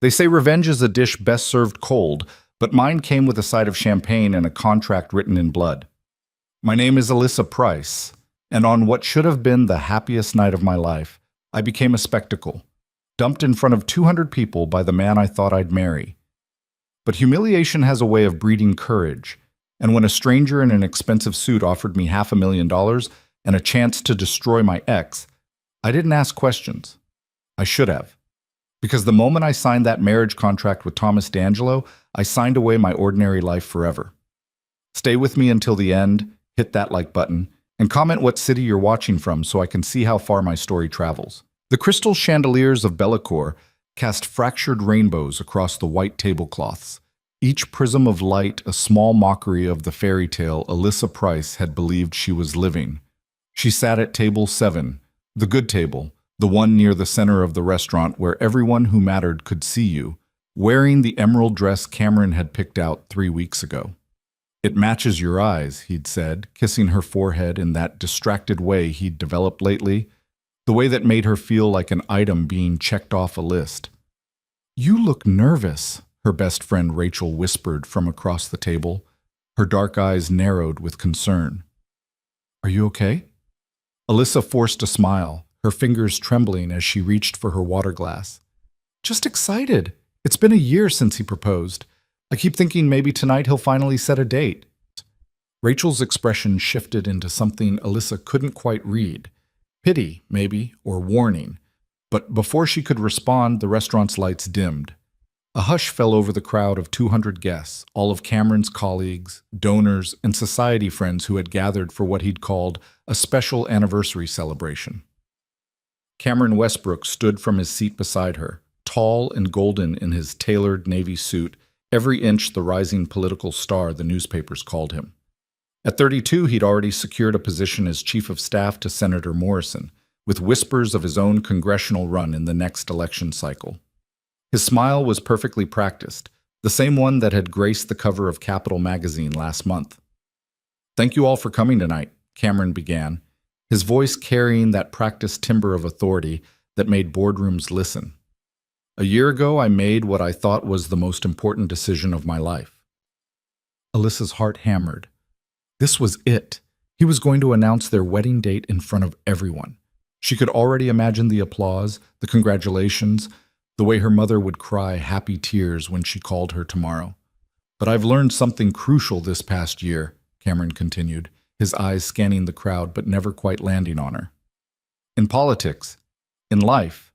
They say revenge is a dish best served cold, but mine came with a side of champagne and a contract written in blood. My name is Alyssa Price, and on what should have been the happiest night of my life, I became a spectacle, dumped in front of 200 people by the man I thought I'd marry. But humiliation has a way of breeding courage, and when a stranger in an expensive suit offered me $500,000 and a chance to destroy my ex, I didn't ask questions. I should have. Because the moment I signed that marriage contract with Thomas D'Angelo, I signed away my ordinary life forever. Stay with me until the end, hit that like button, and comment what city you're watching from so I can see how far my story travels. The crystal chandeliers of Bellecour cast fractured rainbows across the white tablecloths, each prism of light a small mockery of the fairy tale Alyssa Price had believed she was living. She sat at table 7, the good table, the one near the center of the restaurant where everyone who mattered could see you, wearing the emerald dress Cameron had picked out 3 weeks ago. "It matches your eyes," he'd said, kissing her forehead in that distracted way he'd developed lately, the way that made her feel like an item being checked off a list. "You look nervous," her best friend Rachel whispered from across the table, her dark eyes narrowed with concern. "Are you okay?" Alyssa forced a smile, her fingers trembling as she reached for her water glass. "Just excited. It's been a year since he proposed. I keep thinking maybe tonight he'll finally set a date." Rachel's expression shifted into something Alyssa couldn't quite read. Pity, maybe, or warning. But before she could respond, the restaurant's lights dimmed. A hush fell over the crowd of 200 guests, all of Cameron's colleagues, donors, and society friends who had gathered for what he'd called a special anniversary celebration. Cameron Westbrook stood from his seat beside her, tall and golden in his tailored navy suit, every inch the rising political star the newspapers called him. At 32, he'd already secured a position as chief of staff to Senator Morrison, with whispers of his own congressional run in the next election cycle. His smile was perfectly practiced, the same one that had graced the cover of Capital magazine last month. "Thank you all for coming tonight," Cameron began, his voice carrying that practiced timbre of authority that made boardrooms listen. "A year ago, I made what I thought was the most important decision of my life." Alyssa's heart hammered. This was it. He was going to announce their wedding date in front of everyone. She could already imagine the applause, the congratulations, the way her mother would cry happy tears when she called her tomorrow. "But I've learned something crucial this past year," Cameron continued, his eyes scanning the crowd but never quite landing on her. "In politics, in life,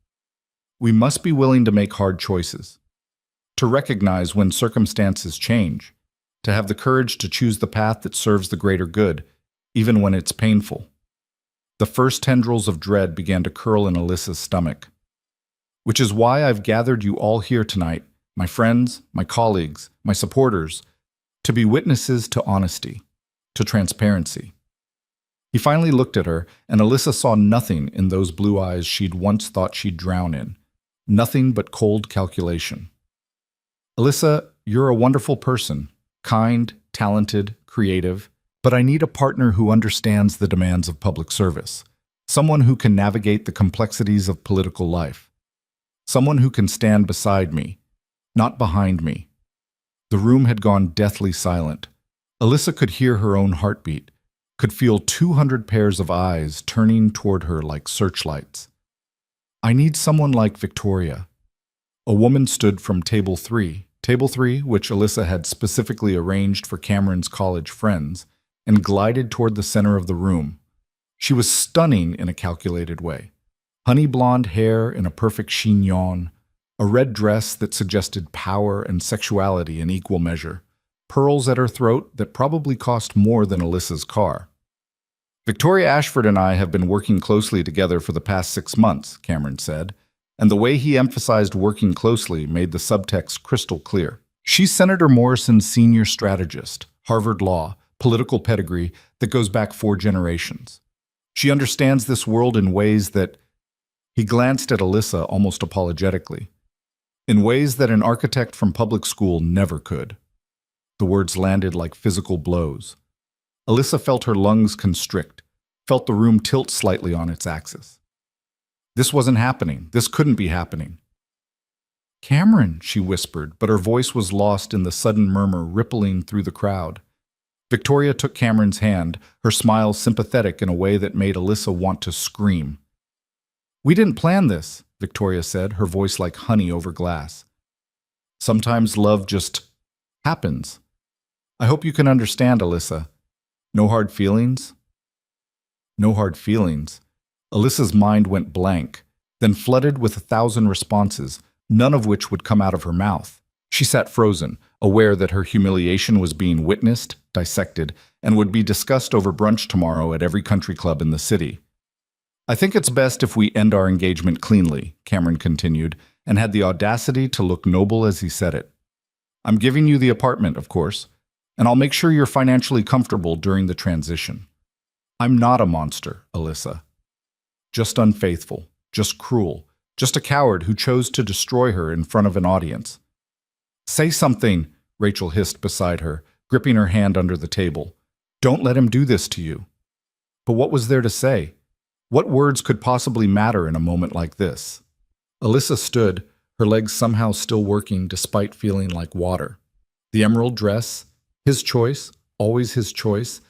we must be willing to make hard choices, to recognize when circumstances change, to have the courage to choose the path that serves the greater good, even when it's painful." The first tendrils of dread began to curl in Alyssa's stomach. "Which is why I've gathered you all here tonight, my friends, my colleagues, my supporters, to be witnesses to honesty, to transparency." He finally looked at her, and Alyssa saw nothing in those blue eyes she'd once thought she'd drown in. Nothing but cold calculation. "Alyssa, you're a wonderful person, kind, talented, creative, but I need a partner who understands the demands of public service, someone who can navigate the complexities of political life. Someone who can stand beside me, not behind me." The room had gone deathly silent. Alyssa could hear her own heartbeat, could feel 200 pairs of eyes turning toward her like searchlights. "I need someone like Victoria." A woman stood from table 3, which Alyssa had specifically arranged for Cameron's college friends, and glided toward the center of the room. She was stunning in a calculated way. Honey blonde hair in a perfect chignon, a red dress that suggested power and sexuality in equal measure, pearls at her throat that probably cost more than Alyssa's car. "Victoria Ashford and I have been working closely together for the past 6 months," Cameron said, and the way he emphasized working closely made the subtext crystal clear. "She's Senator Morrison's senior strategist, Harvard Law, political pedigree that goes back 4 generations. She understands this world in ways that—" He glanced at Alyssa almost apologetically. "In ways that an architect from public school never could." The words landed like physical blows. Alyssa felt her lungs constrict, felt the room tilt slightly on its axis. This wasn't happening. This couldn't be happening. Cameron, she whispered, but her voice was lost in the sudden murmur rippling through the crowd. Victoria took Cameron's hand, her smile sympathetic in a way that made Alyssa want to scream. "We didn't plan this," Victoria said, her voice like honey over glass. "Sometimes love just happens. I hope you can understand, Alyssa. No hard feelings?" No hard feelings. Alyssa's mind went blank, then flooded with 1,000 responses, none of which would come out of her mouth. She sat frozen, aware that her humiliation was being witnessed, dissected, and would be discussed over brunch tomorrow at every country club in the city. "I think it's best if we end our engagement cleanly," Cameron continued, and had the audacity to look noble as he said it. "I'm giving you the apartment, of course, and I'll make sure you're financially comfortable during the transition. I'm not a monster, Alyssa. Just unfaithful, just cruel, just a coward who chose to destroy her in front of an audience." "Say something," Rachel hissed beside her, gripping her hand under the table. "Don't let him do this to you." But what was there to say? What words could possibly matter in a moment like this? Alyssa stood, her legs somehow still working despite feeling like water. The emerald dress, his choice, always his choice,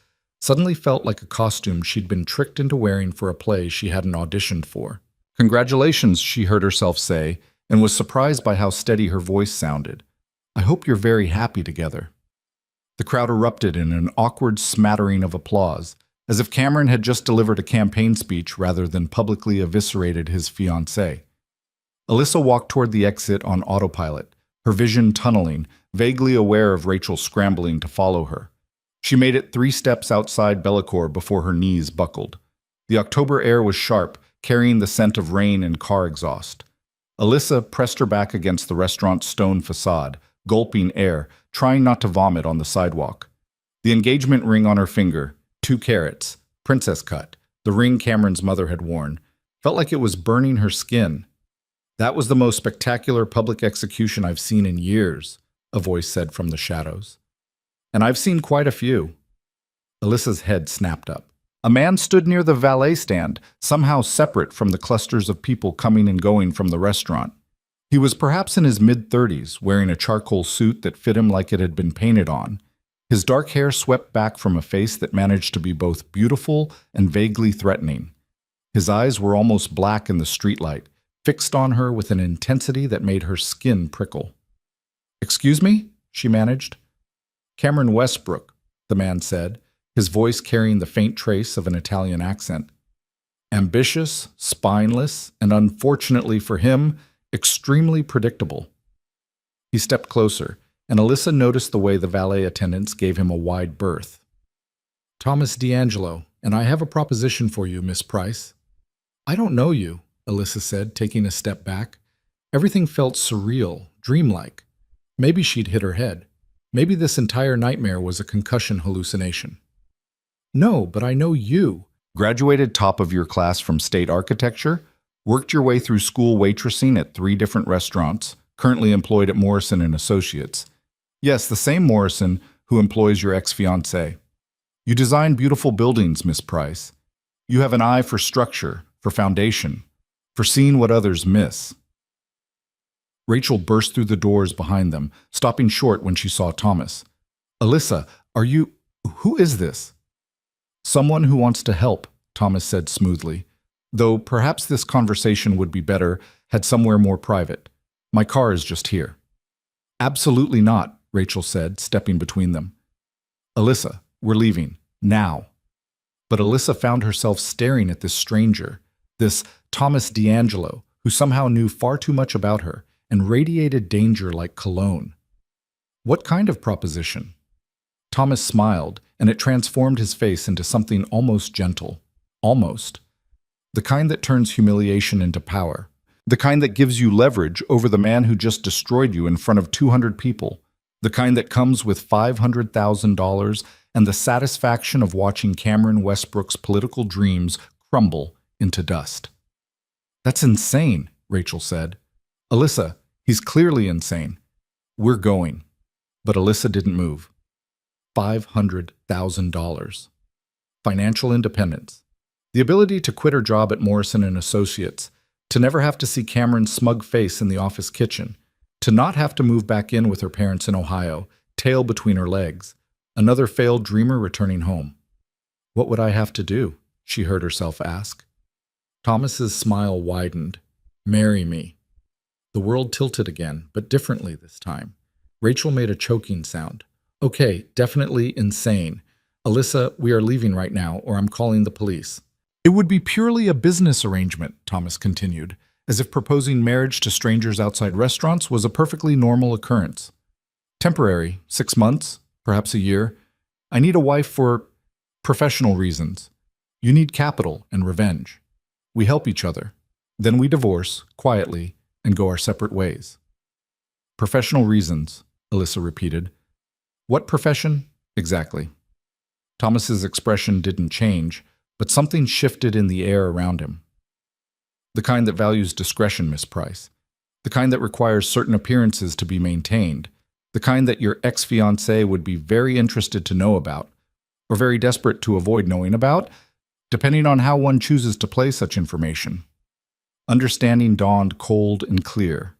suddenly felt like a costume she'd been tricked into wearing for a play she hadn't auditioned for. "Congratulations," she heard herself say, and was surprised by how steady her voice sounded. "I hope you're very happy together." The crowd erupted in an awkward smattering of applause, as if Cameron had just delivered a campaign speech rather than publicly eviscerated his fiancée. Alyssa walked toward the exit on autopilot, her vision tunneling, vaguely aware of Rachel scrambling to follow her. She made it 3 steps outside Bellecour before her knees buckled. The October air was sharp, carrying the scent of rain and car exhaust. Alyssa pressed her back against the restaurant's stone facade, gulping air, trying not to vomit on the sidewalk. The engagement ring on her finger, 2 carats, princess cut, the ring Cameron's mother had worn, felt like it was burning her skin. "That was the most spectacular public execution I've seen in years," a voice said from the shadows. "And I've seen quite a few." Alyssa's head snapped up. A man stood near the valet stand, somehow separate from the clusters of people coming and going from the restaurant. He was perhaps in his mid-30s, wearing a charcoal suit that fit him like it had been painted on. His dark hair swept back from a face that managed to be both beautiful and vaguely threatening. His eyes were almost black in the streetlight, fixed on her with an intensity that made her skin prickle. "Excuse me?" she managed. "Cameron Westbrook," the man said, his voice carrying the faint trace of an Italian accent. Ambitious, spineless, and unfortunately for him, extremely predictable. He stepped closer, and Alyssa noticed the way the valet attendants gave him a wide berth. "Thomas D'Angelo, and I have a proposition for you, Miss Price." "I don't know you," Alyssa said, taking a step back. Everything felt surreal, dreamlike. Maybe she'd hit her head. Maybe this entire nightmare was a concussion hallucination. "No, but I know you. Graduated top of your class from state architecture, worked your way through school waitressing at 3 different restaurants, currently employed at Morrison & Associates. Yes, the same Morrison who employs your ex-fiancé. You design beautiful buildings, Miss Price. You have an eye for structure, for foundation, for seeing what others miss." Rachel burst through the doors behind them, stopping short when she saw Thomas. "Alyssa, who is this?" "Someone who wants to help," Thomas said smoothly, "though perhaps this conversation would be better had somewhere more private. My car is just here." "Absolutely not," Rachel said, stepping between them. "Alyssa, we're leaving. Now." But Alyssa found herself staring at this stranger, this Thomas D'Angelo, who somehow knew far too much about her and radiated danger like cologne. What kind of proposition? Thomas smiled, and it transformed his face into something almost gentle. Almost. The kind that turns humiliation into power. The kind that gives you leverage over the man who just destroyed you in front of 200 people. The kind that comes with $500,000 and the satisfaction of watching Cameron Westbrook's political dreams crumble into dust. "That's insane," Rachel said. "Alyssa, he's clearly insane. We're going." But Alyssa didn't move. $500,000. Financial independence. The ability to quit her job at Morrison & Associates, to never have to see Cameron's smug face in the office kitchen, To not have to move back in with her parents in Ohio, tail between her legs. Another failed dreamer returning home. What would I have to do? She heard herself ask. Thomas's smile widened. Marry me. The world tilted again, but differently this time. Rachel made a choking sound. Okay, definitely insane. Alyssa, we are leaving right now, or I'm calling the police. It would be purely a business arrangement, Thomas continued, as if proposing marriage to strangers outside restaurants was a perfectly normal occurrence. Temporary, 6 months, perhaps a year. I need a wife for professional reasons. You need capital and revenge. We help each other. Then we divorce, quietly, and go our separate ways. Professional reasons, Alyssa repeated. What profession? Exactly. Thomas's expression didn't change, but something shifted in the air around him. The kind that values discretion, Miss Price. The kind that requires certain appearances to be maintained. The kind that your ex-fiancé would be very interested to know about, or very desperate to avoid knowing about, depending on how one chooses to play such information. Understanding dawned cold and clear.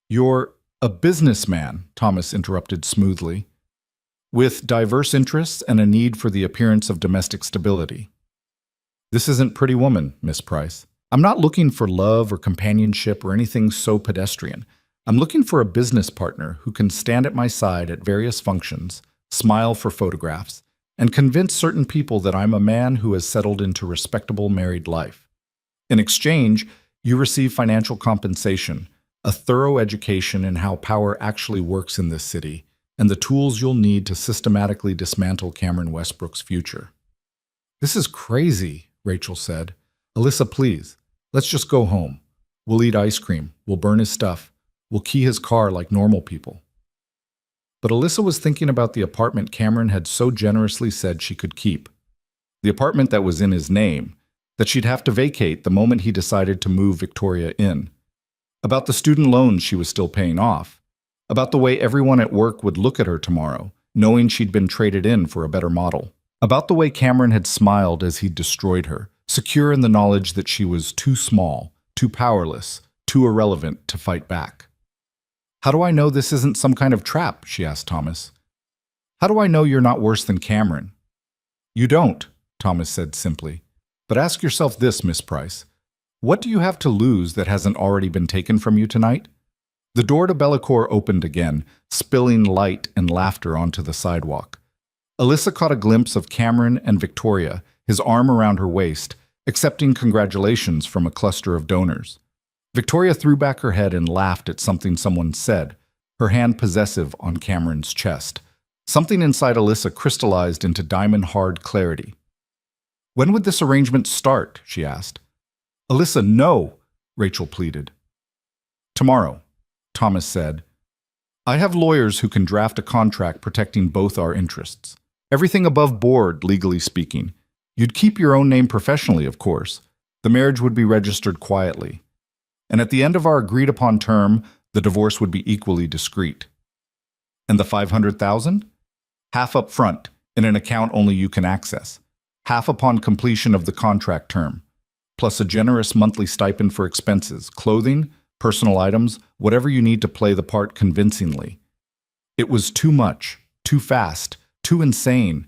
You're a businessman, Thomas interrupted smoothly, with diverse interests and a need for the appearance of domestic stability. This isn't Pretty Woman, Miss Price. I'm not looking for love or companionship or anything so pedestrian. I'm looking for a business partner who can stand at my side at various functions, smile for photographs, and convince certain people that I'm a man who has settled into respectable married life. In exchange, you receive financial compensation, a thorough education in how power actually works in this city, and the tools you'll need to systematically dismantle Cameron Westbrook's future. This is crazy, Rachel said. Alyssa, please, let's just go home. We'll eat ice cream. We'll burn his stuff. We'll key his car like normal people. But Alyssa was thinking about the apartment Cameron had so generously said she could keep. The apartment that was in his name, that she'd have to vacate the moment he decided to move Victoria in. About the student loans she was still paying off. About the way everyone at work would look at her tomorrow, knowing she'd been traded in for a better model. About the way Cameron had smiled as he'd destroyed her, secure in the knowledge that she was too small, too powerless, too irrelevant to fight back. How do I know this isn't some kind of trap? She asked Thomas. How do I know you're not worse than Cameron? You don't, Thomas said simply. But ask yourself this, Miss Price. What do you have to lose that hasn't already been taken from you tonight? The door to Bellecour opened again, spilling light and laughter onto the sidewalk. Alyssa caught a glimpse of Cameron and Victoria, his arm around her waist, accepting congratulations from a cluster of donors. Victoria threw back her head and laughed at something someone said, her hand possessive on Cameron's chest. Something inside Alyssa crystallized into diamond-hard clarity. When would this arrangement start? She asked. Alyssa, no, Rachel pleaded. Tomorrow, Thomas said. I have lawyers who can draft a contract protecting both our interests. Everything above board, legally speaking. You'd keep your own name professionally, of course. The marriage would be registered quietly. And at the end of our agreed-upon term, the divorce would be equally discreet. And the $500,000? Half up front, in an account only you can access. Half upon completion of the contract term, plus a generous monthly stipend for expenses, clothing, personal items, whatever you need to play the part convincingly. It was too much, too fast, too insane.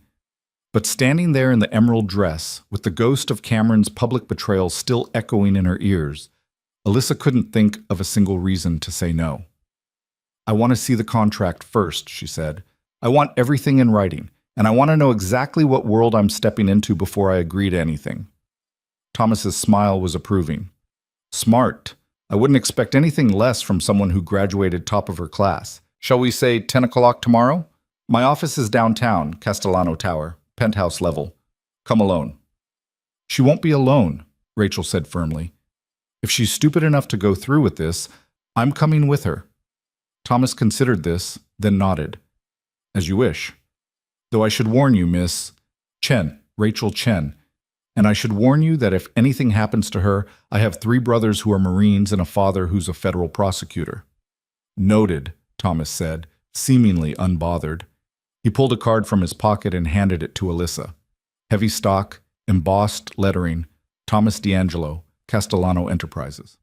But standing there in the emerald dress, with the ghost of Cameron's public betrayal still echoing in her ears, Alyssa couldn't think of a single reason to say no. I want to see the contract first, she said. I want everything in writing, and I want to know exactly what world I'm stepping into before I agree to anything. Thomas's smile was approving. Smart. I wouldn't expect anything less from someone who graduated top of her class. Shall we say 10 o'clock tomorrow? My office is downtown, Castellano Tower, penthouse level. Come alone. She won't be alone, Rachel said firmly. If she's stupid enough to go through with this, I'm coming with her. Thomas considered this, then nodded. As you wish. Though I should warn you, Miss Chen, Rachel Chen, and I should warn you that if anything happens to her, I have 3 brothers who are Marines and a father who's a federal prosecutor. Noted, Thomas said, seemingly unbothered. He pulled a card from his pocket and handed it to Alyssa. Heavy stock, embossed lettering, Thomas D'Angelo, Castellano Enterprises.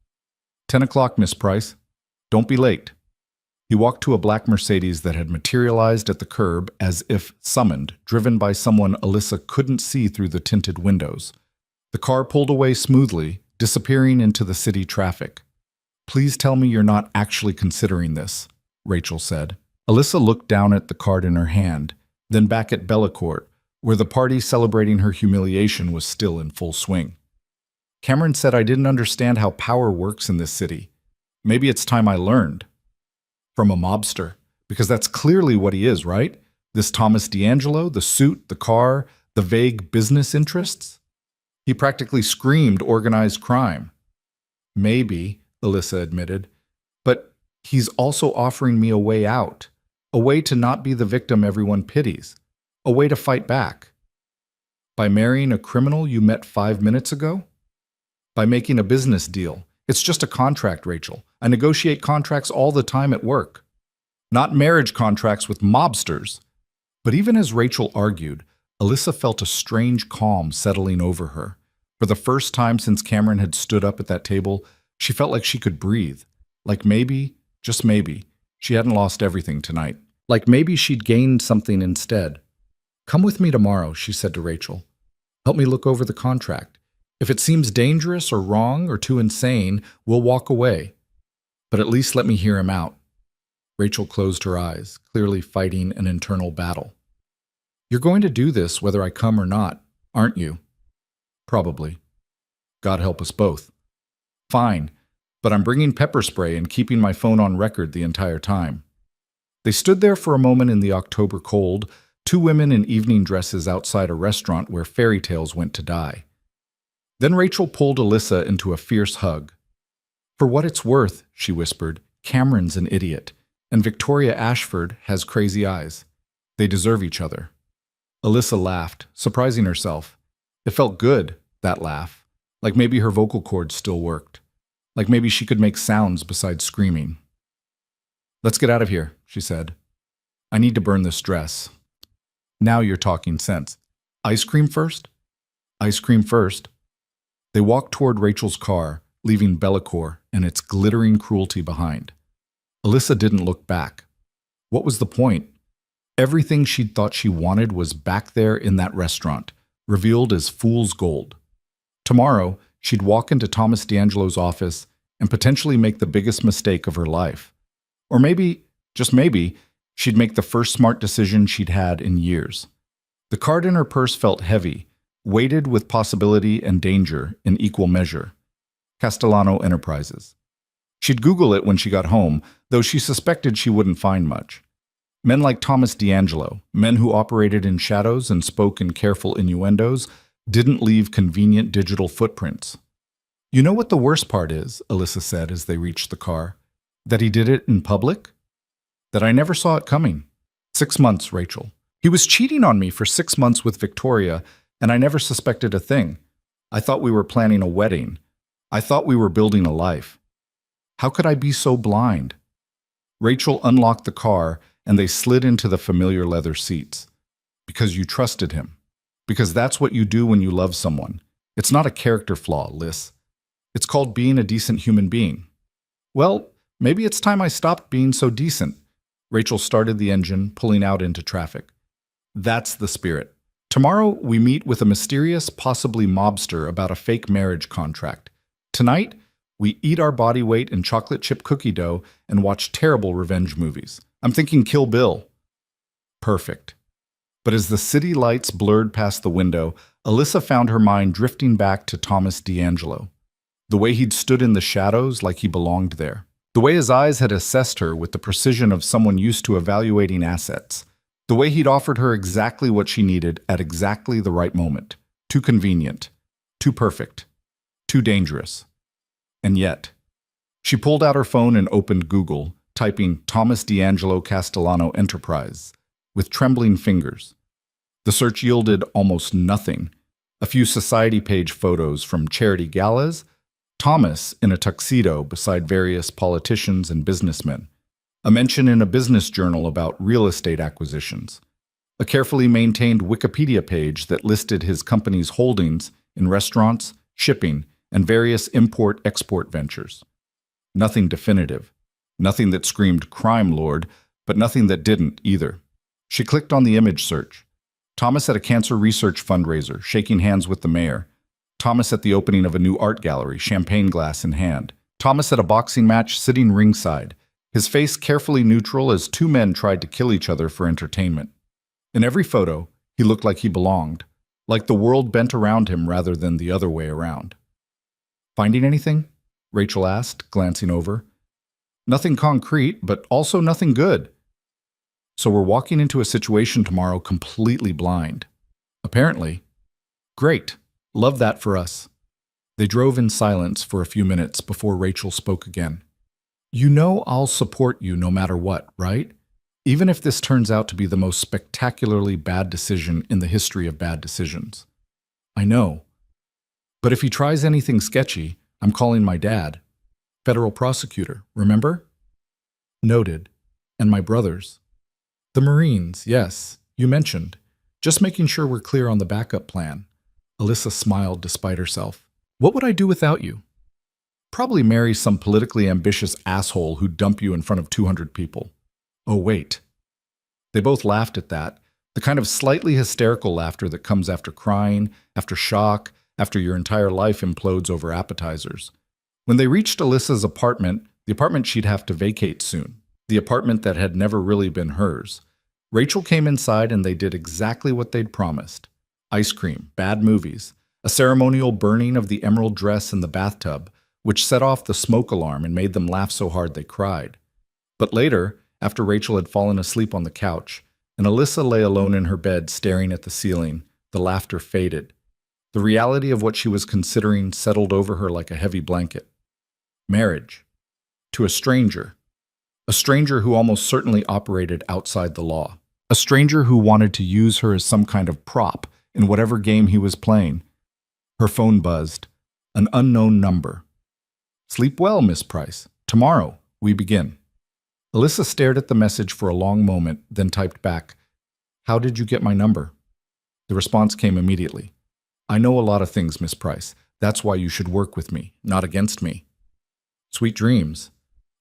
10 o'clock, Miss Price. Don't be late. He walked to a black Mercedes that had materialized at the curb as if summoned, driven by someone Alyssa couldn't see through the tinted windows. The car pulled away smoothly, disappearing into the city traffic. "Please tell me you're not actually considering this," Rachel said. Alyssa looked down at the card in her hand, then back at Bellacourt, where the party celebrating her humiliation was still in full swing. "Cameron said I didn't understand how power works in this city. Maybe it's time I learned." From a mobster, because that's clearly what he is, right? This Thomas D'Angelo, the suit, the car, the vague business interests? He practically screamed organized crime. "Maybe," Alyssa admitted, "but he's also offering me a way out, a way to not be the victim everyone pities, a way to fight back." "By marrying a criminal you met 5 minutes ago?" "By making a business deal. It's just a contract, Rachel. I negotiate contracts all the time at work. Not marriage contracts with mobsters." But even as Rachel argued, Alyssa felt a strange calm settling over her. For the first time since Cameron had stood up at that table, she felt like she could breathe. Like maybe, just maybe, she hadn't lost everything tonight. Like maybe she'd gained something instead. "Come with me tomorrow," she said to Rachel. "Help me look over the contract. If it seems dangerous or wrong or too insane, we'll walk away. But at least let me hear him out." Rachel closed her eyes, clearly fighting an internal battle. "You're going to do this whether I come or not, aren't you?" "Probably. God help us both." "Fine, but I'm bringing pepper spray and keeping my phone on record the entire time." They stood there for a moment in the October cold, two women in evening dresses outside a restaurant where fairy tales went to die. Then Rachel pulled Alyssa into a fierce hug. "For what it's worth," she whispered, "Cameron's an idiot, and Victoria Ashford has crazy eyes. They deserve each other." Alyssa laughed, surprising herself. It felt good, that laugh, like maybe her vocal cords still worked, like maybe she could make sounds besides screaming. "Let's get out of here," she said. "I need to burn this dress." "Now you're talking sense. Ice cream first?" "Ice cream first." They walked toward Rachel's car, leaving Bellacourt and its glittering cruelty behind. Alyssa didn't look back. What was the point? Everything she'd thought she wanted was back there in that restaurant, revealed as fool's gold. Tomorrow, she'd walk into Thomas D'Angelo's office and potentially make the biggest mistake of her life. Or maybe, just maybe, she'd make the first smart decision she'd had in years. The card in her purse felt heavy, weighted with possibility and danger in equal measure. Castellano Enterprises. She'd Google it when she got home, though she suspected she wouldn't find much. Men like Thomas D'Angelo, men who operated in shadows and spoke in careful innuendos, didn't leave convenient digital footprints. "You know what the worst part is," Alyssa said as they reached the car, "that he did it in public? That I never saw it coming. 6 months, Rachel. He was cheating on me for 6 months with Victoria, and I never suspected a thing. I thought we were planning a wedding. I thought we were building a life. How could I be so blind?" Rachel unlocked the car, and they slid into the familiar leather seats. "Because you trusted him. Because that's what you do when you love someone. It's not a character flaw, Liz. It's called being a decent human being." "Well, maybe it's time I stopped being so decent." Rachel started the engine, pulling out into traffic. "That's the spirit. Tomorrow, we meet with a mysterious, possibly mobster about a fake marriage contract. Tonight, we eat our body weight in chocolate chip cookie dough and watch terrible revenge movies. I'm thinking Kill Bill." Perfect. But as the city lights blurred past the window, Alyssa found her mind drifting back to Thomas D'Angelo. The way he'd stood in the shadows like he belonged there. The way his eyes had assessed her with the precision of someone used to evaluating assets. The way he'd offered her exactly what she needed at exactly the right moment. Too convenient. Too perfect. Too dangerous. And yet, she pulled out her phone and opened Google, typing Thomas D'Angelo Castellano Enterprise, with trembling fingers. The search yielded almost nothing. A few society page photos from charity galas, Thomas in a tuxedo beside various politicians and businessmen, a mention in a business journal about real estate acquisitions, a carefully maintained Wikipedia page that listed his company's holdings in restaurants, shipping, and various import-export ventures. Nothing definitive. Nothing that screamed crime lord, but nothing that didn't either. She clicked on the image search. Thomas at a cancer research fundraiser, shaking hands with the mayor. Thomas at the opening of a new art gallery, champagne glass in hand. Thomas at a boxing match, sitting ringside, his face carefully neutral as two men tried to kill each other for entertainment. In every photo, he looked like he belonged, like the world bent around him rather than the other way around. Finding anything? Rachel asked, glancing over. Nothing concrete, but also nothing good. So we're walking into a situation tomorrow completely blind. Apparently. Great. Love that for us. They drove in silence for a few minutes before Rachel spoke again. You know I'll support you no matter what, right? Even if this turns out to be the most spectacularly bad decision in the history of bad decisions. I know. But if he tries anything sketchy, I'm calling my dad. Federal prosecutor, remember? Noted. And my brothers. The Marines, yes, you mentioned. Just making sure we're clear on the backup plan. Alyssa smiled despite herself. What would I do without you? Probably marry some politically ambitious asshole who'd dump you in front of 200 people. Oh, wait. They both laughed at that, the kind of slightly hysterical laughter that comes after crying, after shock, after your entire life implodes over appetizers. When they reached Alyssa's apartment, the apartment she'd have to vacate soon, the apartment that had never really been hers, Rachel came inside and they did exactly what they'd promised. Ice cream, bad movies, a ceremonial burning of the emerald dress in the bathtub, which set off the smoke alarm and made them laugh so hard they cried. But later, after Rachel had fallen asleep on the couch, and Alyssa lay alone in her bed staring at the ceiling, the laughter faded. The reality of what she was considering settled over her like a heavy blanket. Marriage. To a stranger who almost certainly operated outside the law. A stranger who wanted to use her as some kind of prop in whatever game he was playing. Her phone buzzed. An unknown number. Sleep well, Miss Price. Tomorrow, we begin. Alyssa stared at the message for a long moment, then typed back, How did you get my number? The response came immediately. I know a lot of things, Miss Price. That's why you should work with me, not against me. Sweet dreams.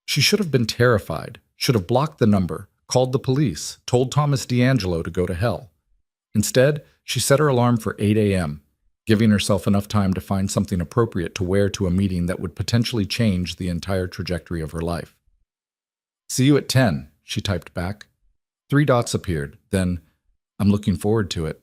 She should have been terrified, should have blocked the number, called the police, told Thomas D'Angelo to go to hell. Instead, she set her alarm for 8 a.m., giving herself enough time to find something appropriate to wear to a meeting that would potentially change the entire trajectory of her life. See you at 10, she typed back. 3 dots appeared, then, I'm looking forward to it.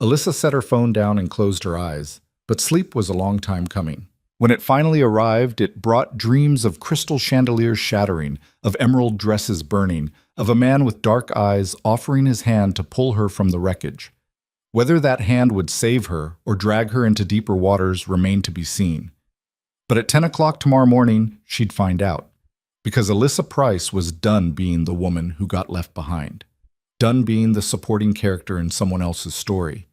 Alyssa set her phone down and closed her eyes, but sleep was a long time coming. When it finally arrived, it brought dreams of crystal chandeliers shattering, of emerald dresses burning, of a man with dark eyes offering his hand to pull her from the wreckage. Whether that hand would save her or drag her into deeper waters remained to be seen. But at 10 o'clock tomorrow morning, she'd find out. Because Alyssa Price was done being the woman who got left behind. Done being the supporting character in someone else's story.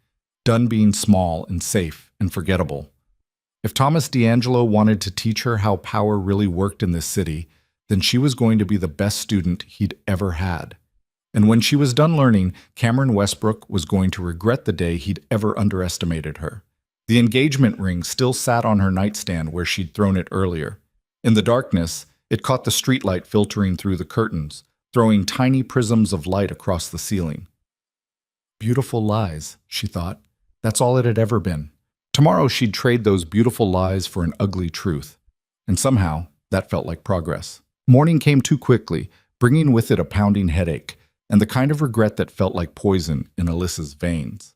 Done being small and safe and forgettable. If Thomas D'Angelo wanted to teach her how power really worked in this city, then she was going to be the best student he'd ever had. And when she was done learning, Cameron Westbrook was going to regret the day he'd ever underestimated her. The engagement ring still sat on her nightstand where she'd thrown it earlier. In the darkness, it caught the streetlight filtering through the curtains, throwing tiny prisms of light across the ceiling. Beautiful lies, she thought. That's all it had ever been. Tomorrow she'd trade those beautiful lies for an ugly truth. And somehow, that felt like progress. Morning came too quickly, bringing with it a pounding headache, and the kind of regret that felt like poison in Alyssa's veins.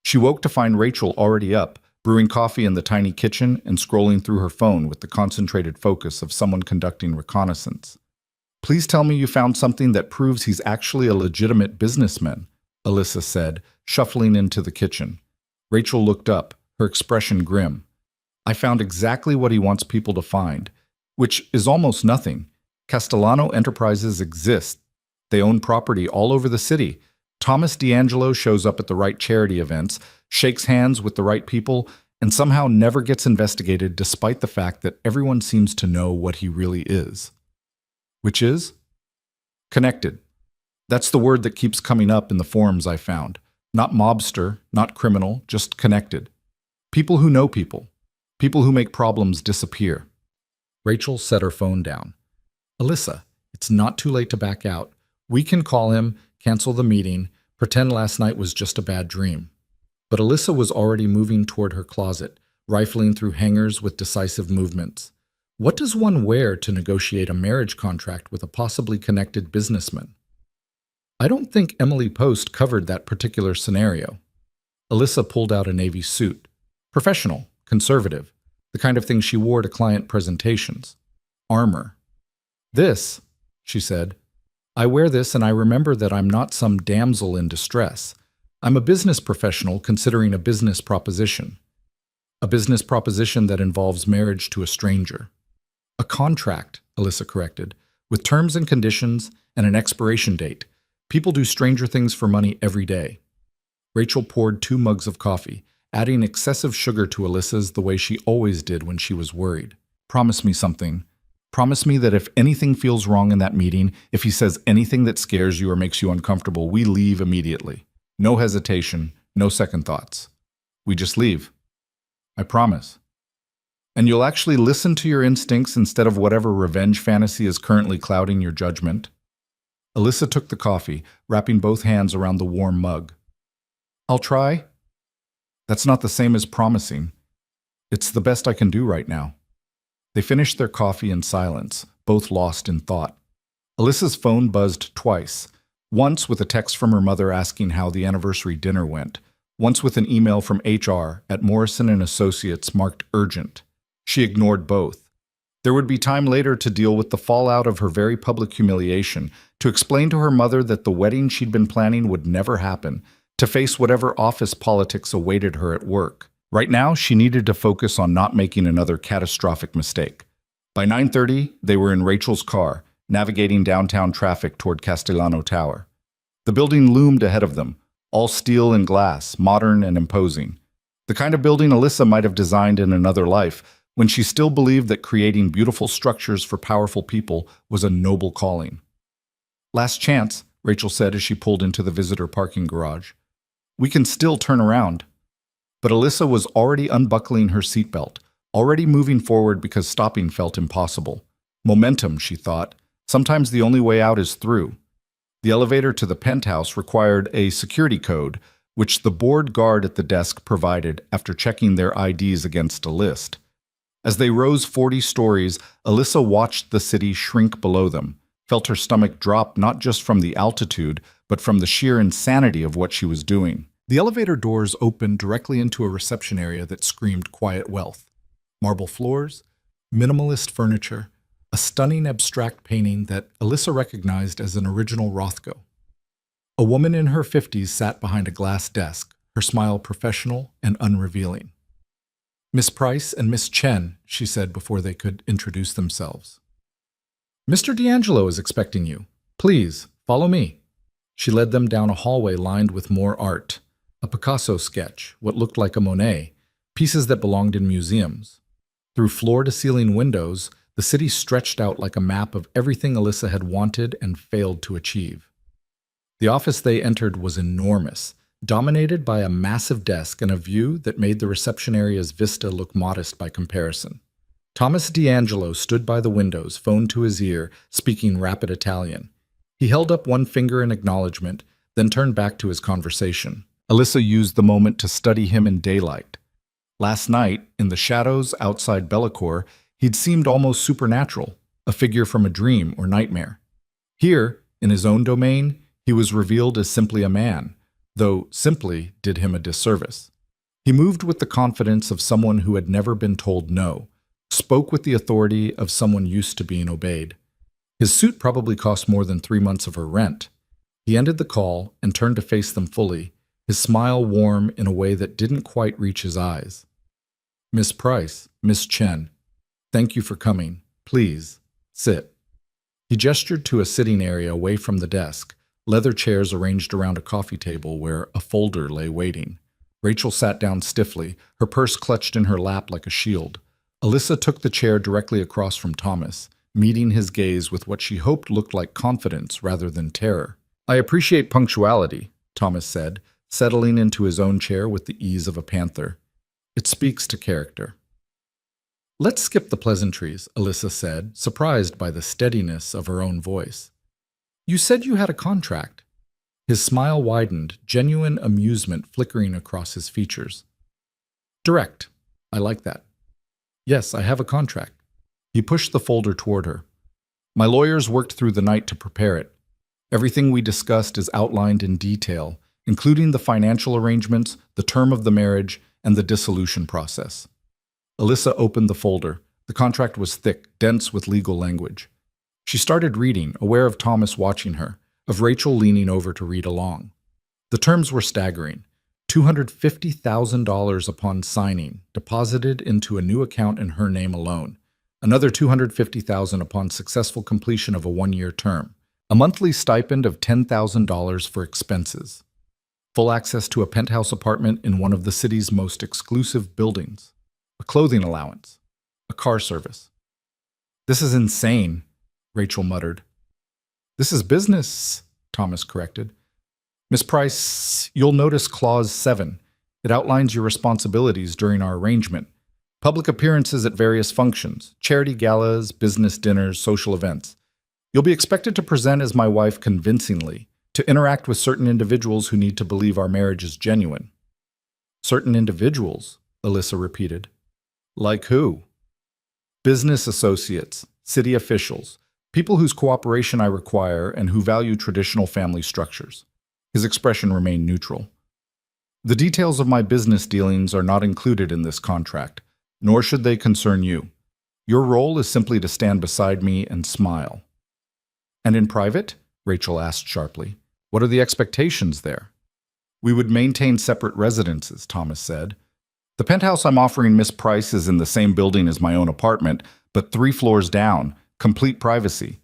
She woke to find Rachel already up, brewing coffee in the tiny kitchen and scrolling through her phone with the concentrated focus of someone conducting reconnaissance. Please tell me you found something that proves he's actually a legitimate businessman, Alyssa said, shuffling into the kitchen. Rachel looked up, her expression grim. I found exactly what he wants people to find, which is almost nothing. Castellano Enterprises exist. They own property all over the city. Thomas D'Angelo shows up at the right charity events, shakes hands with the right people, and somehow never gets investigated despite the fact that everyone seems to know what he really is. Which is? Connected. That's the word that keeps coming up in the forums I found. Not mobster, not criminal, just connected. People who know people. People who make problems disappear. Rachel set her phone down. Alyssa, it's not too late to back out. We can call him, cancel the meeting, pretend last night was just a bad dream. But Alyssa was already moving toward her closet, rifling through hangers with decisive movements. What does one wear to negotiate a marriage contract with a possibly connected businessman? I don't think Emily Post covered that particular scenario. Alyssa pulled out a navy suit. Professional, conservative, the kind of thing she wore to client presentations. Armor. This, she said, I wear this and I remember that I'm not some damsel in distress. I'm a business professional considering a business proposition. A business proposition that involves marriage to a stranger. A contract, Alyssa corrected, with terms and conditions and an expiration date. People do stranger things for money every day. Rachel poured 2 mugs of coffee, adding excessive sugar to Alyssa's the way she always did when she was worried. Promise me something. Promise me that if anything feels wrong in that meeting, if he says anything that scares you or makes you uncomfortable, we leave immediately. No hesitation, no second thoughts. We just leave. I promise. And you'll actually listen to your instincts instead of whatever revenge fantasy is currently clouding your judgment. Alyssa took the coffee, wrapping both hands around the warm mug. I'll try. That's not the same as promising. It's the best I can do right now. They finished their coffee in silence, both lost in thought. Alyssa's phone buzzed twice, once with a text from her mother asking how the anniversary dinner went, once with an email from HR at Morrison & Associates marked urgent. She ignored both. There would be time later to deal with the fallout of her very public humiliation, to explain to her mother that the wedding she'd been planning would never happen, to face whatever office politics awaited her at work. Right now, she needed to focus on not making another catastrophic mistake. By 9:30, they were in Rachel's car, navigating downtown traffic toward Castellano Tower. The building loomed ahead of them, all steel and glass, modern and imposing. The kind of building Alyssa might have designed in another life, when she still believed that creating beautiful structures for powerful people was a noble calling. Last chance, Rachel said as she pulled into the visitor parking garage. We can still turn around. But Alyssa was already unbuckling her seatbelt, already moving forward because stopping felt impossible. Momentum, she thought. Sometimes the only way out is through. The elevator to the penthouse required a security code, which the bored guard at the desk provided after checking their IDs against a list. As they rose 40 stories, Alyssa watched the city shrink below them, felt her stomach drop not just from the altitude, but from the sheer insanity of what she was doing. The elevator doors opened directly into a reception area that screamed quiet wealth. Marble floors, minimalist furniture, a stunning abstract painting that Alyssa recognized as an original Rothko. A woman in her 50s sat behind a glass desk, her smile professional and unrevealing. Miss Price and Miss Chen, she said before they could introduce themselves. Mr. D'Angelo is expecting you. Please, follow me. She led them down a hallway lined with more art. A Picasso sketch, what looked like a Monet, pieces that belonged in museums. Through floor-to-ceiling windows, the city stretched out like a map of everything Alyssa had wanted and failed to achieve. The office they entered was enormous, dominated by a massive desk and a view that made the reception area's vista look modest by comparison. Thomas D'Angelo stood by the windows, phone to his ear, speaking rapid Italian. He held up one finger in acknowledgement, then turned back to his conversation. Alyssa used the moment to study him in daylight. Last night, in the shadows outside Bellecour, he'd seemed almost supernatural, a figure from a dream or nightmare. Here, in his own domain, he was revealed as simply a man, though simply did him a disservice. He moved with the confidence of someone who had never been told no, spoke with the authority of someone used to being obeyed. His suit probably cost more than 3 months of her rent. He ended the call and turned to face them fully, his smile warm in a way that didn't quite reach his eyes. Miss Price, Miss Chen, thank you for coming. Please, sit. He gestured to a sitting area away from the desk, leather chairs arranged around a coffee table where a folder lay waiting. Rachel sat down stiffly, her purse clutched in her lap like a shield. Alyssa took the chair directly across from Thomas, meeting his gaze with what she hoped looked like confidence rather than terror. I appreciate punctuality, Thomas said, settling into his own chair with the ease of a panther. It speaks to character. Let's skip the pleasantries, Alyssa said, surprised by the steadiness of her own voice. You said you had a contract. His smile widened, genuine amusement flickering across his features. Direct. I like that. Yes, I have a contract. He pushed the folder toward her. My lawyers worked through the night to prepare it. Everything we discussed is outlined in detail, including the financial arrangements, the term of the marriage, and the dissolution process. Alyssa opened the folder. The contract was thick, dense with legal language. She started reading, aware of Thomas watching her, of Rachel leaning over to read along. The terms were staggering. $250,000 upon signing, deposited into a new account in her name alone. Another $250,000 upon successful completion of a one-year term. A monthly stipend of $10,000 for expenses. Full access to a penthouse apartment in one of the city's most exclusive buildings. A clothing allowance. A car service. This is insane, Rachel muttered. This is business, Thomas corrected. Miss Price, you'll notice Clause 7. It outlines your responsibilities during our arrangement. Public appearances at various functions, charity galas, business dinners, social events. You'll be expected to present as my wife convincingly, to interact with certain individuals who need to believe our marriage is genuine. Certain individuals, Alyssa repeated. Like who? Business associates, city officials, people whose cooperation I require and who value traditional family structures. His expression remained neutral. The details of my business dealings are not included in this contract, nor should they concern you. Your role is simply to stand beside me and smile. And in private? Rachel asked sharply. What are the expectations there? We would maintain separate residences, Thomas said. The penthouse I'm offering Miss Price is in the same building as my own apartment, but 3 floors down, complete privacy.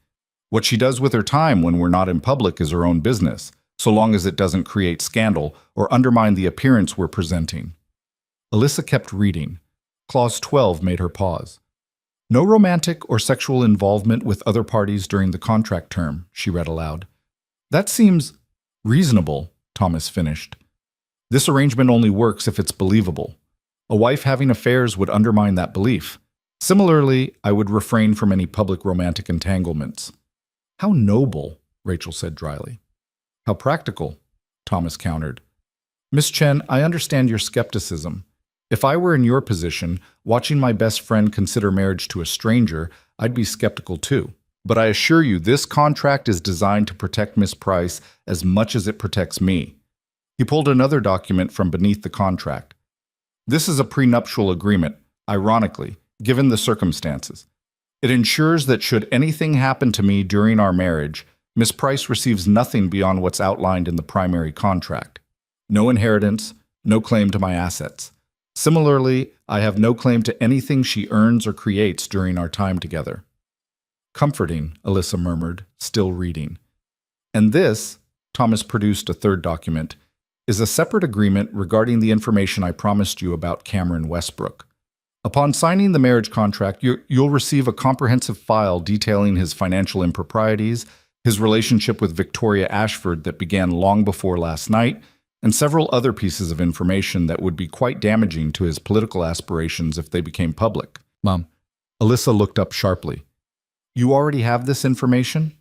What she does with her time when we're not in public is her own business, so long as it doesn't create scandal or undermine the appearance we're presenting. Alyssa kept reading. Clause 12 made her pause. No romantic or sexual involvement with other parties during the contract term, she read aloud. That seems reasonable, Thomas finished. This arrangement only works if it's believable. A wife having affairs would undermine that belief. Similarly, I would refrain from any public romantic entanglements. How noble, Rachel said dryly. How practical, Thomas countered. Miss Chen, I understand your skepticism. If I were in your position, watching my best friend consider marriage to a stranger, I'd be skeptical too. But I assure you, this contract is designed to protect Miss Price as much as it protects me. He pulled another document from beneath the contract. This is a prenuptial agreement, ironically, given the circumstances. It ensures that should anything happen to me during our marriage, Miss Price receives nothing beyond what's outlined in the primary contract. No inheritance, no claim to my assets. Similarly, I have no claim to anything she earns or creates during our time together. Comforting, Alyssa murmured, still reading. And this, Thomas produced a third document, is a separate agreement regarding the information I promised you about Cameron Westbrook. Upon signing the marriage contract, you'll receive a comprehensive file detailing his financial improprieties, his relationship with Victoria Ashford that began long before last night, and several other pieces of information that would be quite damaging to his political aspirations if they became public. Mom, Alyssa looked up sharply. You already have this information?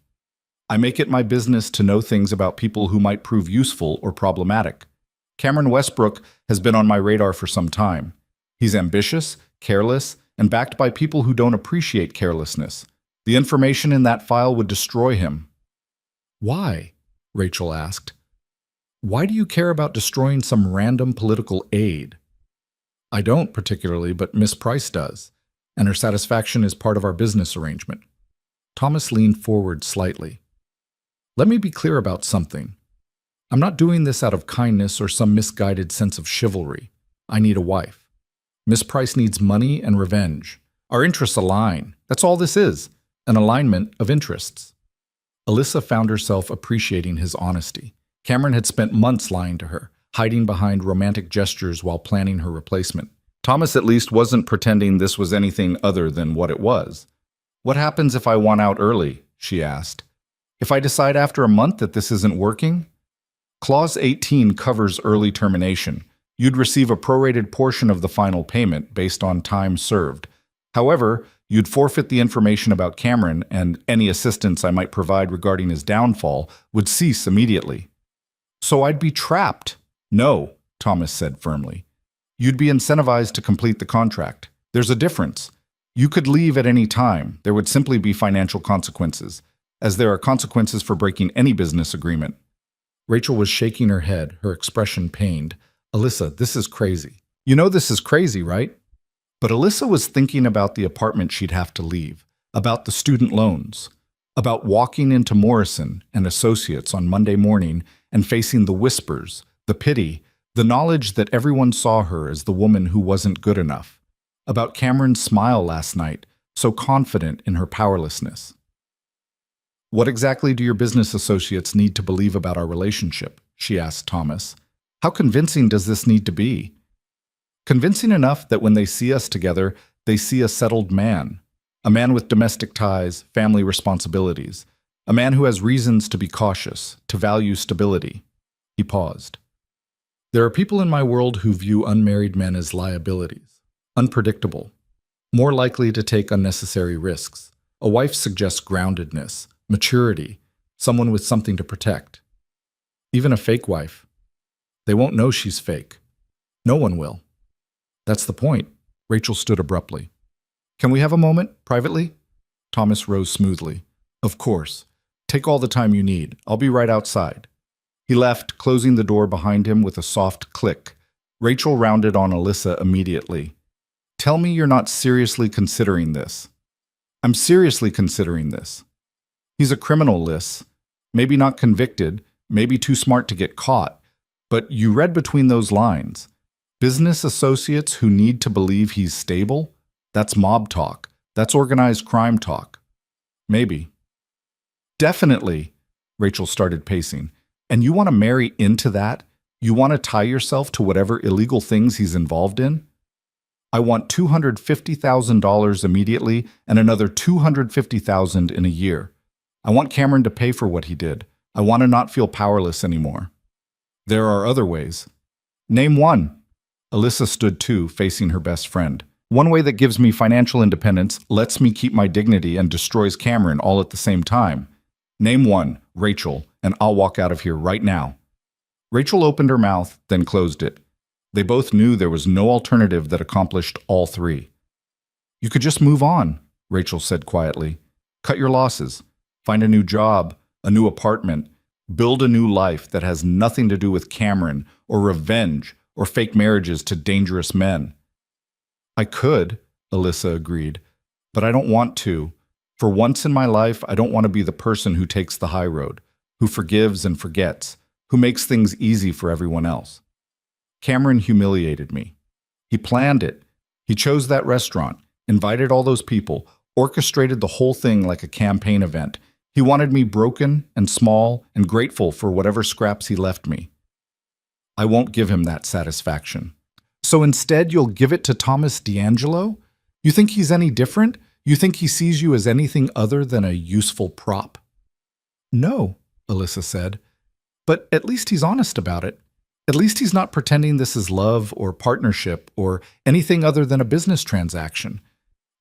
I make it my business to know things about people who might prove useful or problematic. Cameron Westbrook has been on my radar for some time. He's ambitious, careless, and backed by people who don't appreciate carelessness. The information in that file would destroy him. Why? Rachel asked. Why do you care about destroying some random political aide? I don't particularly, but Miss Price does, and her satisfaction is part of our business arrangement. Thomas leaned forward slightly. Let me be clear about something. I'm not doing this out of kindness or some misguided sense of chivalry. I need a wife. Miss Price needs money and revenge. Our interests align. That's all this is, an alignment of interests. Alyssa found herself appreciating his honesty. Cameron had spent months lying to her, hiding behind romantic gestures while planning her replacement. Thomas at least wasn't pretending this was anything other than what it was. What happens if I want out early? She asked. If I decide after a month that this isn't working? Clause 18 covers early termination. You'd receive a prorated portion of the final payment based on time served. However, you'd forfeit the information about Cameron, and any assistance I might provide regarding his downfall would cease immediately. So I'd be trapped. No, Thomas said firmly. You'd be incentivized to complete the contract. There's a difference. You could leave at any time. There would simply be financial consequences, as there are consequences for breaking any business agreement. Rachel was shaking her head, her expression pained. Alyssa, this is crazy. You know this is crazy, right? But Alyssa was thinking about the apartment she'd have to leave, about the student loans, about walking into Morrison and Associates on Monday morning and facing the whispers, the pity, the knowledge that everyone saw her as the woman who wasn't good enough, about Cameron's smile last night, so confident in her powerlessness. What exactly do your business associates need to believe about our relationship? She asked Thomas. How convincing does this need to be? Convincing enough that when they see us together, they see a settled man, a man with domestic ties, family responsibilities, a man who has reasons to be cautious, to value stability. He paused. There are people in my world who view unmarried men as liabilities, unpredictable, more likely to take unnecessary risks. A wife suggests groundedness, maturity, someone with something to protect. Even a fake wife. They won't know she's fake. No one will. That's the point. Rachel stood abruptly. Can we have a moment, privately? Thomas rose smoothly. Of course. Take all the time you need. I'll be right outside. He left, closing the door behind him with a soft click. Rachel rounded on Alyssa immediately. Tell me you're not seriously considering this. I'm seriously considering this. He's a criminal, Liz. Maybe not convicted, maybe too smart to get caught. But you read between those lines. Business associates who need to believe he's stable? That's mob talk. That's organized crime talk. Maybe. Definitely, Rachel started pacing. And you want to marry into that? You want to tie yourself to whatever illegal things he's involved in? I want $250,000 immediately and another $250,000 in a year. I want Cameron to pay for what he did. I want to not feel powerless anymore. There are other ways. Name one. Alyssa stood too, facing her best friend. One way that gives me financial independence, lets me keep my dignity, and destroys Cameron all at the same time. Name one, Rachel, and I'll walk out of here right now. Rachel opened her mouth, then closed it. They both knew there was no alternative that accomplished all three. You could just move on, Rachel said quietly. Cut your losses. Find a new job, a new apartment. Build a new life that has nothing to do with Cameron or revenge or fake marriages to dangerous men. I could, Alyssa agreed, but I don't want to. For once in my life, I don't want to be the person who takes the high road, who forgives and forgets, who makes things easy for everyone else. Cameron humiliated me. He planned it. He chose that restaurant, invited all those people, orchestrated the whole thing like a campaign event. He wanted me broken and small and grateful for whatever scraps he left me. I won't give him that satisfaction. So instead, you'll give it to Thomas D'Angelo? You think he's any different? You think he sees you as anything other than a useful prop? No, Alyssa said. But at least he's honest about it. At least he's not pretending this is love or partnership or anything other than a business transaction.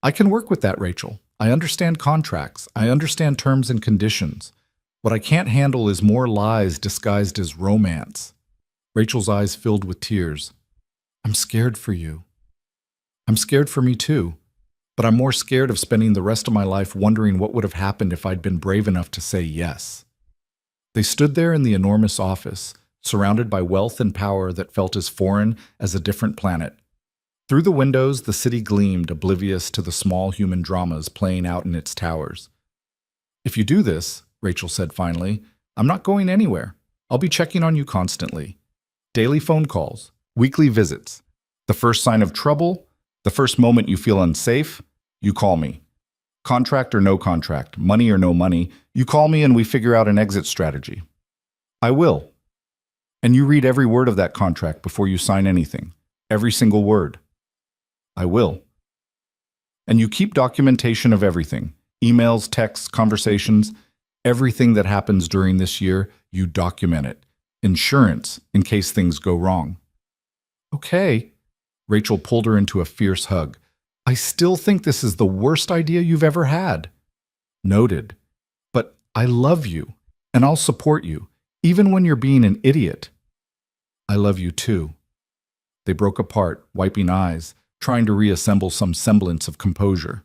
I can work with that, Rachel. I understand contracts. I understand terms and conditions. What I can't handle is more lies disguised as romance. Rachel's eyes filled with tears. I'm scared for you. I'm scared for me too. But I'm more scared of spending the rest of my life wondering what would have happened if I'd been brave enough to say yes. They stood there in the enormous office, surrounded by wealth and power that felt as foreign as a different planet. Through the windows, the city gleamed, oblivious to the small human dramas playing out in its towers. If you do this, Rachel said finally, I'm not going anywhere. I'll be checking on you constantly. Daily phone calls, weekly visits. The first sign of trouble, the first moment you feel unsafe, you call me. Contract or no contract, money or no money, you call me and we figure out an exit strategy. I will. And you read every word of that contract before you sign anything. Every single word. I will. And you keep documentation of everything. Emails, texts, conversations, everything that happens during this year, you document it. Insurance, in case things go wrong. Okay. Rachel pulled her into a fierce hug. I still think this is the worst idea you've ever had. Noted. But I love you, and I'll support you, even when you're being an idiot. I love you too. They broke apart, wiping eyes, trying to reassemble some semblance of composure.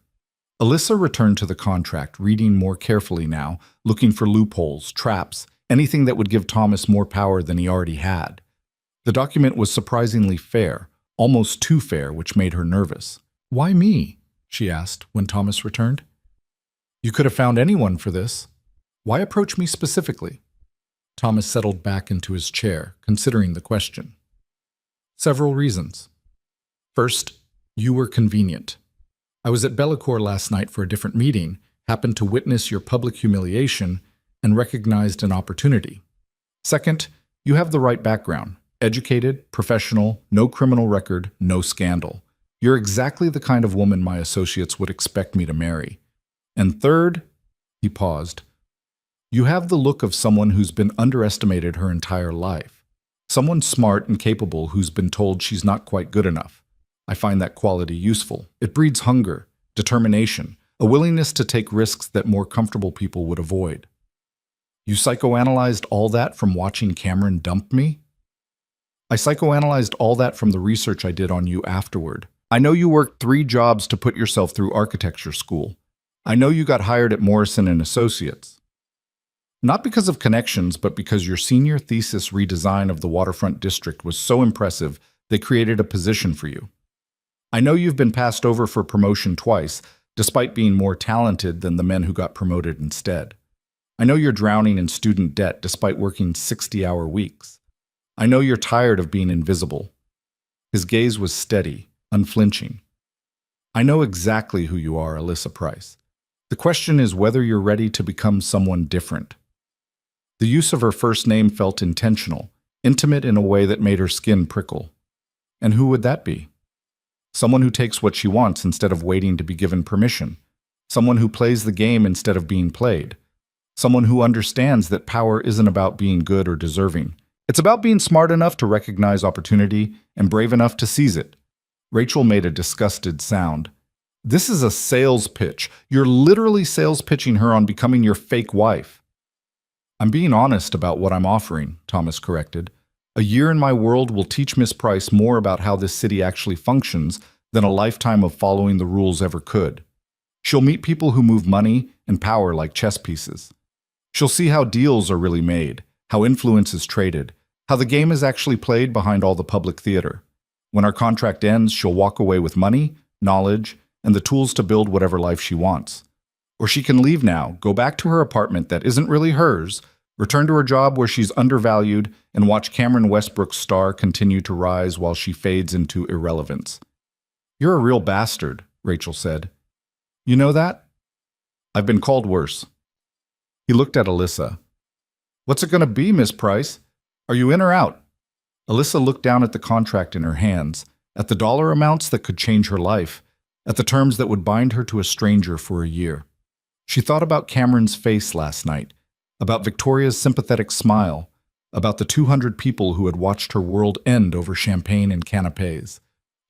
Alyssa returned to the contract, reading more carefully now, looking for loopholes, traps, anything that would give Thomas more power than he already had. The document was surprisingly fair, almost too fair, which made her nervous. "Why me?" she asked when Thomas returned. "You could have found anyone for this. Why approach me specifically?" Thomas settled back into his chair, considering the question. "Several reasons. First, you were convenient. I was at Bellecour last night for a different meeting, happened to witness your public humiliation, and recognized an opportunity. Second, you have the right background. Educated, professional, no criminal record, no scandal. You're exactly the kind of woman my associates would expect me to marry. And third," he paused, "you have the look of someone who's been underestimated her entire life. Someone smart and capable who's been told she's not quite good enough. I find that quality useful. It breeds hunger, determination, a willingness to take risks that more comfortable people would avoid." "You psychoanalyzed all that from watching Cameron dump me?" "I psychoanalyzed all that from the research I did on you afterward. I know you worked 3 jobs to put yourself through architecture school. I know you got hired at Morrison and Associates. Not because of connections, but because your senior thesis redesign of the waterfront district was so impressive, they created a position for you. I know you've been passed over for promotion twice, despite being more talented than the men who got promoted instead. I know you're drowning in student debt despite working 60-hour weeks. I know you're tired of being invisible." His gaze was steady, unflinching. "I know exactly who you are, Alyssa Price. The question is whether you're ready to become someone different." The use of her first name felt intentional, intimate in a way that made her skin prickle. And who would that be? Someone who takes what she wants instead of waiting to be given permission. Someone who plays the game instead of being played. Someone who understands that power isn't about being good or deserving. It's about being smart enough to recognize opportunity and brave enough to seize it. Rachel made a disgusted sound. "This is a sales pitch. You're literally sales pitching her on becoming your fake wife." "I'm being honest about what I'm offering," Thomas corrected. "A year in my world will teach Miss Price more about how this city actually functions than a lifetime of following the rules ever could. She'll meet people who move money and power like chess pieces. She'll see how deals are really made, how influence is traded, how the game is actually played behind all the public theater. When our contract ends, she'll walk away with money, knowledge, and the tools to build whatever life she wants. Or she can leave now, go back to her apartment that isn't really hers, return to her job where she's undervalued, and watch Cameron Westbrook's star continue to rise while she fades into irrelevance." "You're a real bastard," Rachel said. "You know that?" "I've been called worse." He looked at Alyssa. "What's it going to be, Miss Price? Are you in or out?" Alyssa looked down at the contract in her hands, at the dollar amounts that could change her life, at the terms that would bind her to a stranger for a year. She thought about Cameron's face last night, about Victoria's sympathetic smile, about the 200 people who had watched her world end over champagne and canapes.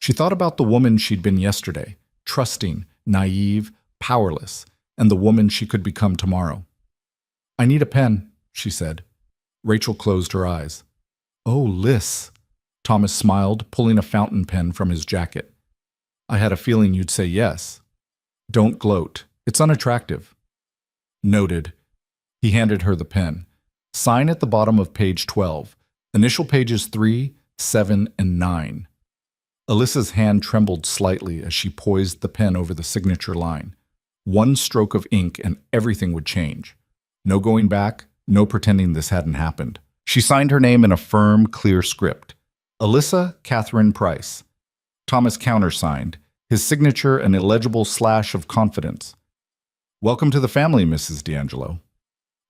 She thought about the woman she'd been yesterday, trusting, naive, powerless, and the woman she could become tomorrow. "I need a pen," she said. Rachel closed her eyes. "Oh, Liz," Thomas smiled, pulling a fountain pen from his jacket. "I had a feeling you'd say yes." "Don't gloat. It's unattractive." "Noted." He handed her the pen. "Sign at the bottom of page 12. Initial pages 3, 7, and 9. Alyssa's hand trembled slightly as she poised the pen over the signature line. One stroke of ink and everything would change. No going back, no pretending this hadn't happened. She signed her name in a firm, clear script. Alyssa Catherine Price. Thomas countersigned, his signature an illegible slash of confidence. "Welcome to the family, Mrs. D'Angelo.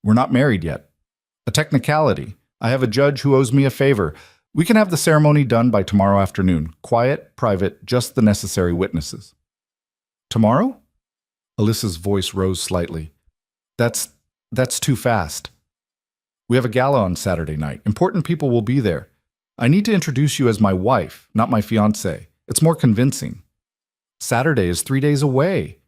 We're not married yet. A technicality. I have a judge who owes me a favor. We can have the ceremony done by tomorrow afternoon. Quiet, private, just the necessary witnesses." "Tomorrow?" Alyssa's voice rose slightly. That's too fast. We have a gala on Saturday night. Important people will be there. I need to introduce you as my wife, not my fiancé. It's more convincing." Saturday is 3 days away,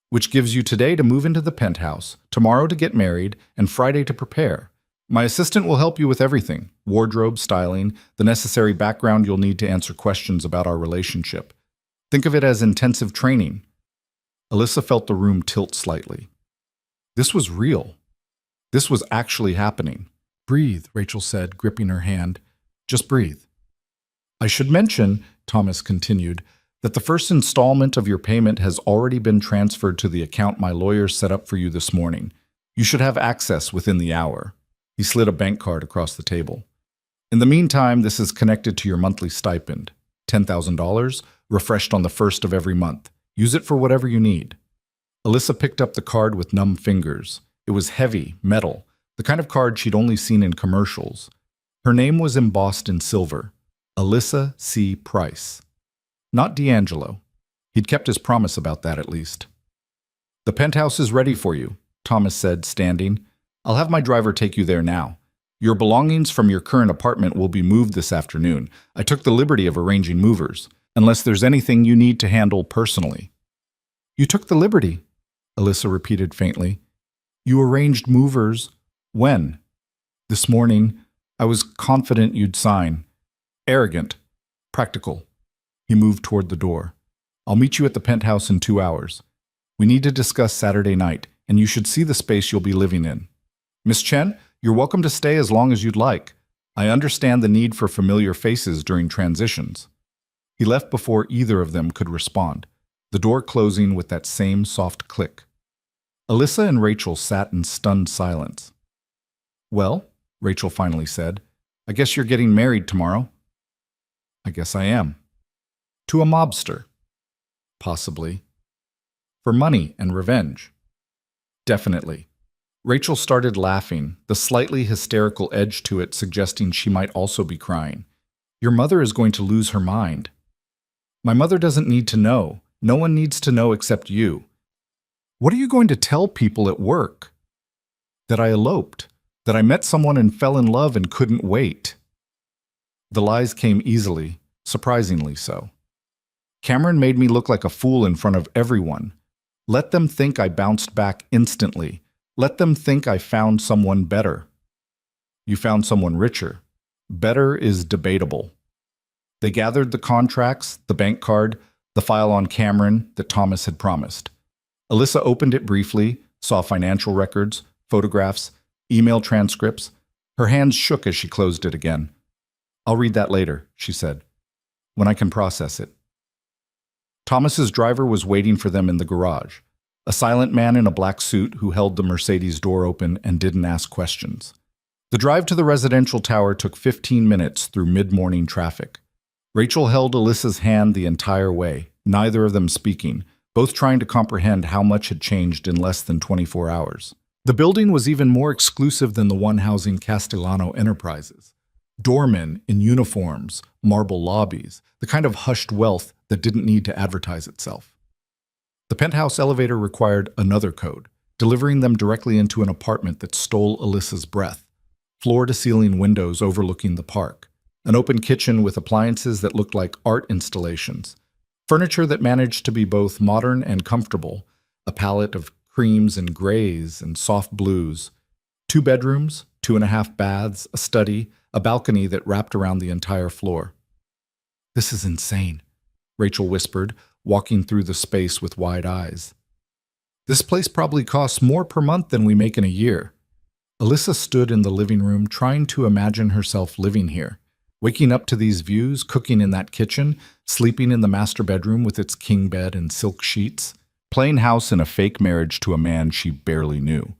which gives you today to move into the penthouse, tomorrow to get married, and Friday to prepare. My assistant will help you with everything: wardrobe, styling, the necessary background you'll need to answer questions about our relationship. Think of it as intensive training. Alyssa felt the room tilt slightly. This was real. This was actually happening. Breathe, Rachel said, gripping her hand. Just breathe. I should mention, Thomas continued, that the first installment of your payment has already been transferred to the account my lawyer set up for you this morning. You should have access within the hour. He slid a bank card across the table. In the meantime, this is connected to your monthly stipend, $10,000, refreshed on the first of every month. Use it for whatever you need. Alyssa picked up the card with numb fingers. It was heavy, metal, the kind of card she'd only seen in commercials. Her name was embossed in silver, Alyssa C. Price. Not D'Angelo. He'd kept his promise about that, at least. The penthouse is ready for you, Thomas said, standing. I'll have my driver take you there now. Your belongings from your current apartment will be moved this afternoon. I took the liberty of arranging movers, unless there's anything you need to handle personally. You took the liberty, Alyssa repeated faintly. You arranged movers. When? This morning. I was confident you'd sign. Arrogant. Practical. He moved toward the door. I'll meet you at the penthouse in 2 hours. We need to discuss Saturday night, and you should see the space you'll be living in. Miss Chen, you're welcome to stay as long as you'd like. I understand the need for familiar faces during transitions. He left before either of them could respond, the door closing with that same soft click. Alyssa and Rachel sat in stunned silence. Well, Rachel finally said, I guess you're getting married tomorrow. I guess I am. To a mobster. Possibly. For money and revenge. Definitely. Rachel started laughing, the slightly hysterical edge to it suggesting she might also be crying. Your mother is going to lose her mind. My mother doesn't need to know. No one needs to know except you. What are you going to tell people at work? That I eloped. That I met someone and fell in love and couldn't wait. The lies came easily, surprisingly so. Cameron made me look like a fool in front of everyone. Let them think I bounced back instantly. Let them think I found someone better. You found someone richer. Better is debatable. They gathered the contracts, the bank card, the file on Cameron that Thomas had promised. Alyssa opened it briefly, saw financial records, photographs, email transcripts. Her hands shook as she closed it again. I'll read that later, she said, when I can process it. Thomas's driver was waiting for them in the garage, a silent man in a black suit who held the Mercedes door open and didn't ask questions. The drive to the residential tower took 15 minutes through mid-morning traffic. Rachel held Alyssa's hand the entire way, neither of them speaking, both trying to comprehend how much had changed in less than 24 hours. The building was even more exclusive than the one housing Castellano Enterprises. Doormen in uniforms, marble lobbies, the kind of hushed wealth that didn't need to advertise itself. The penthouse elevator required another code, delivering them directly into an apartment that stole Alyssa's breath. Floor-to-ceiling windows overlooking the park. An open kitchen with appliances that looked like art installations. Furniture that managed to be both modern and comfortable. A palette of creams and grays and soft blues. 2 bedrooms, 2.5 baths, a study, a balcony that wrapped around the entire floor. This is insane, Rachel whispered, walking through the space with wide eyes. This place probably costs more per month than we make in a year. Alyssa stood in the living room trying to imagine herself living here, waking up to these views, cooking in that kitchen, sleeping in the master bedroom with its king bed and silk sheets, playing house in a fake marriage to a man she barely knew.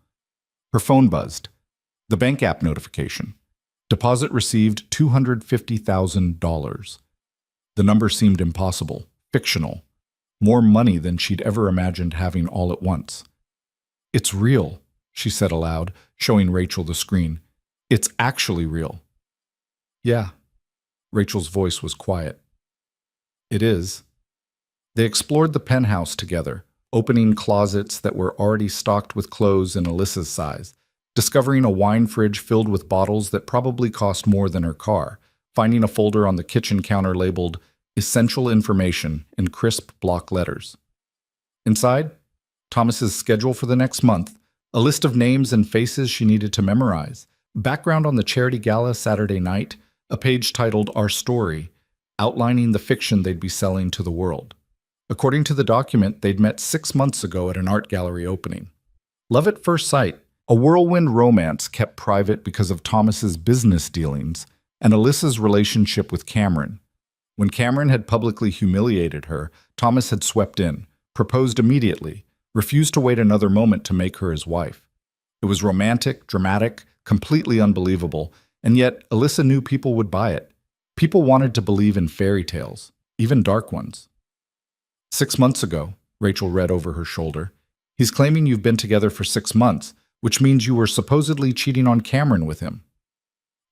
Her phone buzzed. The bank app notification. Deposit received $250,000. The number seemed impossible, fictional, more money than she'd ever imagined having all at once. It's real, she said aloud, showing Rachel the screen. It's actually real. Yeah. Rachel's voice was quiet. It is. They explored the penthouse together, opening closets that were already stocked with clothes in Alyssa's size, discovering a wine fridge filled with bottles that probably cost more than her car, finding a folder on the kitchen counter labeled essential information in crisp block letters. Inside, Thomas's schedule for the next month, a list of names and faces she needed to memorize, background on the charity gala Saturday night, a page titled Our Story, outlining the fiction they'd be selling to the world. According to the document, they'd met 6 months ago at an art gallery opening. Love at first sight, a whirlwind romance kept private because of Thomas's business dealings and Alyssa's relationship with Cameron. When Cameron had publicly humiliated her, Thomas had swept in, proposed immediately, refused to wait another moment to make her his wife. It was romantic, dramatic, completely unbelievable, and yet Alyssa knew people would buy it. People wanted to believe in fairy tales, even dark ones. 6 months ago, Rachel read over her shoulder, he's claiming you've been together for 6 months, which means you were supposedly cheating on Cameron with him.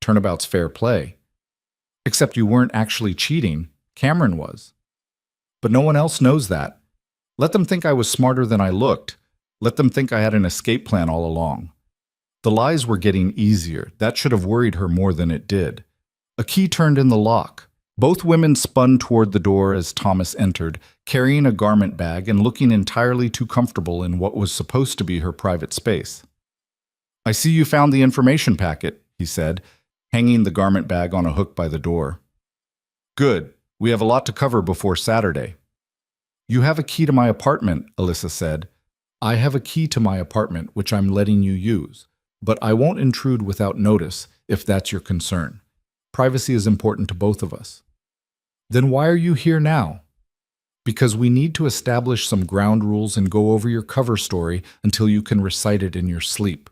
Turnabout's fair play. Except you weren't actually cheating, Cameron was. But no one else knows that. Let them think I was smarter than I looked. Let them think I had an escape plan all along. The lies were getting easier. That should have worried her more than it did. A key turned in the lock. Both women spun toward the door as Thomas entered, carrying a garment bag and looking entirely too comfortable in what was supposed to be her private space. "I see you found the information packet," he said, hanging the garment bag on a hook by the door. "Good. We have a lot to cover before Saturday." "You have a key to my apartment," Alyssa said. "I have a key to my apartment, which I'm letting you use, but I won't intrude without notice, if that's your concern. Privacy is important to both of us." "Then why are you here now?" "Because we need to establish some ground rules and go over your cover story until you can recite it in your sleep.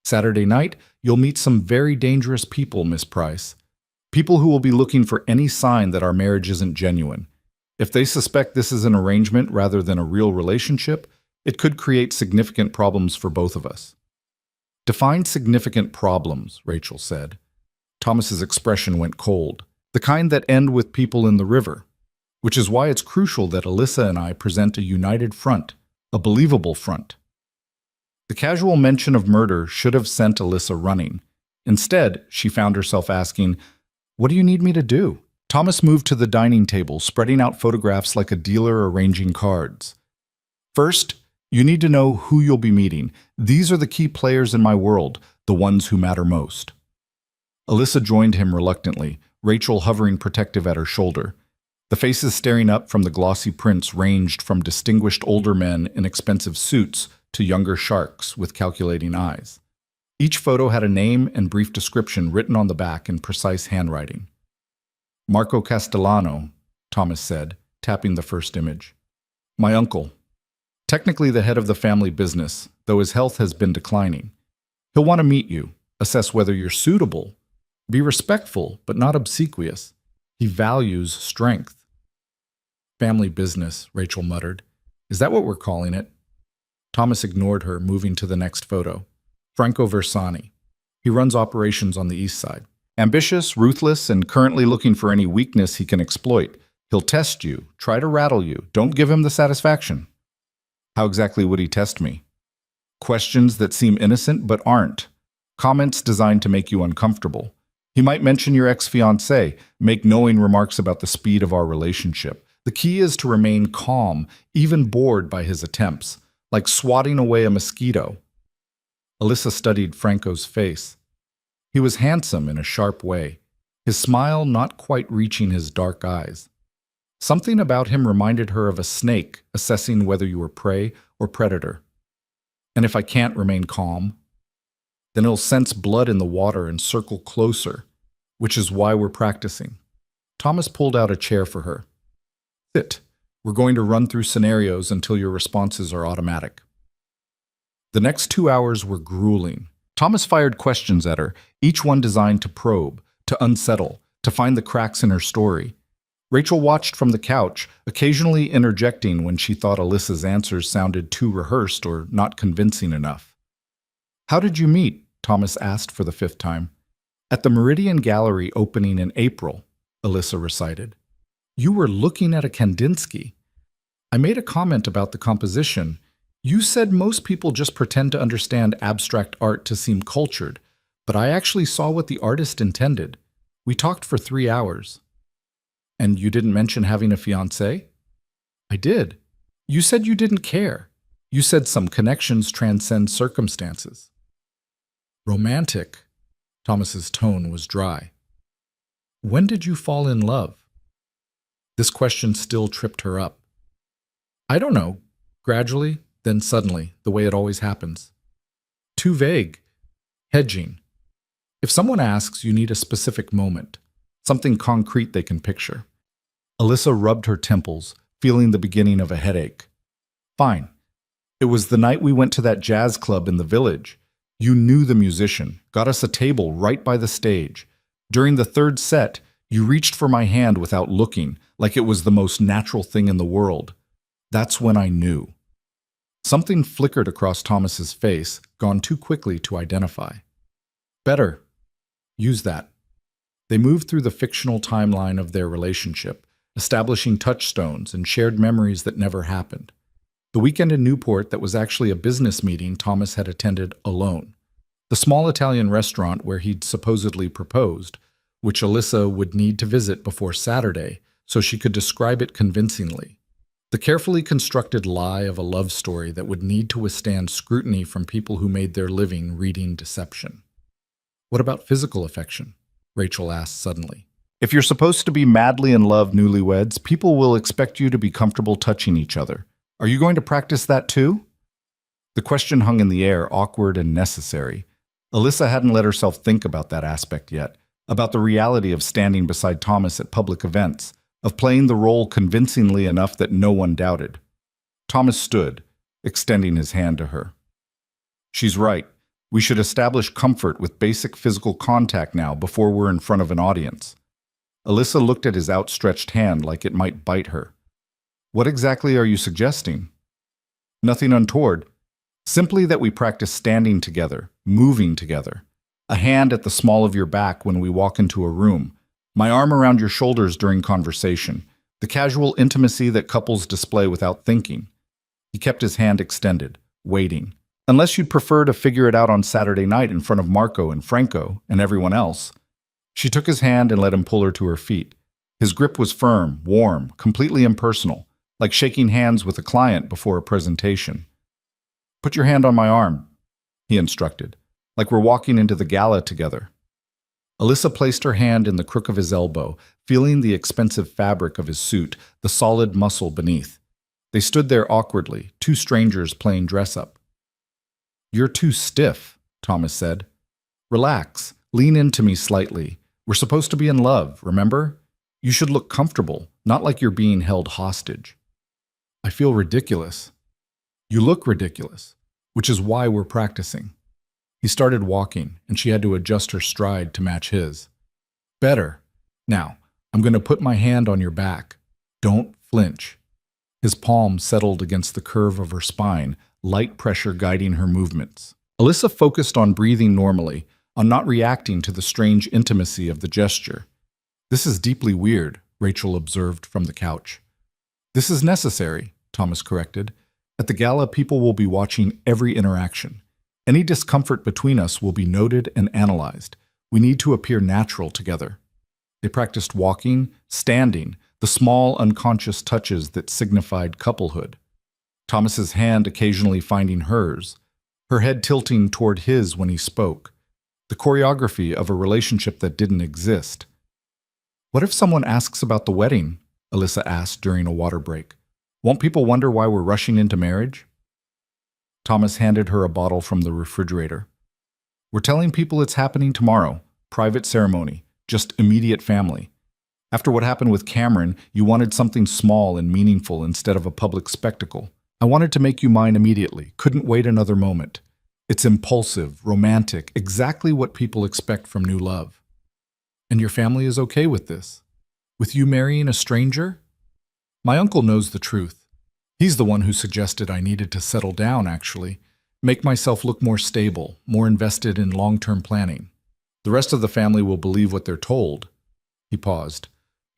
Saturday night, you'll meet some very dangerous people, Miss Price. People who will be looking for any sign that our marriage isn't genuine. If they suspect this is an arrangement rather than a real relationship, it could create significant problems for both of us." "Define significant problems," Rachel said. Thomas's expression went cold. "The kind that end with people in the river. Which is why it's crucial that Alyssa and I present a united front, a believable front." The casual mention of murder should have sent Alyssa running. Instead, she found herself asking, "What do you need me to do?" Thomas moved to the dining table, spreading out photographs like a dealer arranging cards. "First, you need to know who you'll be meeting. These are the key players in my world, the ones who matter most." Alyssa joined him reluctantly, Rachel hovering protective at her shoulder. The faces staring up from the glossy prints ranged from distinguished older men in expensive suits to younger sharks with calculating eyes. Each photo had a name and brief description written on the back in precise handwriting. "Marco Castellano," Thomas said, tapping the first image. "My uncle. Technically the head of the family business, though his health has been declining. He'll want to meet you, assess whether you're suitable. Be respectful, but not obsequious. He values strength." "Family business," Rachel muttered. "Is that what we're calling it?" Thomas ignored her, moving to the next photo. Franco Versani. He runs operations on the east side. Ambitious, ruthless, and currently looking for any weakness he can exploit. He'll test you, try to rattle you. Don't give him the satisfaction. "How exactly would he test me?" "Questions that seem innocent but aren't. Comments designed to make you uncomfortable. He might mention your ex-fiancée, make knowing remarks about the speed of our relationship. The key is to remain calm, even bored by his attempts, like swatting away a mosquito." Alyssa studied Franco's face. He was handsome in a sharp way, his smile not quite reaching his dark eyes. Something about him reminded her of a snake assessing whether you were prey or predator. "And if I can't remain calm? Then he'll sense blood in the water and circle closer, which is why we're practicing." Thomas pulled out a chair for her. "Sit. We're going to run through scenarios until your responses are automatic." The next 2 hours were grueling. Thomas fired questions at her, each one designed to probe, to unsettle, to find the cracks in her story. Rachel watched from the couch, occasionally interjecting when she thought Alyssa's answers sounded too rehearsed or not convincing enough. "How did you meet?" Thomas asked for the 5th time. "At the Meridian Gallery opening in April," Alyssa recited. "You were looking at a Kandinsky. I made a comment about the composition. You said most people just pretend to understand abstract art to seem cultured, but I actually saw what the artist intended. We talked for 3 hours." And you didn't mention having a fiancé? I did. You said you didn't care. You said some connections transcend circumstances. Romantic. Thomas's tone was dry. When did you fall in love? This question still tripped her up. I don't know. Gradually, then suddenly, the way it always happens. Too vague. Hedging. If someone asks, you need a specific moment, something concrete they can picture. Alyssa rubbed her temples, feeling the beginning of a headache. Fine. It was the night we went to that jazz club in the village. You knew the musician, got us a table right by the stage. During the third set, you reached for my hand without looking, like it was the most natural thing in the world. That's when I knew. Something flickered across Thomas's face, gone too quickly to identify. Better. Use that. They moved through the fictional timeline of their relationship, establishing touchstones and shared memories that never happened. The weekend in Newport that was actually a business meeting Thomas had attended alone. The small Italian restaurant where he'd supposedly proposed, which Alyssa would need to visit before Saturday so she could describe it convincingly. The carefully constructed lie of a love story that would need to withstand scrutiny from people who made their living reading deception. What about physical affection? Rachel asked suddenly. If you're supposed to be madly in love newlyweds, people will expect you to be comfortable touching each other. Are you going to practice that too? The question hung in the air, awkward and necessary. Alyssa hadn't let herself think about that aspect yet, about the reality of standing beside Thomas at public events, of playing the role convincingly enough that no one doubted. Thomas stood, extending his hand to her. She's right. We should establish comfort with basic physical contact now before we're in front of an audience. Alyssa looked at his outstretched hand like it might bite her. What exactly are you suggesting? Nothing untoward. Simply that we practice standing together, moving together. A hand at the small of your back when we walk into a room. My arm around your shoulders during conversation. The casual intimacy that couples display without thinking. He kept his hand extended, waiting. Unless you'd prefer to figure it out on Saturday night in front of Marco and Franco and everyone else. She took his hand and let him pull her to her feet. His grip was firm, warm, completely impersonal, like shaking hands with a client before a presentation. Put your hand on my arm, he instructed, like we're walking into the gala together. Alyssa placed her hand in the crook of his elbow, feeling the expensive fabric of his suit, the solid muscle beneath. They stood there awkwardly, two strangers playing dress-up. You're too stiff, Thomas said. Relax, lean into me slightly. We're supposed to be in love, remember? You should look comfortable, not like you're being held hostage. I feel ridiculous. You look ridiculous, which is why we're practicing. He started walking, and she had to adjust her stride to match his. Better. Now, I'm going to put my hand on your back. Don't flinch. His palm settled against the curve of her spine, light pressure guiding her movements. Alyssa focused on breathing normally, on not reacting to the strange intimacy of the gesture. This is deeply weird, Rachel observed from the couch. This is necessary, Thomas corrected. At the gala, people will be watching every interaction. Any discomfort between us will be noted and analyzed. We need to appear natural together. They practiced walking, standing, the small unconscious touches that signified couplehood. Thomas's hand occasionally finding hers, her head tilting toward his when he spoke. The choreography of a relationship that didn't exist. What if someone asks about the wedding? Alyssa asked during a water break. Won't people wonder why we're rushing into marriage? Thomas handed her a bottle from the refrigerator. We're telling people it's happening tomorrow. Private ceremony. Just immediate family. After what happened with Cameron, you wanted something small and meaningful instead of a public spectacle. I wanted to make you mine immediately. Couldn't wait another moment. It's impulsive, romantic, exactly what people expect from new love. And your family is okay with this? With you marrying a stranger? My uncle knows the truth. He's the one who suggested I needed to settle down, actually. Make myself look more stable, more invested in long-term planning. The rest of the family will believe what they're told. He paused.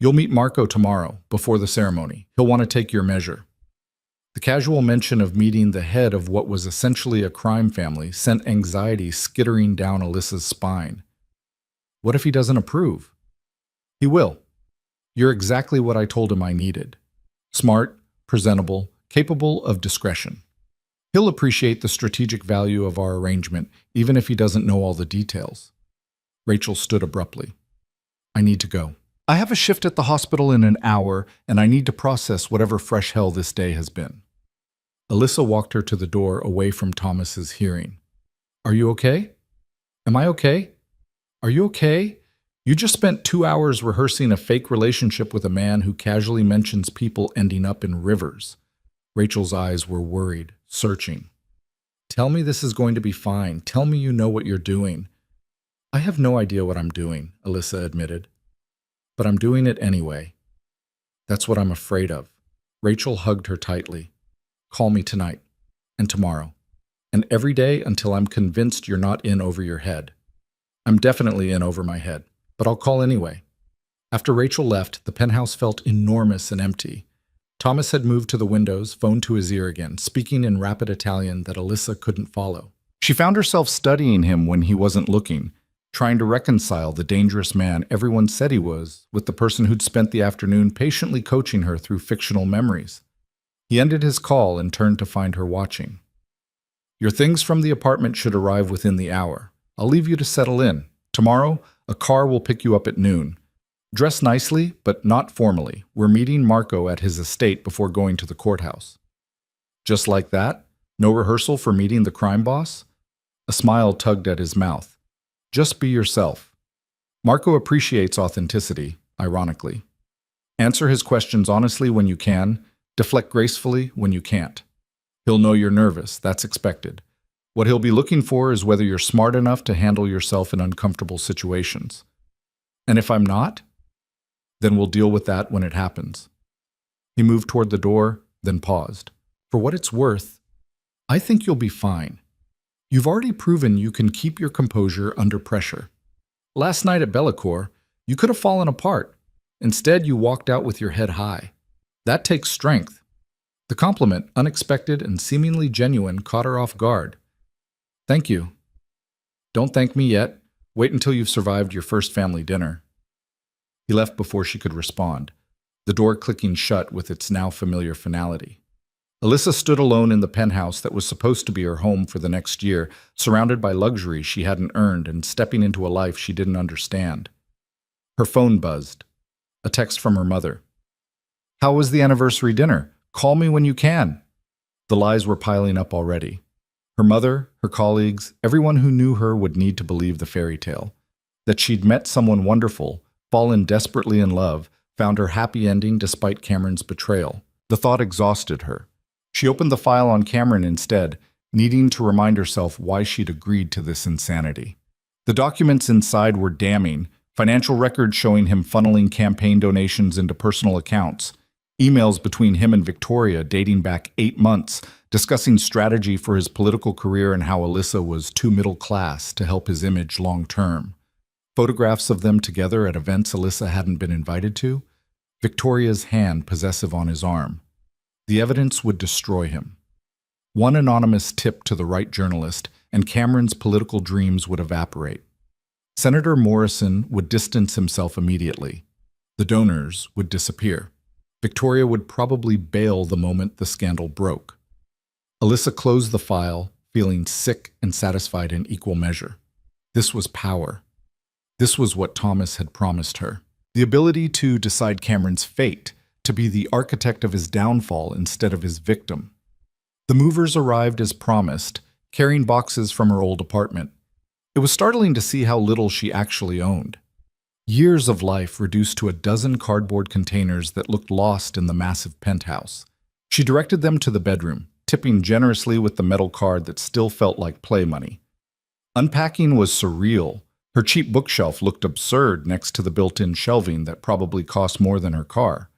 You'll meet Marco tomorrow, before the ceremony. He'll want to take your measure. The casual mention of meeting the head of what was essentially a crime family sent anxiety skittering down Alyssa's spine. What if he doesn't approve? He will. You're exactly what I told him I needed. Smart, presentable, capable of discretion. He'll appreciate the strategic value of our arrangement, even if he doesn't know all the details. Rachel stood abruptly. I need to go. I have a shift at the hospital in an hour, and I need to process whatever fresh hell this day has been. Alyssa walked her to the door away from Thomas's hearing. Are you okay? Am I okay? Are you okay? You just spent 2 hours rehearsing a fake relationship with a man who casually mentions people ending up in rivers. Rachel's eyes were worried, searching. Tell me this is going to be fine. Tell me you know what you're doing. I have no idea what I'm doing, Alyssa admitted. But I'm doing it anyway. That's what I'm afraid of. Rachel hugged her tightly. Call me tonight, and tomorrow, and every day until I'm convinced you're not in over your head. I'm definitely in over my head, but I'll call anyway. After Rachel left, the penthouse felt enormous and empty. Thomas had moved to the windows, phone to his ear again, speaking in rapid Italian that Alyssa couldn't follow. She found herself studying him when he wasn't looking, trying to reconcile the dangerous man everyone said he was with the person who'd spent the afternoon patiently coaching her through fictional memories. He ended his call and turned to find her watching. Your things from the apartment should arrive within the hour. I'll leave you to settle in. Tomorrow, a car will pick you up at noon. Dress nicely, but not formally. We're meeting Marco at his estate before going to the courthouse. Just like that? No rehearsal for meeting the crime boss? A smile tugged at his mouth. Just be yourself. Marco appreciates authenticity, ironically. Answer his questions honestly when you can. Deflect gracefully when you can't. He'll know you're nervous, that's expected. What he'll be looking for is whether you're smart enough to handle yourself in uncomfortable situations. And if I'm not, then we'll deal with that when it happens. He moved toward the door, then paused. For what it's worth, I think you'll be fine. You've already proven you can keep your composure under pressure. Last night at Bellecour, you could have fallen apart. Instead, you walked out with your head high. That takes strength. The compliment, unexpected and seemingly genuine, caught her off guard. Thank you. Don't thank me yet. Wait until you've survived your first family dinner. He left before she could respond, the door clicking shut with its now familiar finality. Alyssa stood alone in the penthouse that was supposed to be her home for the next year, surrounded by luxury she hadn't earned and stepping into a life she didn't understand. Her phone buzzed. A text from her mother. How was the anniversary dinner? Call me when you can. The lies were piling up already. Her mother, her colleagues, everyone who knew her would need to believe the fairy tale. That she'd met someone wonderful, fallen desperately in love, found her happy ending despite Cameron's betrayal. The thought exhausted her. She opened the file on Cameron instead, needing to remind herself why she'd agreed to this insanity. The documents inside were damning, financial records showing him funneling campaign donations into personal accounts, emails between him and Victoria dating back 8 months, discussing strategy for his political career and how Alyssa was too middle class to help his image long term. Photographs of them together at events Alyssa hadn't been invited to, Victoria's hand possessive on his arm. The evidence would destroy him. One anonymous tip to the right journalist, and Cameron's political dreams would evaporate. Senator Morrison would distance himself immediately. The donors would disappear. Victoria would probably bail the moment the scandal broke. Alyssa closed the file, feeling sick and satisfied in equal measure. This was power. This was what Thomas had promised her. The ability to decide Cameron's fate, to be the architect of his downfall instead of his victim. The movers arrived as promised, carrying boxes from her old apartment. It was startling to see how little she actually owned. Years of life reduced to a dozen cardboard containers that looked lost in the massive penthouse. She directed them to the bedroom, tipping generously with the metal card that still felt like play money. Unpacking was surreal. Her cheap bookshelf looked absurd next to the built-in shelving that probably cost more than her car.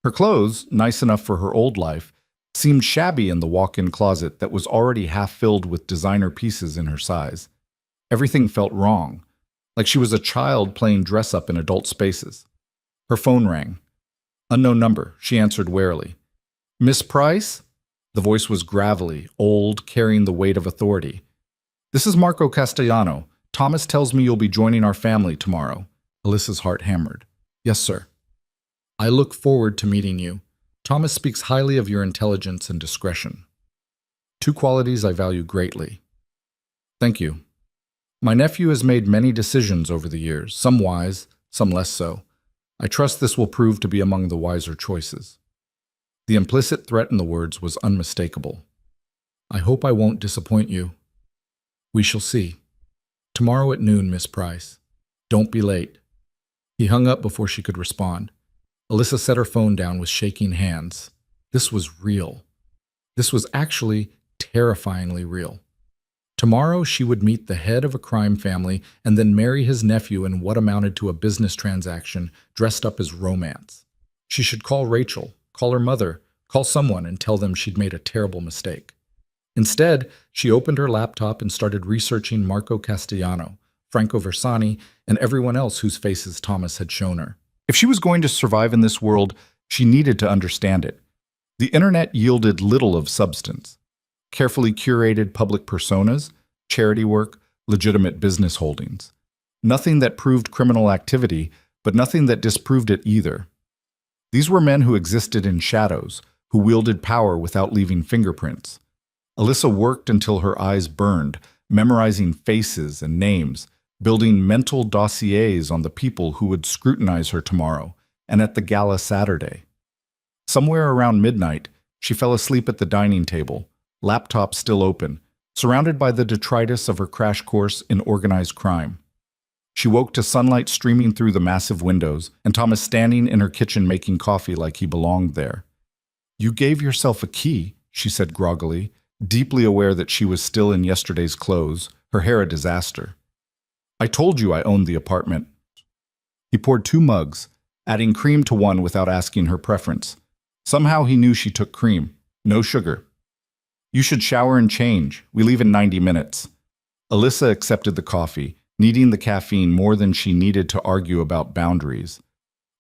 Her clothes, nice enough for her old life, seemed shabby in the walk-in closet that was already half filled with designer pieces in her size. Everything felt wrong, like she was a child playing dress-up in adult spaces. Her phone rang. Unknown number, she answered warily. Miss Price? The voice was gravelly, old, carrying the weight of authority. This is Marco Castellano. Thomas tells me you'll be joining our family tomorrow. Alyssa's heart hammered. Yes, sir. I look forward to meeting you. Thomas speaks highly of your intelligence and discretion. Two qualities I value greatly. Thank you. My nephew has made many decisions over the years, some wise, some less so. I trust this will prove to be among the wiser choices. The implicit threat in the words was unmistakable. I hope I won't disappoint you. We shall see. Tomorrow at noon, Miss Price. Don't be late. He hung up before she could respond. Alyssa set her phone down with shaking hands. This was real. This was actually terrifyingly real. Tomorrow she would meet the head of a crime family and then marry his nephew in what amounted to a business transaction dressed up as romance. She should call Rachel, call her mother, call someone and tell them she'd made a terrible mistake. Instead, she opened her laptop and started researching Marco Castellano, Franco Versani, and everyone else whose faces Thomas had shown her. If she was going to survive in this world, she needed to understand it. The internet yielded little of substance. Carefully curated public personas, charity work, legitimate business holdings. Nothing that proved criminal activity, but nothing that disproved it either. These were men who existed in shadows, who wielded power without leaving fingerprints. Alyssa worked until her eyes burned, memorizing faces and names, building mental dossiers on the people who would scrutinize her tomorrow and at the gala Saturday. Somewhere around midnight, she fell asleep at the dining table, laptop still open, surrounded by the detritus of her crash course in organized crime. She woke to sunlight streaming through the massive windows and Thomas standing in her kitchen making coffee like he belonged there. "You gave yourself a key," she said groggily, deeply aware that she was still in yesterday's clothes, her hair a disaster. "I told you I owned the apartment." He poured 2 mugs, adding cream to one without asking her preference. Somehow he knew she took cream, no sugar. "You should shower and change. We leave in 90 minutes. Alyssa accepted the coffee, needing the caffeine more than she needed to argue about boundaries.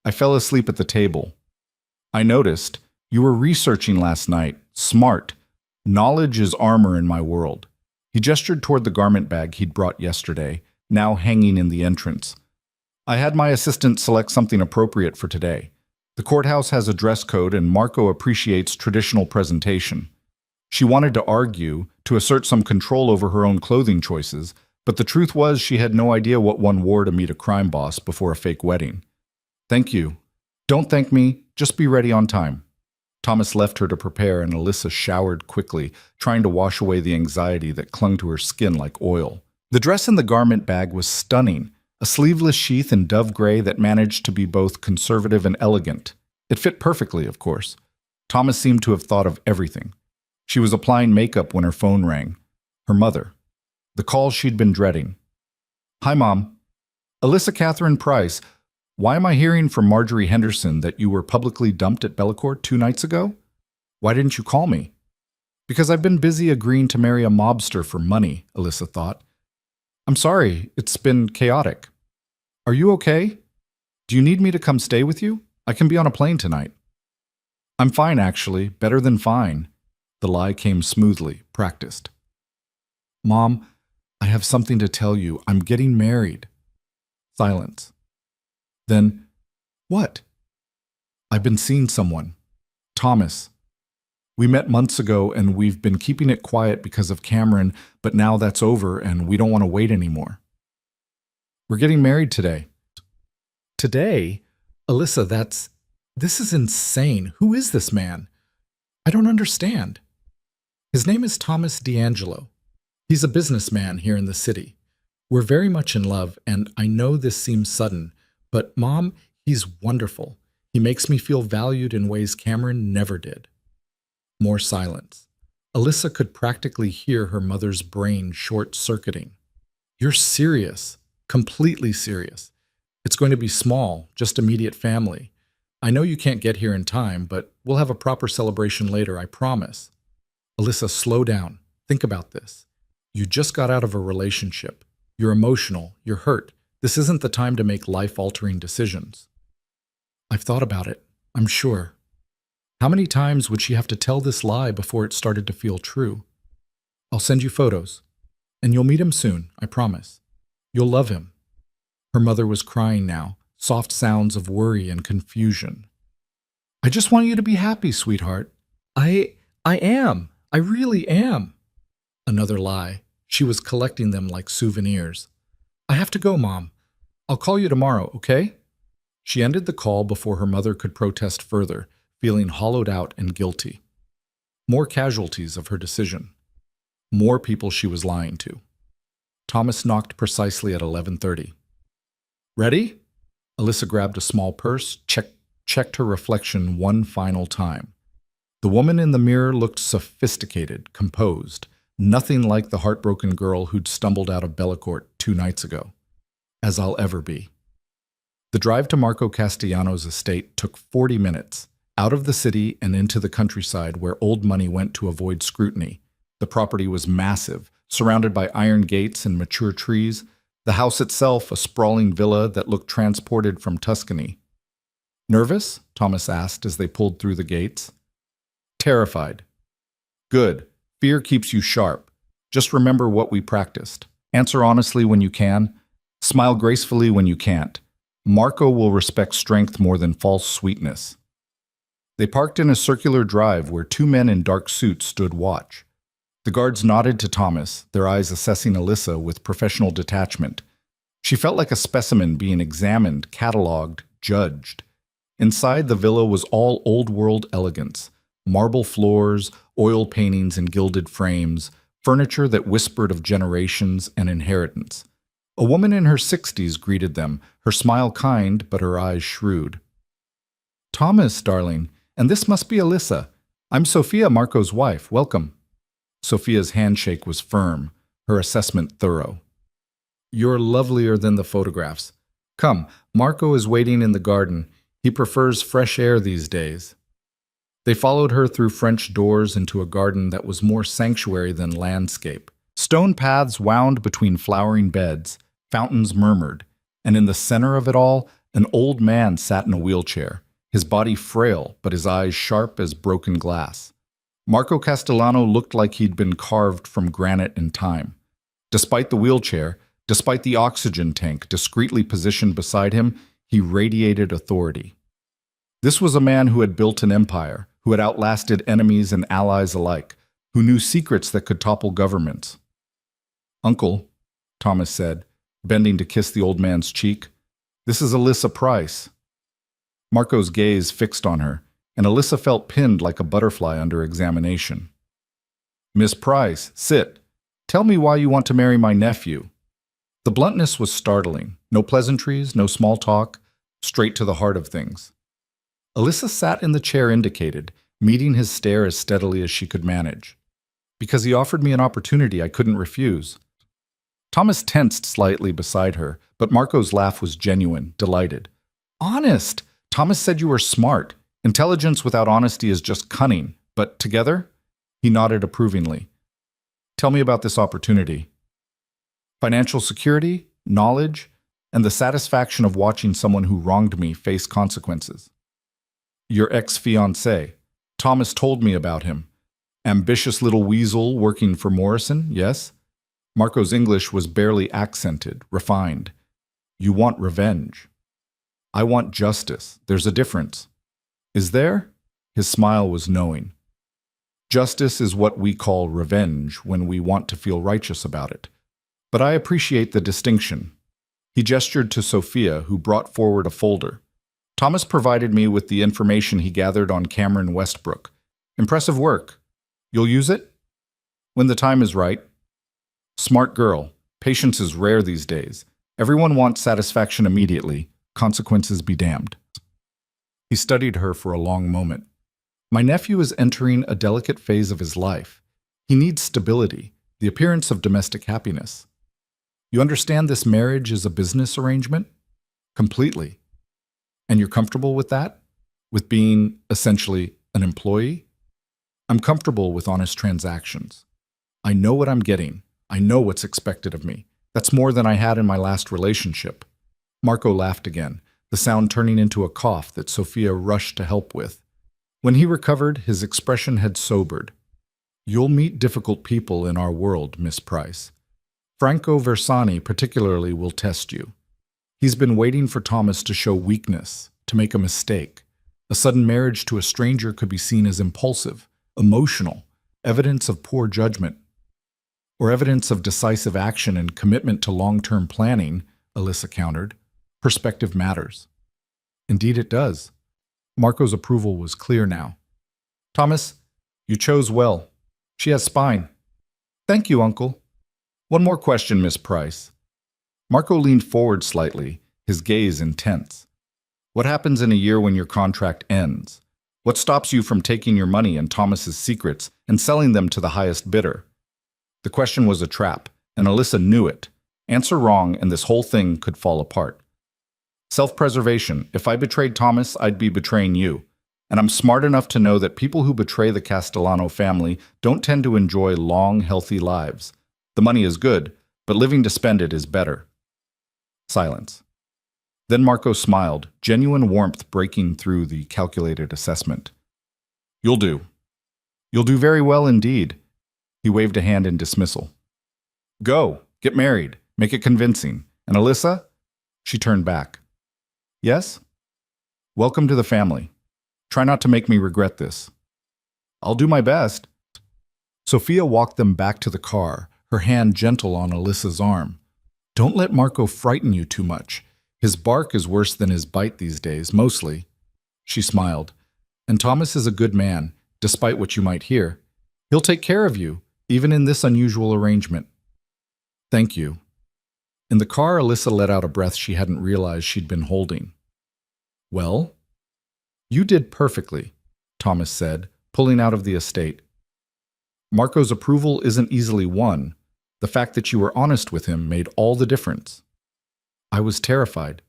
"I fell asleep at the table." "I noticed. You were researching last night. Smart. Knowledge is armor in my world." He gestured toward the garment bag he'd brought yesterday, now hanging in the entrance. "I had my assistant select something appropriate for today. The courthouse has a dress code and Marco appreciates traditional presentation." She wanted to argue, to assert some control over her own clothing choices, but the truth was she had no idea what one wore to meet a crime boss before a fake wedding. "Thank you. Don't thank me, just be ready on time." Thomas left her to prepare and Alyssa showered quickly, trying to wash away the anxiety that clung to her skin like oil. The dress in the garment bag was stunning, a sleeveless sheath in dove gray that managed to be both conservative and elegant. It fit perfectly, of course. Thomas seemed to have thought of everything. She was applying makeup when her phone rang. Her mother. The call she'd been dreading. "Hi, Mom. Alyssa Catherine Price. Why am I hearing from Marjorie Henderson that you were publicly dumped at Bellecourt 2 nights ago? Why didn't you call me?" "Because I've been busy agreeing to marry a mobster for money," Alyssa thought. "I'm sorry, it's been chaotic. Are you okay? Do you need me to come stay with you? I can be on a plane tonight." "I'm fine, actually. Better than fine." The lie came smoothly, practiced. "Mom, I have something to tell you. I'm getting married." Silence. Then, "What?" "I've been seeing someone. Thomas. We met months ago and we've been keeping it quiet because of Cameron, but now that's over and we don't want to wait anymore. We're getting married today." "Today? Alyssa, this is insane. Who is this man? I don't understand." "His name is Thomas D'Angelo. He's a businessman here in the city. We're very much in love, and I know this seems sudden, but Mom, he's wonderful. He makes me feel valued in ways Cameron never did." More silence. Alyssa could practically hear her mother's brain short-circuiting. "You're serious, completely serious. It's going to be small, just immediate family. I know you can't get here in time, but we'll have a proper celebration later, I promise." "Alyssa, slow down. Think about this. You just got out of a relationship. You're emotional. You're hurt. This isn't the time to make life-altering decisions." "I've thought about it, I'm sure." How many times would she have to tell this lie before it started to feel true? "I'll send you photos. And you'll meet him soon, I promise. You'll love him." Her mother was crying now, soft sounds of worry and confusion. I just want you to be happy, sweetheart. I am. I really am. Another lie. She was collecting them like souvenirs. I have to go, Mom. I'll call you tomorrow, okay? She ended the call before her mother could protest further, feeling hollowed out and guilty. More casualties of her decision. More people she was lying to. Thomas knocked precisely at 11:30. Ready? Alyssa grabbed a small purse, checked her reflection one final time. The woman in the mirror looked sophisticated, composed, nothing like the heartbroken girl who'd stumbled out of Bellacourt 2 nights ago. As I'll ever be. The drive to Marco Castellanos' estate took 40 minutes, out of the city and into the countryside where old money went to avoid scrutiny. The property was massive, surrounded by iron gates and mature trees, the house itself a sprawling villa that looked transported from Tuscany. Nervous? Thomas asked as they pulled through the gates. Terrified. Good. Fear keeps you sharp. Just remember what we practiced. Answer honestly when you can. Smile gracefully when you can't. Marco will respect strength more than false sweetness. They parked in a circular drive where 2 men in dark suits stood watch. The guards nodded to Thomas, their eyes assessing Alyssa with professional detachment. She felt like a specimen being examined, catalogued, judged. Inside, the villa was all old-world elegance. Marble floors, oil paintings and gilded frames, furniture that whispered of generations and inheritance. A woman in her 60s greeted them, her smile kind but her eyes shrewd. Thomas, darling, and this must be Alyssa. I'm Sophia, Marco's wife. Welcome. Sophia's handshake was firm, her assessment thorough. You're lovelier than the photographs. Come, Marco is waiting in the garden. He prefers fresh air these days. They followed her through French doors into a garden that was more sanctuary than landscape. Stone paths wound between flowering beds, fountains murmured, and in the center of it all, an old man sat in a wheelchair, his body frail but his eyes sharp as broken glass. Marco Castellano looked like he'd been carved from granite in time. Despite the wheelchair, despite the oxygen tank discreetly positioned beside him, he radiated authority. This was a man who had built an empire, who had outlasted enemies and allies alike, who knew secrets that could topple governments. Uncle, Thomas said, bending to kiss the old man's cheek, this is Alyssa Price. Marco's gaze fixed on her, and Alyssa felt pinned like a butterfly under examination. Miss Price, sit. Tell me why you want to marry my nephew. The bluntness was startling. No pleasantries, no small talk, straight to the heart of things. Alyssa sat in the chair indicated, meeting his stare as steadily as she could manage. Because he offered me an opportunity I couldn't refuse. Thomas tensed slightly beside her, but Marco's laugh was genuine, delighted. Honest! Thomas said you were smart. Intelligence without honesty is just cunning, but together? He nodded approvingly. Tell me about this opportunity. Financial security, knowledge, and the satisfaction of watching someone who wronged me face consequences. Your ex-fiancé. Thomas told me about him. Ambitious little weasel working for Morrison, yes? Marco's English was barely accented, refined. You want revenge. I want justice. There's a difference. Is there? His smile was knowing. Justice is what we call revenge when we want to feel righteous about it. But I appreciate the distinction. He gestured to Sophia, who brought forward a folder. Thomas provided me with the information he gathered on Cameron Westbrook. Impressive work. You'll use it? When the time is right. Smart girl. Patience is rare these days. Everyone wants satisfaction immediately. Consequences be damned. He studied her for a long moment. My nephew is entering a delicate phase of his life. He needs stability, the appearance of domestic happiness. You understand this marriage is a business arrangement? Completely. And you're comfortable with that? With being, essentially, an employee? I'm comfortable with honest transactions. I know what I'm getting. I know what's expected of me. That's more than I had in my last relationship. Marco laughed again, the sound turning into a cough that Sophia rushed to help with. When he recovered, his expression had sobered. You'll meet difficult people in our world, Miss Price. Franco Versani particularly will test you. He's been waiting for Thomas to show weakness, to make a mistake. A sudden marriage to a stranger could be seen as impulsive, emotional, evidence of poor judgment, or evidence of decisive action and commitment to long-term planning, Alyssa countered. Perspective matters. Indeed it does. Marco's approval was clear now. Thomas, you chose well. She has spine. Thank you, Uncle. One more question, Miss Price. Marco leaned forward slightly, his gaze intense. What happens in a year when your contract ends? What stops you from taking your money and Thomas's secrets and selling them to the highest bidder? The question was a trap, and Alyssa knew it. Answer wrong, and this whole thing could fall apart. Self-preservation. If I betrayed Thomas, I'd be betraying you. And I'm smart enough to know that people who betray the Castellano family don't tend to enjoy long, healthy lives. The money is good, but living to spend it is better. Silence. Then Marco smiled, genuine warmth breaking through the calculated assessment. You'll do. You'll do very well indeed. He waved a hand in dismissal. Go, get married, make it convincing. And Alyssa? She turned back. Yes? Welcome to the family. Try not to make me regret this. I'll do my best. Sophia walked them back to the car, her hand gentle on Alyssa's arm. Don't let Marco frighten you too much. His bark is worse than his bite these days, mostly. She smiled. And Thomas is a good man, despite what you might hear. He'll take care of you, even in this unusual arrangement. Thank you. In the car, Alyssa let out a breath she hadn't realized she'd been holding. Well? You did perfectly, Thomas said, pulling out of the estate. Marco's approval isn't easily won. The fact that you were honest with him made all the difference. I was terrified.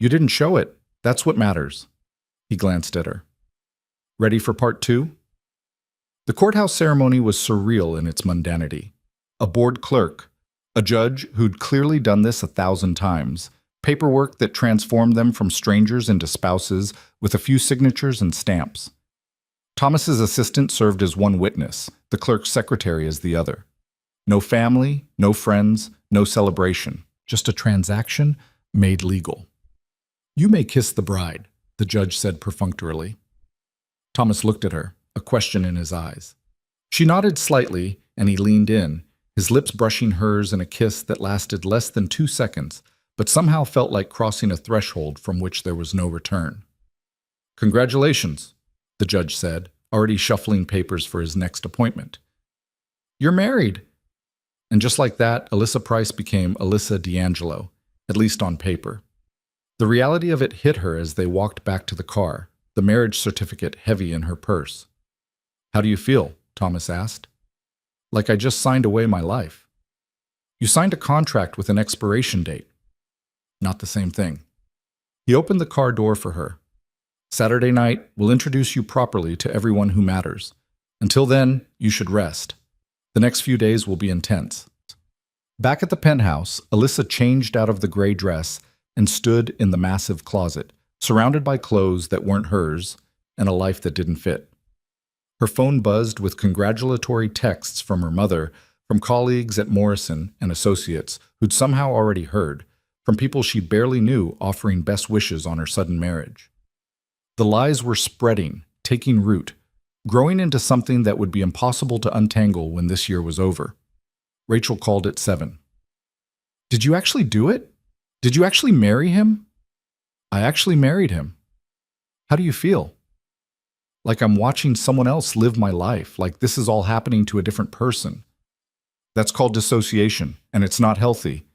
You didn't show it. That's what matters. He glanced at her. Ready for part 2? The courthouse ceremony was surreal in its mundanity. A board clerk, a judge who'd clearly done this 1,000 times, paperwork that transformed them from strangers into spouses with a few signatures and stamps. Thomas's assistant served as one witness, the clerk's secretary as the other. No family, no friends, no celebration, just a transaction made legal. You may kiss the bride, the judge said perfunctorily. Thomas looked at her, a question in his eyes. She nodded slightly, and he leaned in, his lips brushing hers in a kiss that lasted less than 2 seconds, but somehow felt like crossing a threshold from which there was no return. Congratulations, the judge said, already shuffling papers for his next appointment. You're married. And just like that, Alyssa Price became Alyssa D'Angelo, at least on paper. The reality of it hit her as they walked back to the car, the marriage certificate heavy in her purse. How do you feel? Thomas asked. Like I just signed away my life. You signed a contract with an expiration date. Not the same thing. He opened the car door for her. Saturday night, we'll introduce you properly to everyone who matters. Until then, you should rest. The next few days will be intense. Back at the penthouse, Alyssa changed out of the gray dress and stood in the massive closet, surrounded by clothes that weren't hers and a life that didn't fit. Her phone buzzed with congratulatory texts from her mother, from colleagues at Morrison and Associates who'd somehow already heard, from people she barely knew offering best wishes on her sudden marriage. The lies were spreading, taking root, growing into something that would be impossible to untangle when this year was over. Rachel called at 7. Did you actually do it? Did you actually marry him? I actually married him. How do you feel? Like I'm watching someone else live my life, like this is all happening to a different person. That's called dissociation, and it's not healthy.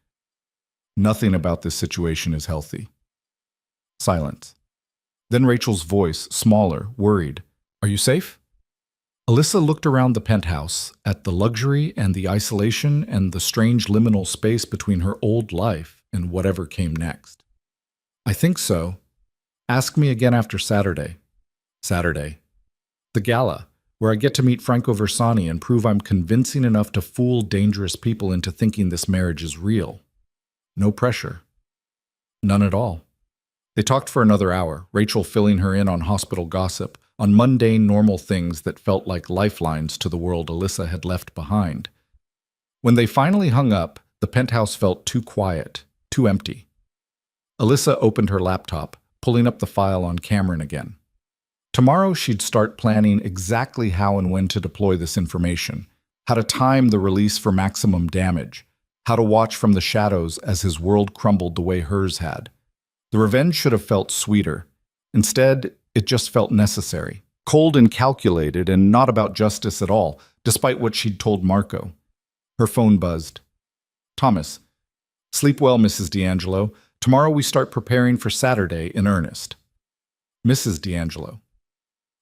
Nothing about this situation is healthy. Silence. Then Rachel's voice, smaller, worried. Are you safe? Alyssa looked around the penthouse, at the luxury and the isolation and the strange liminal space between her old life and whatever came next. I think so. Ask me again after Saturday. Saturday. The gala, where I get to meet Franco Versani and prove I'm convincing enough to fool dangerous people into thinking this marriage is real. No pressure. None at all. They talked for another hour, Rachel filling her in on hospital gossip, on mundane, normal things that felt like lifelines to the world Alyssa had left behind. When they finally hung up, the penthouse felt too quiet, too empty. Alyssa opened her laptop, pulling up the file on Cameron again. Tomorrow, she'd start planning exactly how and when to deploy this information, how to time the release for maximum damage, how to watch from the shadows as his world crumbled the way hers had. The revenge should have felt sweeter. Instead, it just felt necessary, cold and calculated, and not about justice at all, despite what she'd told Marco. Her phone buzzed. Thomas. Sleep well, Mrs. D'Angelo. Tomorrow we start preparing for Saturday in earnest. Mrs. D'Angelo.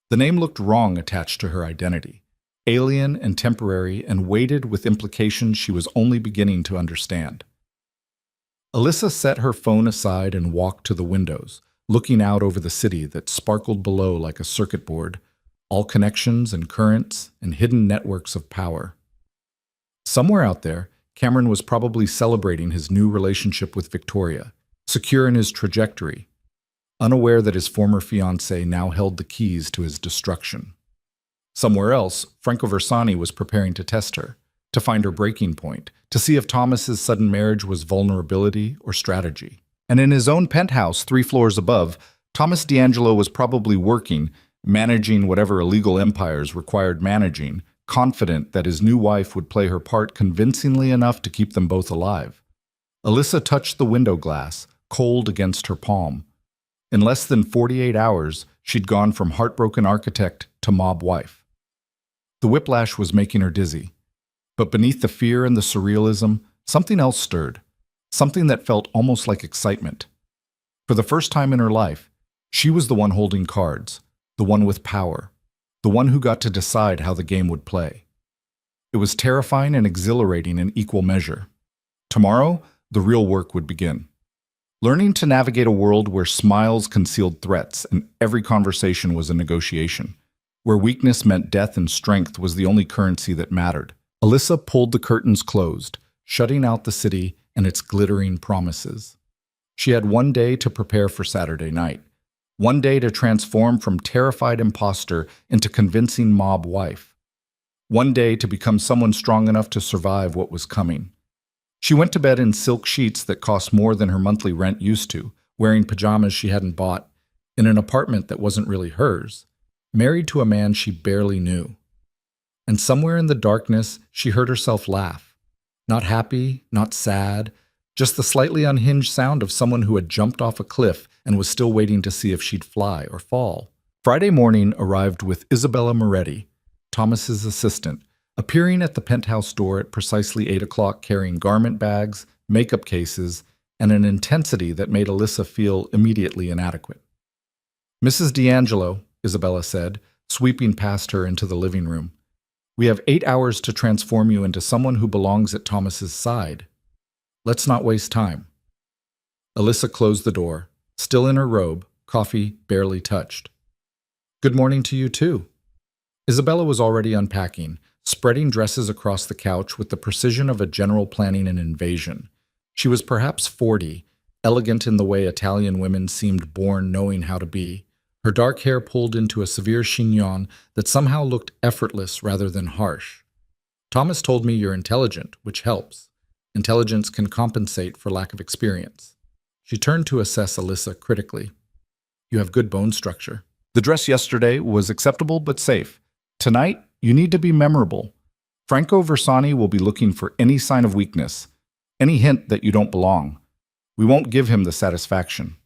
The name looked wrong attached to her identity, alien and temporary and weighted with implications she was only beginning to understand. Alyssa set her phone aside and walked to the windows, looking out over the city that sparkled below like a circuit board, all connections and currents and hidden networks of power. Somewhere out there, Cameron was probably celebrating his new relationship with Victoria, secure in his trajectory, unaware that his former fiancée now held the keys to his destruction. Somewhere else, Franco Versani was preparing to test her, to find her breaking point, to see if Thomas's sudden marriage was vulnerability or strategy. And in his own penthouse 3 floors above, Thomas D'Angelo was probably working, managing whatever illegal empires required managing, confident that his new wife would play her part convincingly enough to keep them both alive. Alyssa touched the window glass, cold against her palm. In less than 48 hours, she'd gone from heartbroken architect to mob wife. The whiplash was making her dizzy. But beneath the fear and the surrealism, something else stirred, something that felt almost like excitement. For the first time in her life, she was the one holding cards, the one with power, the one who got to decide how the game would play. It was terrifying and exhilarating in equal measure. Tomorrow, the real work would begin. Learning to navigate a world where smiles concealed threats and every conversation was a negotiation, where weakness meant death and strength was the only currency that mattered. Alyssa pulled the curtains closed, shutting out the city and its glittering promises. She had one day to prepare for Saturday night, one day to transform from terrified imposter into convincing mob wife, one day to become someone strong enough to survive what was coming. She went to bed in silk sheets that cost more than her monthly rent used to, wearing pajamas she hadn't bought, in an apartment that wasn't really hers, married to a man she barely knew. And somewhere in the darkness, she heard herself laugh. Not happy, not sad, just the slightly unhinged sound of someone who had jumped off a cliff and was still waiting to see if she'd fly or fall. Friday morning arrived with Isabella Moretti, Thomas's assistant, appearing at the penthouse door at precisely 8 o'clock carrying garment bags, makeup cases, and an intensity that made Alyssa feel immediately inadequate. Mrs. D'Angelo, Isabella said, sweeping past her into the living room. We have 8 hours to transform you into someone who belongs at Thomas's side. Let's not waste time. Alyssa closed the door, still in her robe, coffee barely touched. Good morning to you too. Isabella was already unpacking, spreading dresses across the couch with the precision of a general planning an invasion. She was perhaps 40, elegant in the way Italian women seemed born knowing how to be, her dark hair pulled into a severe chignon that somehow looked effortless rather than harsh. Thomas told me you're intelligent, which helps. Intelligence can compensate for lack of experience. She turned to assess Alyssa critically. You have good bone structure. The dress yesterday was acceptable but safe. Tonight, you need to be memorable. Franco Versani will be looking for any sign of weakness, any hint that you don't belong. We won't give him the satisfaction.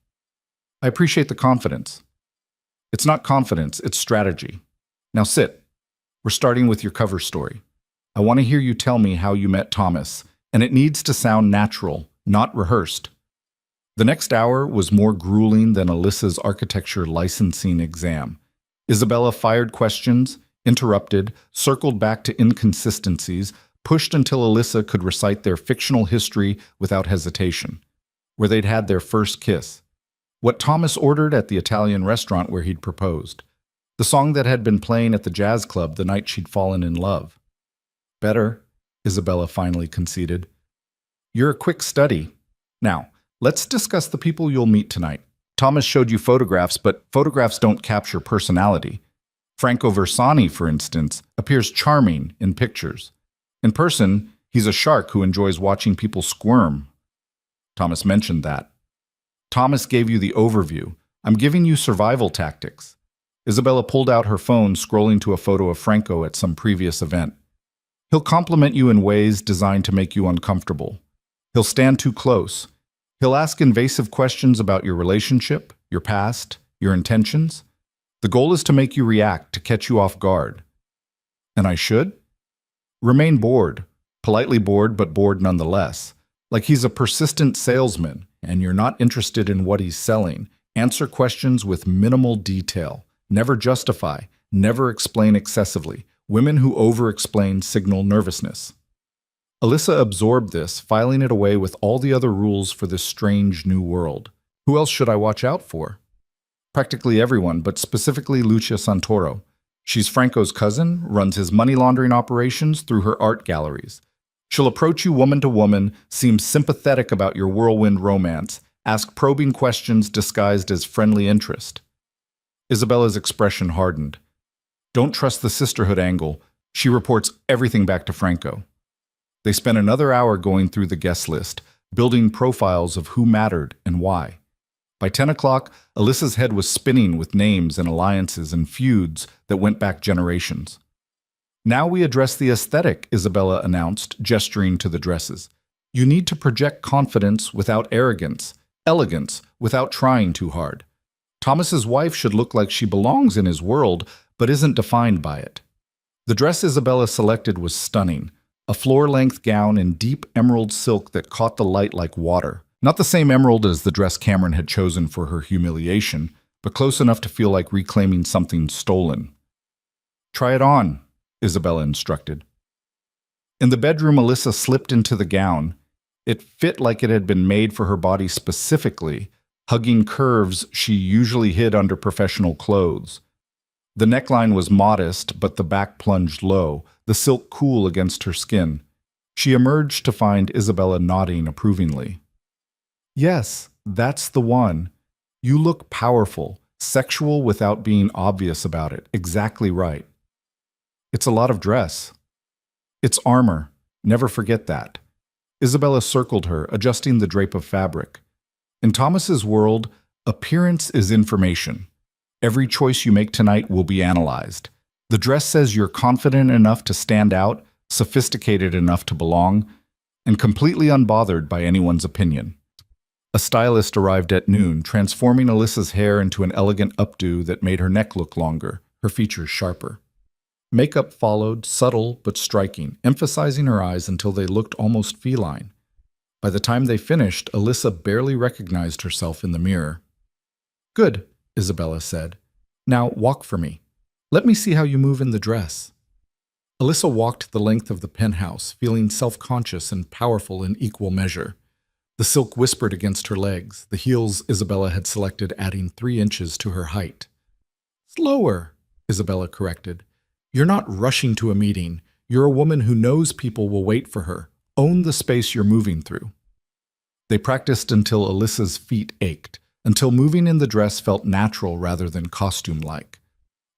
I appreciate the confidence. It's not confidence, it's strategy. Now sit. We're starting with your cover story. I want to hear you tell me how you met Thomas, and it needs to sound natural, not rehearsed. The next hour was more grueling than Alyssa's architecture licensing exam. Isabella fired questions, interrupted, circled back to inconsistencies, pushed until Alyssa could recite their fictional history without hesitation, where they'd had their first kiss, what Thomas ordered at the Italian restaurant where he'd proposed, the song that had been playing at the jazz club the night she'd fallen in love. Better, Isabella finally conceded. You're a quick study. Now, let's discuss the people you'll meet tonight. Thomas showed you photographs, but photographs don't capture personality. Franco Versani, for instance, appears charming in pictures. In person, he's a shark who enjoys watching people squirm. Thomas mentioned that. Thomas gave you the overview. I'm giving you survival tactics. Isabella pulled out her phone, scrolling to a photo of Franco at some previous event. He'll compliment you in ways designed to make you uncomfortable. He'll stand too close. He'll ask invasive questions about your relationship, your past, your intentions. The goal is to make you react, to catch you off guard. And I should? Remain bored, politely bored, but bored nonetheless. Like he's a persistent salesman, and you're not interested in what he's selling. Answer questions with minimal detail. Never justify, never explain excessively. Women who over-explain signal nervousness. Alyssa absorbed this, filing it away with all the other rules for this strange new world. Who else should I watch out for? Practically everyone, but specifically Lucia Santoro. She's Franco's cousin, runs his money laundering operations through her art galleries. She'll approach you woman to woman, seem sympathetic about your whirlwind romance, ask probing questions disguised as friendly interest. Isabella's expression hardened. Don't trust the sisterhood angle. She reports everything back to Franco. They spent another hour going through the guest list, building profiles of who mattered and why. By 10 o'clock, Alyssa's head was spinning with names and alliances and feuds that went back generations. Now we address the aesthetic, Isabella announced, gesturing to the dresses. You need to project confidence without arrogance, elegance without trying too hard. Thomas's wife should look like she belongs in his world, but isn't defined by it. The dress Isabella selected was stunning, a floor-length gown in deep emerald silk that caught the light like water. Not the same emerald as the dress Cameron had chosen for her humiliation, but close enough to feel like reclaiming something stolen. Try it on, Isabella instructed. In the bedroom, Alyssa slipped into the gown. It fit like it had been made for her body specifically, hugging curves she usually hid under professional clothes. The neckline was modest, but the back plunged low, the silk cool against her skin. She emerged to find Isabella nodding approvingly. Yes, that's the one. You look powerful, sexual without being obvious about it. Exactly right. It's a lot of dress. It's armor. Never forget that. Isabella circled her, adjusting the drape of fabric. In Thomas's world, appearance is information. Every choice you make tonight will be analyzed. The dress says you're confident enough to stand out, sophisticated enough to belong, and completely unbothered by anyone's opinion. A stylist arrived at noon, transforming Alyssa's hair into an elegant updo that made her neck look longer, her features sharper. Makeup followed, subtle but striking, emphasizing her eyes until they looked almost feline. By the time they finished, Alyssa barely recognized herself in the mirror. Good, Isabella said. Now walk for me. Let me see how you move in the dress. Alyssa walked the length of the penthouse, feeling self-conscious and powerful in equal measure. The silk whispered against her legs, the heels Isabella had selected adding 3 inches to her height. Slower, Isabella corrected. You're not rushing to a meeting. You're a woman who knows people will wait for her. Own the space you're moving through. They practiced until Alyssa's feet ached, until moving in the dress felt natural rather than costume-like.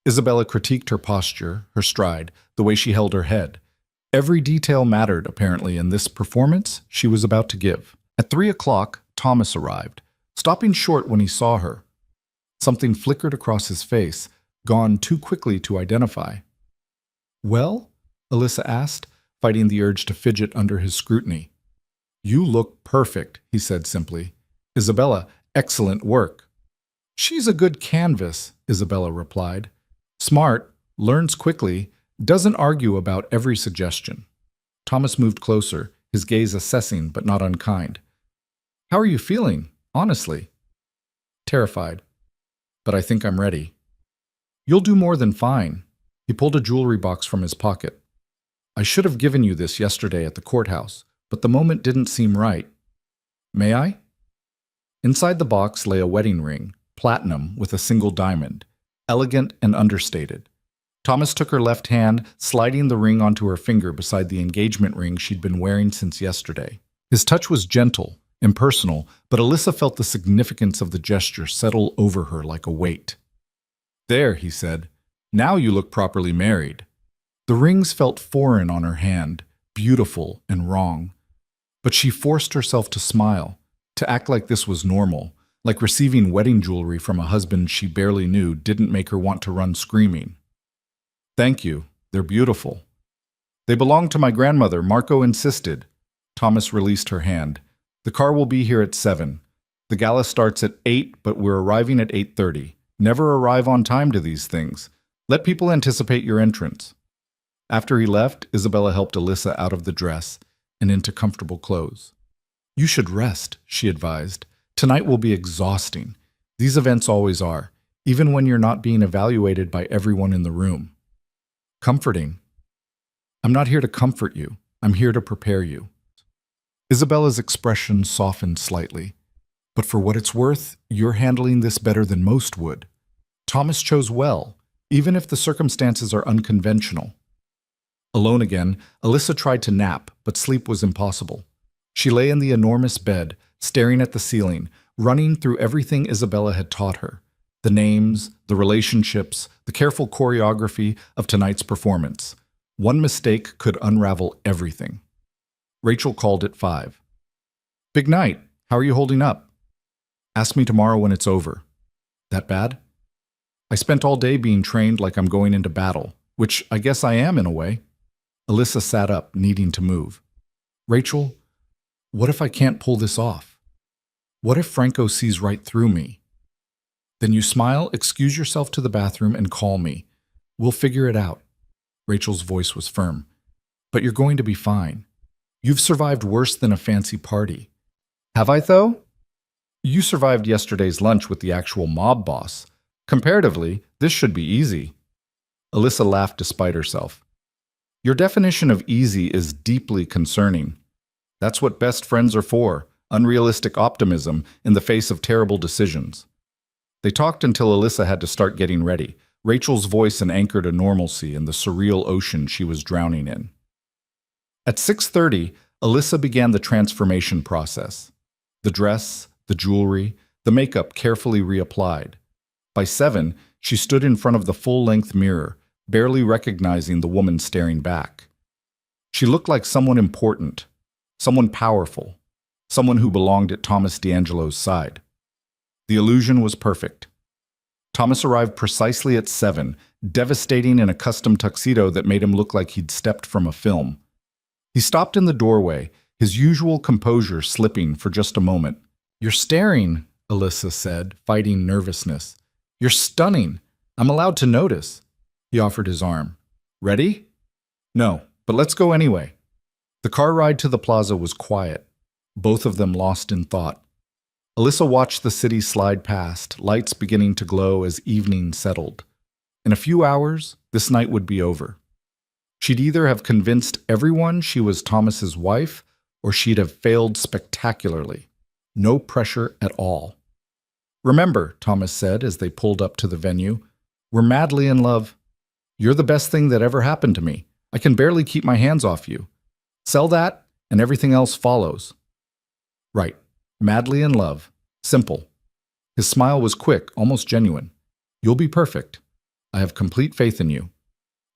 Isabella critiqued her posture, her stride, the way she held her head. Every detail mattered, apparently, in this performance she was about to give. At 3 o'clock, Thomas arrived, stopping short when he saw her. Something flickered across his face, gone too quickly to identify. Well? Alyssa asked, fighting the urge to fidget under his scrutiny. You look perfect, he said simply. Isabella, excellent work. She's a good canvas, Isabella replied. Smart, learns quickly, doesn't argue about every suggestion. Thomas moved closer, his gaze assessing but not unkind. How are you feeling, honestly? Terrified. But I think I'm ready. You'll do more than fine. He pulled a jewelry box from his pocket. I should have given you this yesterday at the courthouse, but the moment didn't seem right. May I? Inside the box lay a wedding ring, platinum with a single diamond, elegant and understated. Thomas took her left hand, sliding the ring onto her finger beside the engagement ring she'd been wearing since yesterday. His touch was gentle, impersonal, but Alyssa felt the significance of the gesture settle over her like a weight. There, he said. Now you look properly married. The rings felt foreign on her hand, beautiful and wrong. But she forced herself to smile, to act like this was normal, Like receiving wedding jewelry from a husband she barely knew didn't make her want to run screaming. Thank you. They're beautiful. They belong to my grandmother, Marco insisted. Thomas released her hand. The car will be here at 7. The gala starts at 8, but we're arriving at 8:30. Never arrive on time to these things. Let people anticipate your entrance. After he left, Isabella helped Alyssa out of the dress and into comfortable clothes. You should rest, she advised. Tonight will be exhausting. These events always are, even when you're not being evaluated by everyone in the room. Comforting. I'm not here to comfort you. I'm here to prepare you. Isabella's expression softened slightly. But for what it's worth, you're handling this better than most would. Thomas chose well, even if the circumstances are unconventional. Alone again, Alyssa tried to nap, but sleep was impossible. She lay in the enormous bed, staring at the ceiling, running through everything Isabella had taught her. The names, the relationships, the careful choreography of tonight's performance. One mistake could unravel everything. Rachel called at 5. Big night. How are you holding up? Ask me tomorrow when it's over. That bad? I spent all day being trained like I'm going into battle, which I guess I am in a way. Alyssa sat up, needing to move. Rachel, what if I can't pull this off? What if Franco sees right through me? Then you smile, excuse yourself to the bathroom, and call me. We'll figure it out. Rachel's voice was firm. But you're going to be fine. You've survived worse than a fancy party. Have I, though? You survived yesterday's lunch with the actual mob boss. Comparatively, this should be easy. Alyssa laughed despite herself. Your definition of easy is deeply concerning. That's what best friends are for, unrealistic optimism in the face of terrible decisions. They talked until Alyssa had to start getting ready. Rachel's voice anchored a normalcy in the surreal ocean she was drowning in. At 6:30, Alyssa began the transformation process. The dress, the jewelry, the makeup carefully reapplied. By 7, she stood in front of the full-length mirror, barely recognizing the woman staring back. She looked like someone important, someone powerful, someone who belonged at Thomas D'Angelo's side. The illusion was perfect. Thomas arrived precisely at 7, devastating in a custom tuxedo that made him look like he'd stepped from a film. He stopped in the doorway, his usual composure slipping for just a moment. You're staring, Alyssa said, fighting nervousness. You're stunning. I'm allowed to notice. He offered his arm. Ready? No, but let's go anyway. The car ride to the plaza was quiet, both of them lost in thought. Alyssa watched the city slide past, lights beginning to glow as evening settled. In a few hours, this night would be over. She'd either have convinced everyone she was Thomas's wife, or she'd have failed spectacularly. No pressure at all. Remember, Thomas said as they pulled up to the venue, we're madly in love. You're the best thing that ever happened to me. I can barely keep my hands off you. Sell that, and everything else follows. Right. Madly in love. Simple. His smile was quick, almost genuine. You'll be perfect. I have complete faith in you.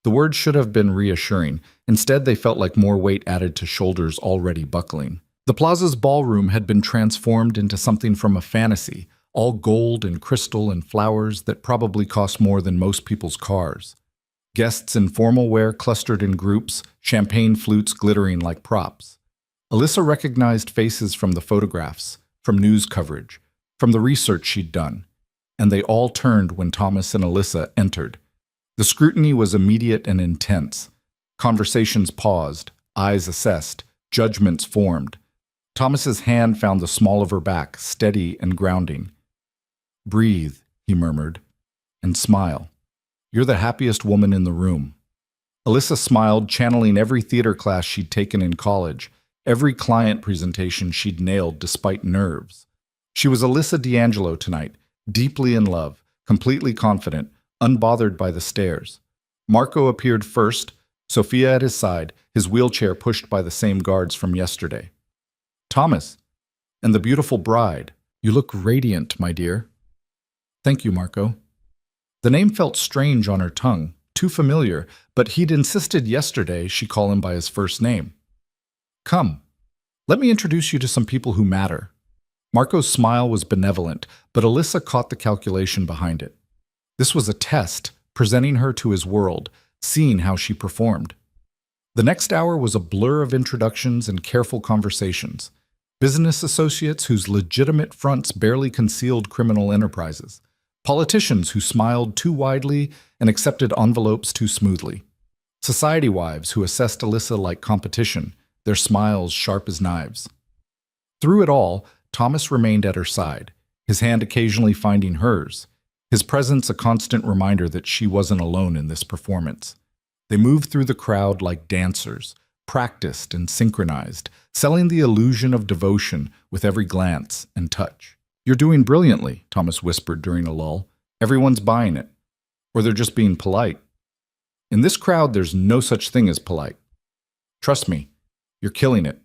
The words should have been reassuring. Instead, they felt like more weight added to shoulders already buckling. The plaza's ballroom had been transformed into something from a fantasy, all gold and crystal and flowers that probably cost more than most people's cars. Guests in formal wear clustered in groups, champagne flutes glittering like props. Alyssa recognized faces from the photographs, from news coverage, from the research she'd done, and they all turned when Thomas and Alyssa entered. The scrutiny was immediate and intense. Conversations paused, eyes assessed, judgments formed. Thomas's hand found the small of her back, steady and grounding. Breathe, he murmured, and smile. You're the happiest woman in the room. Alyssa smiled, channeling every theater class she'd taken in college, every client presentation she'd nailed despite nerves. She was Alyssa D'Angelo tonight, deeply in love, completely confident, unbothered by the stares. Marco appeared first, Sophia at his side, his wheelchair pushed by the same guards from yesterday. Thomas, and the beautiful bride. You look radiant, my dear. Thank you, Marco. The name felt strange on her tongue, too familiar, but he'd insisted yesterday she call him by his first name. Come, let me introduce you to some people who matter. Marco's smile was benevolent, but Alyssa caught the calculation behind it. This was a test, presenting her to his world, seeing how she performed. The next hour was a blur of introductions and careful conversations. Business associates whose legitimate fronts barely concealed criminal enterprises. Politicians who smiled too widely and accepted envelopes too smoothly. Society wives who assessed Alyssa like competition, their smiles sharp as knives. Through it all, Thomas remained at her side, his hand occasionally finding hers, his presence a constant reminder that she wasn't alone in this performance. They moved through the crowd like dancers, practiced and synchronized, selling the illusion of devotion with every glance and touch. "You're doing brilliantly," Thomas whispered during a lull. "Everyone's buying it. Or they're just being polite. In this crowd, there's no such thing as polite. Trust me, you're killing it."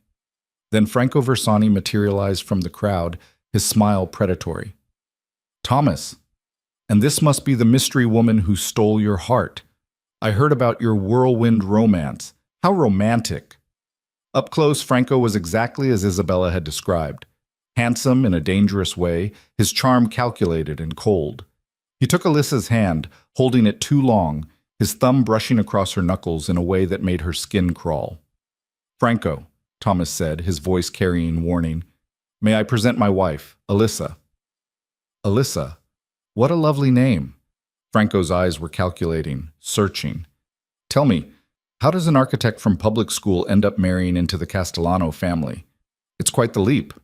Then Franco Versani materialized from the crowd, his smile predatory. "Thomas, and this must be the mystery woman who stole your heart. I heard about your whirlwind romance. How romantic." Up close, Franco was exactly as Isabella had described. Handsome in a dangerous way, his charm calculated and cold. He took Alyssa's hand, holding it too long, his thumb brushing across her knuckles in a way that made her skin crawl. "Franco," Thomas said, his voice carrying warning, "may I present my wife, Alyssa?" "Alyssa? What a lovely name." Franco's eyes were calculating, searching. "Tell me, how does an architect from public school end up marrying into the Castellano family? It's quite the leap."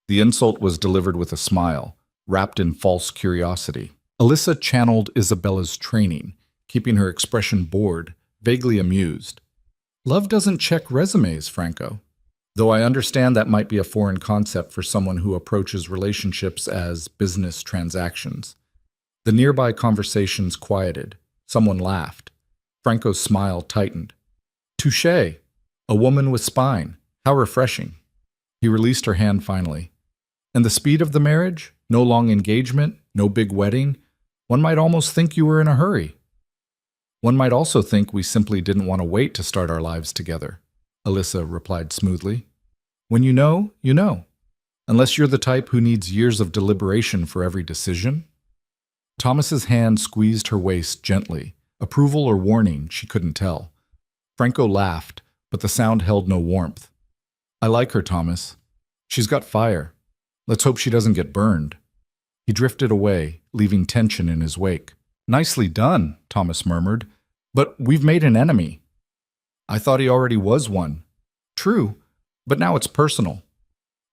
The insult was delivered with a smile, wrapped in false curiosity. Alyssa channeled Isabella's training, keeping her expression bored, vaguely amused. "Love doesn't check resumes, Franco. Though I understand that might be a foreign concept for someone who approaches relationships as business transactions." The nearby conversations quieted. Someone laughed. Franco's smile tightened. "Touché! A woman with spine. How refreshing." He released her hand finally. "And the speed of the marriage? No long engagement? No big wedding? One might almost think you were in a hurry." "One might also think we simply didn't want to wait to start our lives together," Alyssa replied smoothly. "When you know, you know. Unless you're the type who needs years of deliberation for every decision." Thomas's hand squeezed her waist gently. Approval or warning, she couldn't tell. Franco laughed, but the sound held no warmth. "I like her, Thomas. She's got fire. Let's hope she doesn't get burned." He drifted away, leaving tension in his wake. "Nicely done," Thomas murmured. "But we've made an enemy." "I thought he already was one." "True, but now it's personal."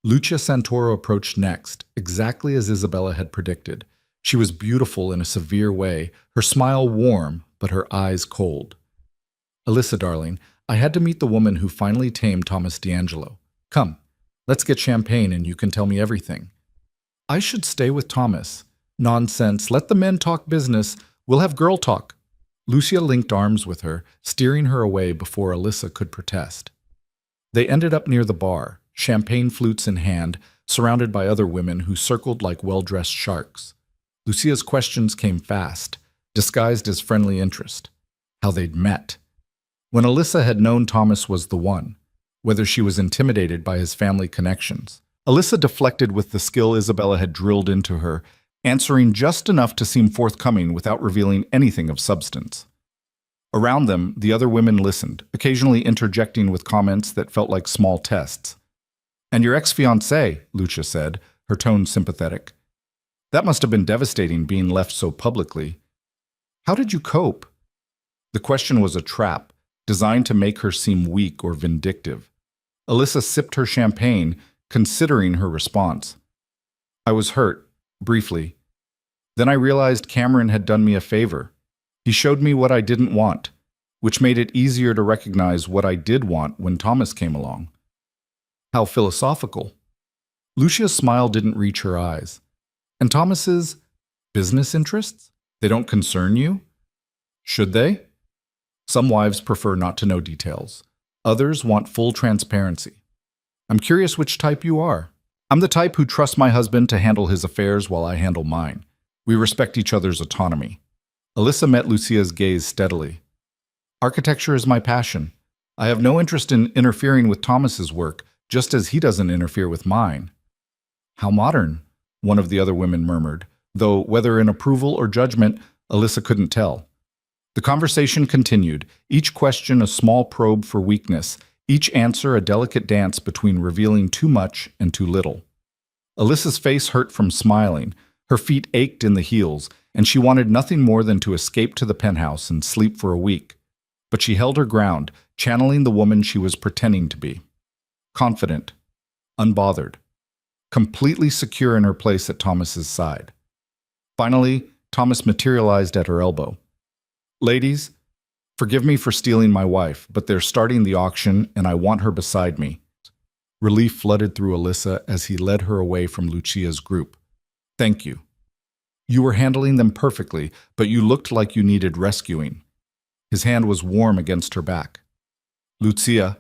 Lucia Santoro approached next, exactly as Isabella had predicted. She was beautiful in a severe way, her smile warm, but her eyes cold. "Alyssa, darling, I had to meet the woman who finally tamed Thomas D'Angelo. Come, let's get champagne and you can tell me everything." "I should stay with Thomas." "Nonsense, let the men talk business. We'll have girl talk." Lucia linked arms with her, steering her away before Alyssa could protest. They ended up near the bar, champagne flutes in hand, surrounded by other women who circled like well-dressed sharks. Lucia's questions came fast, disguised as friendly interest. How they'd met. When Alyssa had known Thomas was the one, whether she was intimidated by his family connections. Alyssa deflected with the skill Isabella had drilled into her, answering just enough to seem forthcoming without revealing anything of substance. Around them, the other women listened, occasionally interjecting with comments that felt like small tests. "And your ex-fiancé," Lucia said, her tone sympathetic. "That must have been devastating being left so publicly. How did you cope?" The question was a trap, designed to make her seem weak or vindictive. Alyssa sipped her champagne, considering her response. "I was hurt, briefly. Then I realized Cameron had done me a favor. He showed me what I didn't want, which made it easier to recognize what I did want when Thomas came along." How philosophical. Lucia's smile didn't reach her eyes. "And Thomas's business interests? They don't concern you?" "Should they?" Some wives prefer not to know details. Others want full transparency. "I'm curious which type you are." "I'm the type who trusts my husband to handle his affairs while I handle mine. We respect each other's autonomy." Alyssa met Lucia's gaze steadily. "Architecture is my passion. I have no interest in interfering with Thomas's work, just as he doesn't interfere with mine." How modern, one of the other women murmured, though whether in approval or judgment, Alyssa couldn't tell. The conversation continued, each question a small probe for weakness, each answer a delicate dance between revealing too much and too little. Alyssa's face hurt from smiling, her feet ached in the heels, and she wanted nothing more than to escape to the penthouse and sleep for a week. But she held her ground, channeling the woman she was pretending to be. Confident, unbothered, completely secure in her place at Thomas's side. Finally, Thomas materialized at her elbow. "Ladies, forgive me for stealing my wife, but they're starting the auction and I want her beside me." Relief flooded through Alyssa as he led her away from Lucia's group. "Thank you. You were handling them perfectly, but you looked like you needed rescuing." His hand was warm against her back. "Lucia."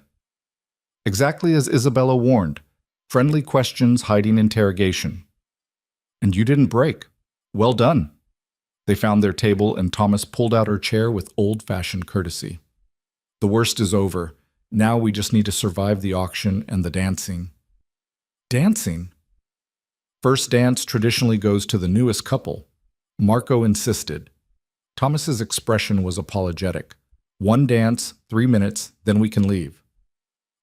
Exactly as Isabella warned, friendly questions hiding interrogation. "And you didn't break. Well done." They found their table and Thomas pulled out her chair with old-fashioned courtesy. "The worst is over. Now we just need to survive the auction and the dancing." "Dancing?" "First dance traditionally goes to the newest couple." Marco insisted. Thomas's expression was apologetic. "One dance, 3 minutes, then we can leave."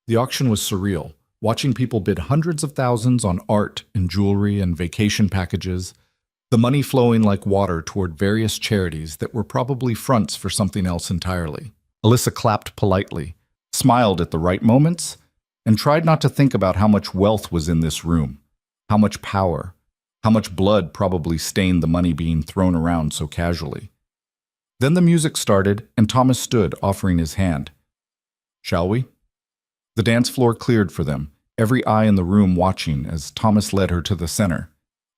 The auction was surreal, watching people bid hundreds of thousands on art and jewelry and vacation packages, the money flowing like water toward various charities that were probably fronts for something else entirely. Alyssa clapped politely, smiled at the right moments, and tried not to think about how much wealth was in this room, how much power, how much blood probably stained the money being thrown around so casually. Then the music started, and Thomas stood, offering his hand. "Shall we?" The dance floor cleared for them, every eye in the room watching as Thomas led her to the center.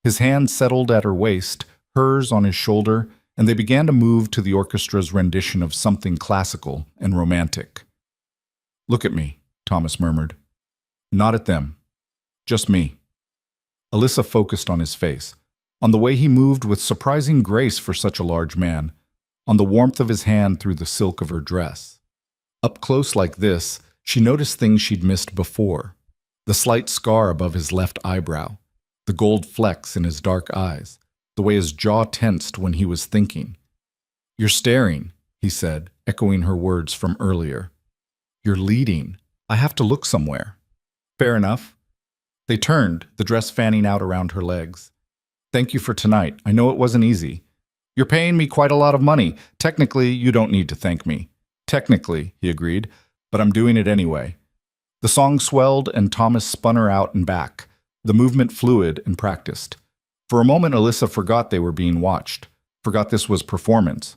His hand settled at her waist, hers on his shoulder, and they began to move to the orchestra's rendition of something classical and romantic. "Look at me," Thomas murmured. "Not at them. Just me." Alyssa focused on his face, on the way he moved with surprising grace for such a large man, on the warmth of his hand through the silk of her dress. Up close like this, she noticed things she'd missed before. The slight scar above his left eyebrow, the gold flecks in his dark eyes, the way his jaw tensed when he was thinking. "You're staring," he said, echoing her words from earlier. "You're leading. I have to look somewhere." "Fair enough." They turned, the dress fanning out around her legs. "Thank you for tonight. I know it wasn't easy. You're paying me quite a lot of money. Technically, you don't need to thank me." "Technically," he agreed, "but I'm doing it anyway." The song swelled and Thomas spun her out and back, the movement fluid and practiced. For a moment, Alyssa forgot they were being watched, forgot this was performance.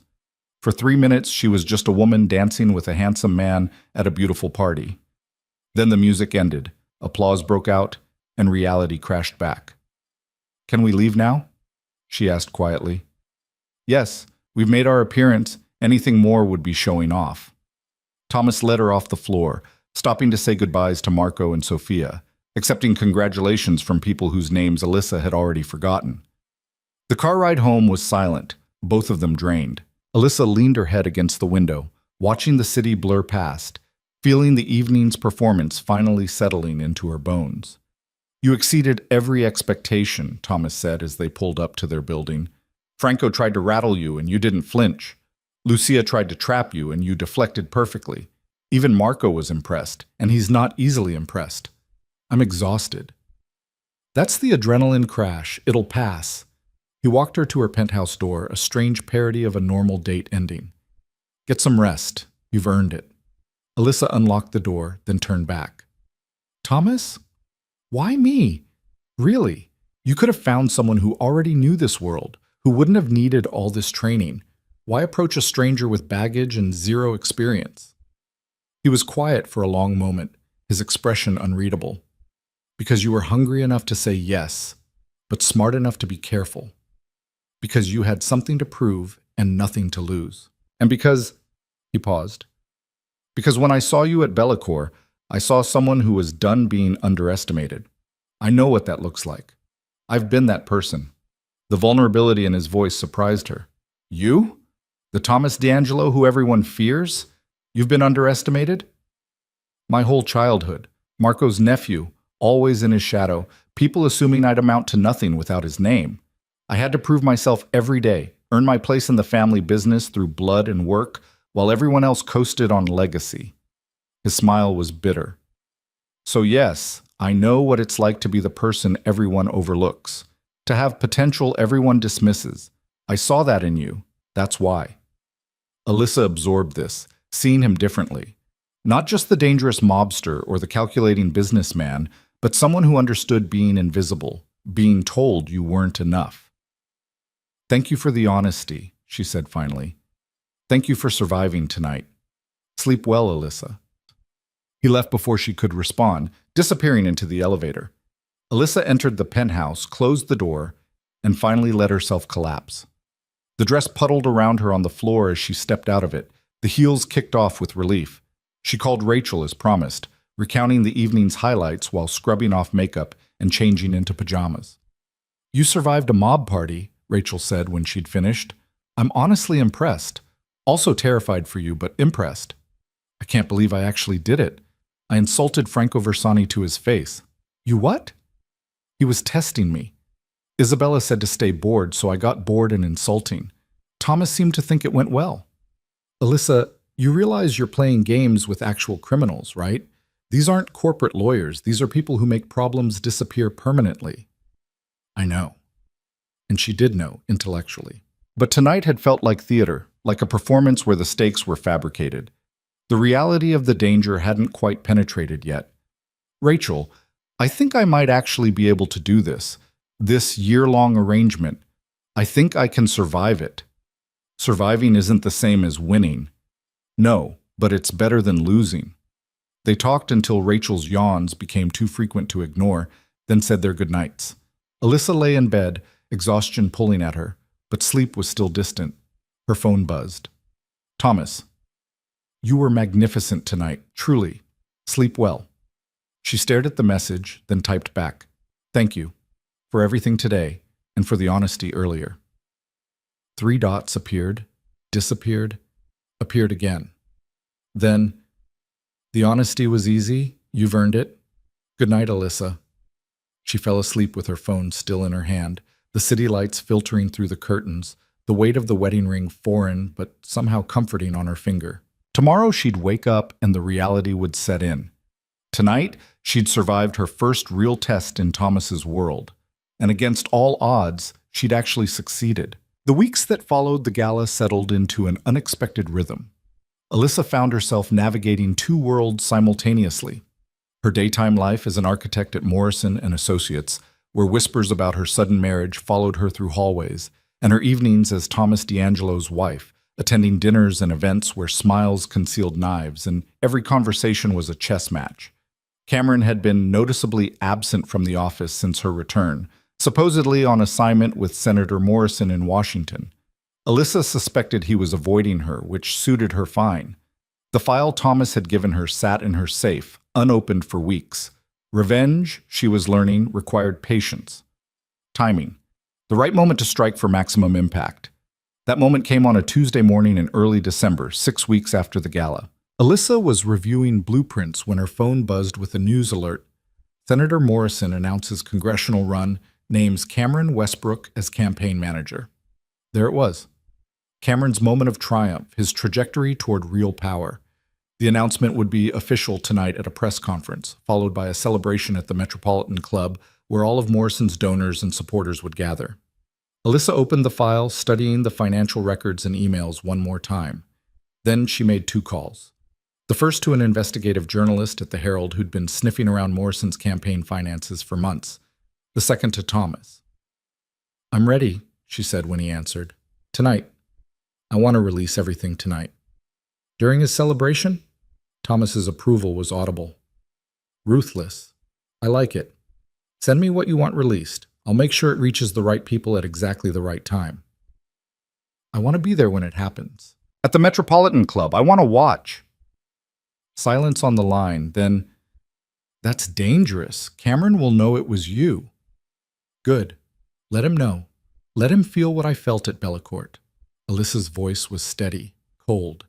For 3 minutes, she was just a woman dancing with a handsome man at a beautiful party. Then the music ended, applause broke out, and reality crashed back. "Can we leave now?" she asked quietly. "Yes, we've made our appearance. Anything more would be showing off." Thomas led her off the floor, stopping to say goodbyes to Marco and Sophia, accepting congratulations from people whose names Alyssa had already forgotten. The car ride home was silent, both of them drained. Alyssa leaned her head against the window, watching the city blur past, feeling the evening's performance finally settling into her bones. "You exceeded every expectation," Thomas said as they pulled up to their building. "Franco tried to rattle you and you didn't flinch. Lucia tried to trap you and you deflected perfectly. Even Marco was impressed, and he's not easily impressed. I'm exhausted." "That's the adrenaline crash. It'll pass." He walked her to her penthouse door, a strange parody of a normal date ending. "Get some rest. You've earned it." Alyssa unlocked the door, then turned back. "Thomas? Why me? Really? You could have found someone who already knew this world, who wouldn't have needed all this training. Why approach a stranger with baggage and zero experience?" He was quiet for a long moment, his expression unreadable. "Because you were hungry enough to say yes, but smart enough to be careful. Because you had something to prove and nothing to lose. And because—" he paused. "Because when I saw you at Bellicor, I saw someone who was done being underestimated. I know what that looks like. I've been that person." The vulnerability in his voice surprised her. "You? The Thomas D'Angelo who everyone fears? You've been underestimated?" "My whole childhood. Marco's nephew, always in his shadow, people assuming I'd amount to nothing without his name. I had to prove myself every day, earn my place in the family business through blood and work, while everyone else coasted on legacy. His smile was bitter. So yes, I know what it's like to be the person everyone overlooks, to have potential everyone dismisses. I saw that in you. That's why. Alyssa absorbed this, seeing him differently. Not just the dangerous mobster or the calculating businessman, but someone who understood being invisible, being told you weren't enough. Thank you for the honesty, she said finally. Thank you for surviving tonight. Sleep well, Alyssa. He left before she could respond, disappearing into the elevator. Alyssa entered the penthouse, closed the door, and finally let herself collapse. The dress puddled around her on the floor as she stepped out of it, the heels kicked off with relief. She called Rachel as promised, recounting the evening's highlights while scrubbing off makeup and changing into pajamas. You survived a mob party, Rachel said when she'd finished. I'm honestly impressed. Also terrified for you, but impressed. I can't believe I actually did it. I insulted Franco Versani to his face. You what? He was testing me. Isabella said to stay bored, so I got bored and insulting. Thomas seemed to think it went well. Alyssa, you realize you're playing games with actual criminals, right? These aren't corporate lawyers. These are people who make problems disappear permanently. I know. And she did know, intellectually. But tonight had felt like theater, like a performance where the stakes were fabricated. The reality of the danger hadn't quite penetrated yet. Rachel, I think I might actually be able to do this year-long arrangement. I think I can survive it. Surviving isn't the same as winning. No, but it's better than losing. They talked until Rachel's yawns became too frequent to ignore, then said their goodnights. Alyssa lay in bed, exhaustion pulling at her, but sleep was still distant. Her phone buzzed. Thomas, you were magnificent tonight, truly. Sleep well. She stared at the message, then typed back. Thank you for everything today and for the honesty earlier. 3 dots appeared, disappeared, appeared again. Then, the honesty was easy, you've earned it. Good night, Alyssa. She fell asleep with her phone still in her hand, the city lights filtering through the curtains, the weight of the wedding ring foreign but somehow comforting on her finger. Tomorrow she'd wake up and the reality would set in. Tonight, she'd survived her first real test in Thomas's world, and against all odds, she'd actually succeeded. The weeks that followed the gala settled into an unexpected rhythm. Alyssa found herself navigating 2 worlds simultaneously. Her daytime life as an architect at Morrison and Associates, where whispers about her sudden marriage followed her through hallways, and her evenings as Thomas D'Angelo's wife, attending dinners and events where smiles concealed knives and every conversation was a chess match. Cameron had been noticeably absent from the office since her return, supposedly on assignment with Senator Morrison in Washington. Alyssa suspected he was avoiding her, which suited her fine. The file Thomas had given her sat in her safe, unopened for weeks. Revenge, she was learning, required patience. Timing. The right moment to strike for maximum impact. That moment came on a Tuesday morning in early December, 6 weeks after the gala. Alyssa was reviewing blueprints when her phone buzzed with a news alert. Senator Morrison announces congressional run, names Cameron Westbrook as campaign manager. There it was. Cameron's moment of triumph, his trajectory toward real power. The announcement would be official tonight at a press conference, followed by a celebration at the Metropolitan Club, where all of Morrison's donors and supporters would gather. Alyssa opened the file, studying the financial records and emails one more time. Then she made 2 calls. The first to an investigative journalist at the Herald who'd been sniffing around Morrison's campaign finances for months. The second to Thomas. I'm ready, she said when he answered. Tonight. I want to release everything tonight. During his celebration, Thomas's approval was audible. Ruthless. I like it. Send me what you want released. I'll make sure it reaches the right people at exactly the right time. I want to be there when it happens. At the Metropolitan Club, I want to watch. Silence on the line, then, that's dangerous. Cameron will know it was you. Good. Let him know. Let him feel what I felt at Bellacourt. Alyssa's voice was steady, cold.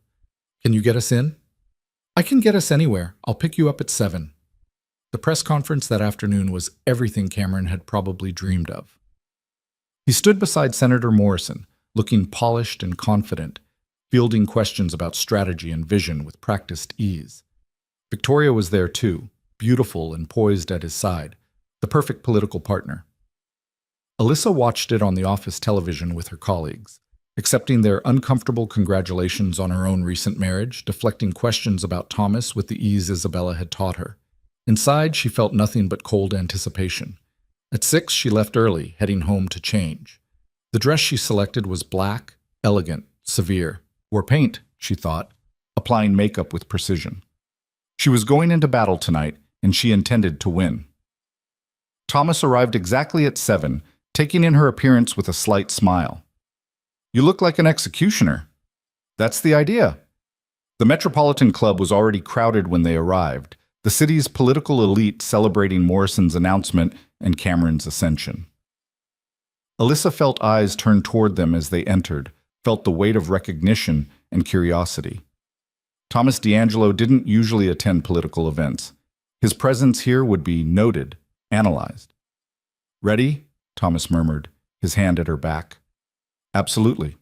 Can you get us in? I can get us anywhere. I'll pick you up at 7. The press conference that afternoon was everything Cameron had probably dreamed of. He stood beside Senator Morrison, looking polished and confident, fielding questions about strategy and vision with practiced ease. Victoria was there too, beautiful and poised at his side, the perfect political partner. Alyssa watched it on the office television with her colleagues, accepting their uncomfortable congratulations on her own recent marriage, deflecting questions about Thomas with the ease Isabella had taught her. Inside, she felt nothing but cold anticipation. At 6, she left early, heading home to change. The dress she selected was black, elegant, severe. Wore paint, she thought, applying makeup with precision. She was going into battle tonight, and she intended to win. Thomas arrived exactly at 7, taking in her appearance with a slight smile. "You look like an executioner." "That's the idea." The Metropolitan Club was already crowded when they arrived, the city's political elite celebrating Morrison's announcement and Cameron's ascension. Alyssa felt eyes turn toward them as they entered, felt the weight of recognition and curiosity. Thomas D'Angelo didn't usually attend political events. His presence here would be noted, analyzed. "Ready?" Thomas murmured, his hand at her back. "Absolutely."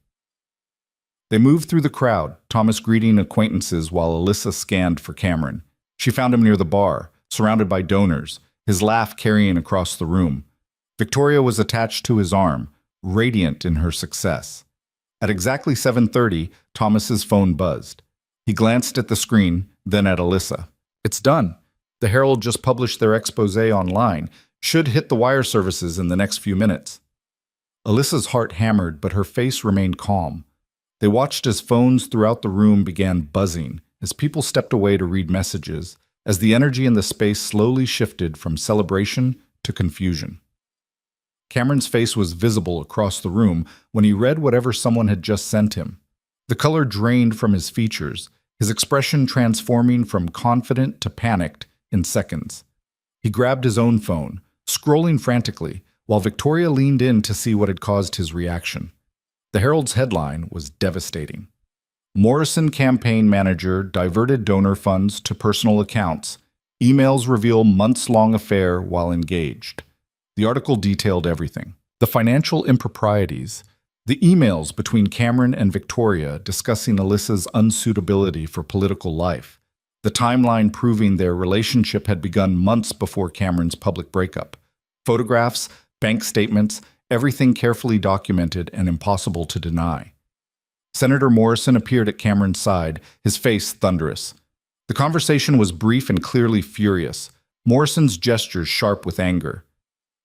They moved through the crowd, Thomas greeting acquaintances while Alyssa scanned for Cameron. She found him near the bar, surrounded by donors, his laugh carrying across the room. Victoria was attached to his arm, radiant in her success. At exactly 7:30, Thomas's phone buzzed. He glanced at the screen, then at Alyssa. "It's done. The Herald just published their exposé online. Should hit the wire services in the next few minutes." Alyssa's heart hammered, but her face remained calm. They watched as phones throughout the room began buzzing, as people stepped away to read messages, as the energy in the space slowly shifted from celebration to confusion. Cameron's face was visible across the room when he read whatever someone had just sent him. The color drained from his features, his expression transforming from confident to panicked in seconds. He grabbed his own phone, scrolling frantically, while Victoria leaned in to see what had caused his reaction. The Herald's headline was devastating. "Morrison campaign manager diverted donor funds to personal accounts. Emails reveal months-long affair while engaged." The article detailed everything. The financial improprieties, the emails between Cameron and Victoria discussing Alyssa's unsuitability for political life, the timeline proving their relationship had begun months before Cameron's public breakup. Photographs, bank statements, everything carefully documented and impossible to deny. Senator Morrison appeared at Cameron's side, his face thunderous. The conversation was brief and clearly furious, Morrison's gestures sharp with anger.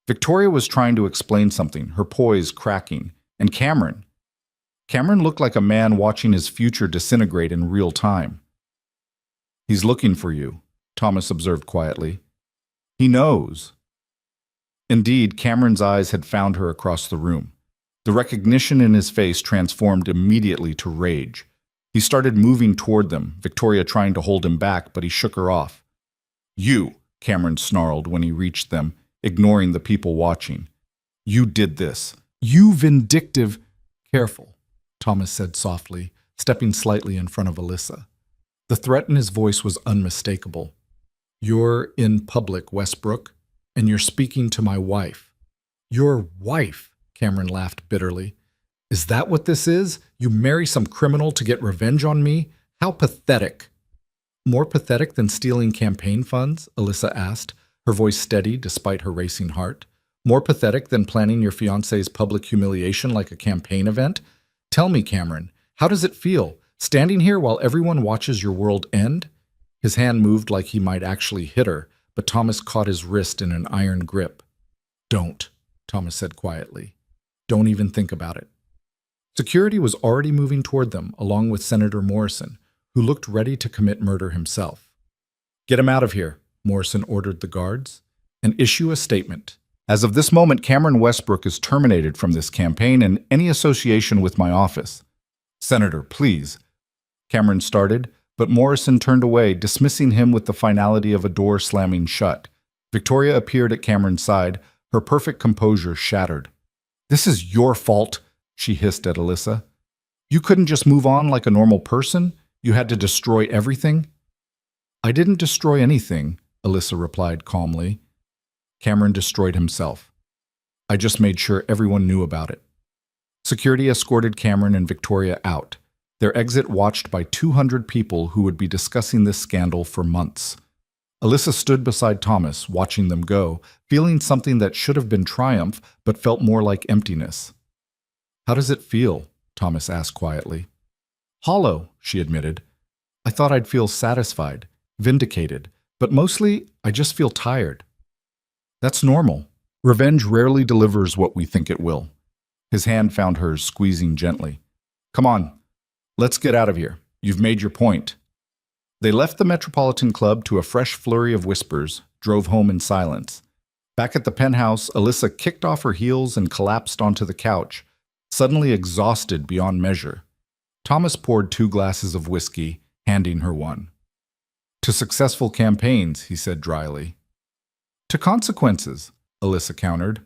Victoria was trying to explain something, her poise cracking. And Cameron looked like a man watching his future disintegrate in real time. "He's looking for you," Thomas observed quietly. "He knows." Indeed, Cameron's eyes had found her across the room. The recognition in his face transformed immediately to rage. He started moving toward them, Victoria trying to hold him back, but he shook her off. "You," Cameron snarled when he reached them, ignoring the people watching. "You did this. You vindictive—" "Careful," Thomas said softly, stepping slightly in front of Alyssa. The threat in his voice was unmistakable. "You're in public, Westbrook, and you're speaking to my wife." "Your wife?" Cameron laughed bitterly. "Is that what this is? You marry some criminal to get revenge on me? How pathetic." "More pathetic than stealing campaign funds?" Alyssa asked, her voice steady despite her racing heart. "More pathetic than planning your fiancé's public humiliation like a campaign event? Tell me, Cameron, how does it feel, standing here while everyone watches your world end?" His hand moved like he might actually hit her, but Thomas caught his wrist in an iron grip. "Don't," Thomas said quietly. "Don't even think about it." Security was already moving toward them, along with Senator Morrison, who looked ready to commit murder himself. "Get him out of here," Morrison ordered the guards, "and issue a statement. As of this moment, Cameron Westbrook is terminated from this campaign and any association with my office." "Senator, please." Cameron started, but Morrison turned away, dismissing him with the finality of a door slamming shut. Victoria appeared at Cameron's side, her perfect composure shattered. "This is your fault," she hissed at Alyssa. "You couldn't just move on like a normal person? You had to destroy everything?" "I didn't destroy anything," Alyssa replied calmly. Cameron destroyed himself. I just made sure everyone knew about it. Security escorted Cameron and Victoria out, their exit watched by 200 people who would be discussing this scandal for months. Alyssa stood beside Thomas, watching them go, feeling something that should have been triumph but felt more like emptiness. How does it feel? Thomas asked quietly. Hollow, she admitted. I thought I'd feel satisfied, vindicated, but mostly I just feel tired. That's normal. Revenge rarely delivers what we think it will. His hand found hers, squeezing gently. Come on, let's get out of here. You've made your point. They left the Metropolitan Club to a fresh flurry of whispers, drove home in silence. Back at the penthouse, Alyssa kicked off her heels and collapsed onto the couch, suddenly exhausted beyond measure. Thomas poured 2 glasses of whiskey, handing her one. To successful campaigns, he said dryly. To consequences, Alyssa countered.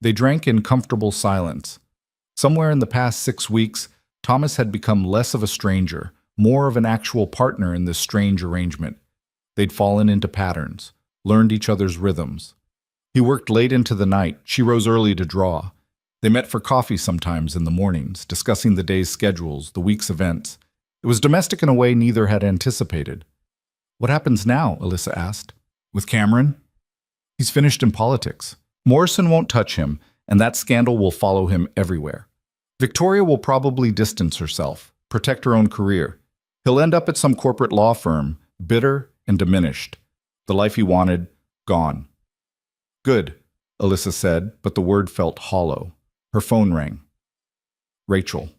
They drank in comfortable silence. Somewhere in the past 6 weeks, Thomas had become less of a stranger, more of an actual partner in this strange arrangement. They'd fallen into patterns, learned each other's rhythms. He worked late into the night, she rose early to draw. They met for coffee sometimes in the mornings, discussing the day's schedules, the week's events. It was domestic in a way neither had anticipated. What happens now? Alyssa asked. With Cameron? He's finished in politics. Morrison won't touch him, and that scandal will follow him everywhere. Victoria will probably distance herself, protect her own career. He'll end up at some corporate law firm, bitter and diminished. The life he wanted, gone. Good, Alyssa said, but the word felt hollow. Her phone rang. Rachel.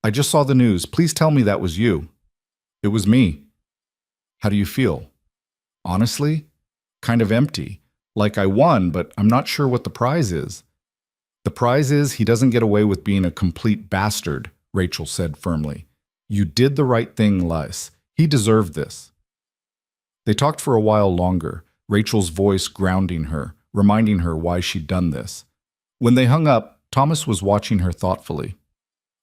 I just saw the news. Please tell me that was you. It was me. How do you feel? Honestly, kind of empty. Like I won, but I'm not sure what the prize is. The prize is he doesn't get away with being a complete bastard, Rachel said firmly. You did the right thing, Lice. He deserved this. They talked for a while longer, Rachel's voice grounding her, reminding her why she'd done this. When they hung up, Thomas was watching her thoughtfully.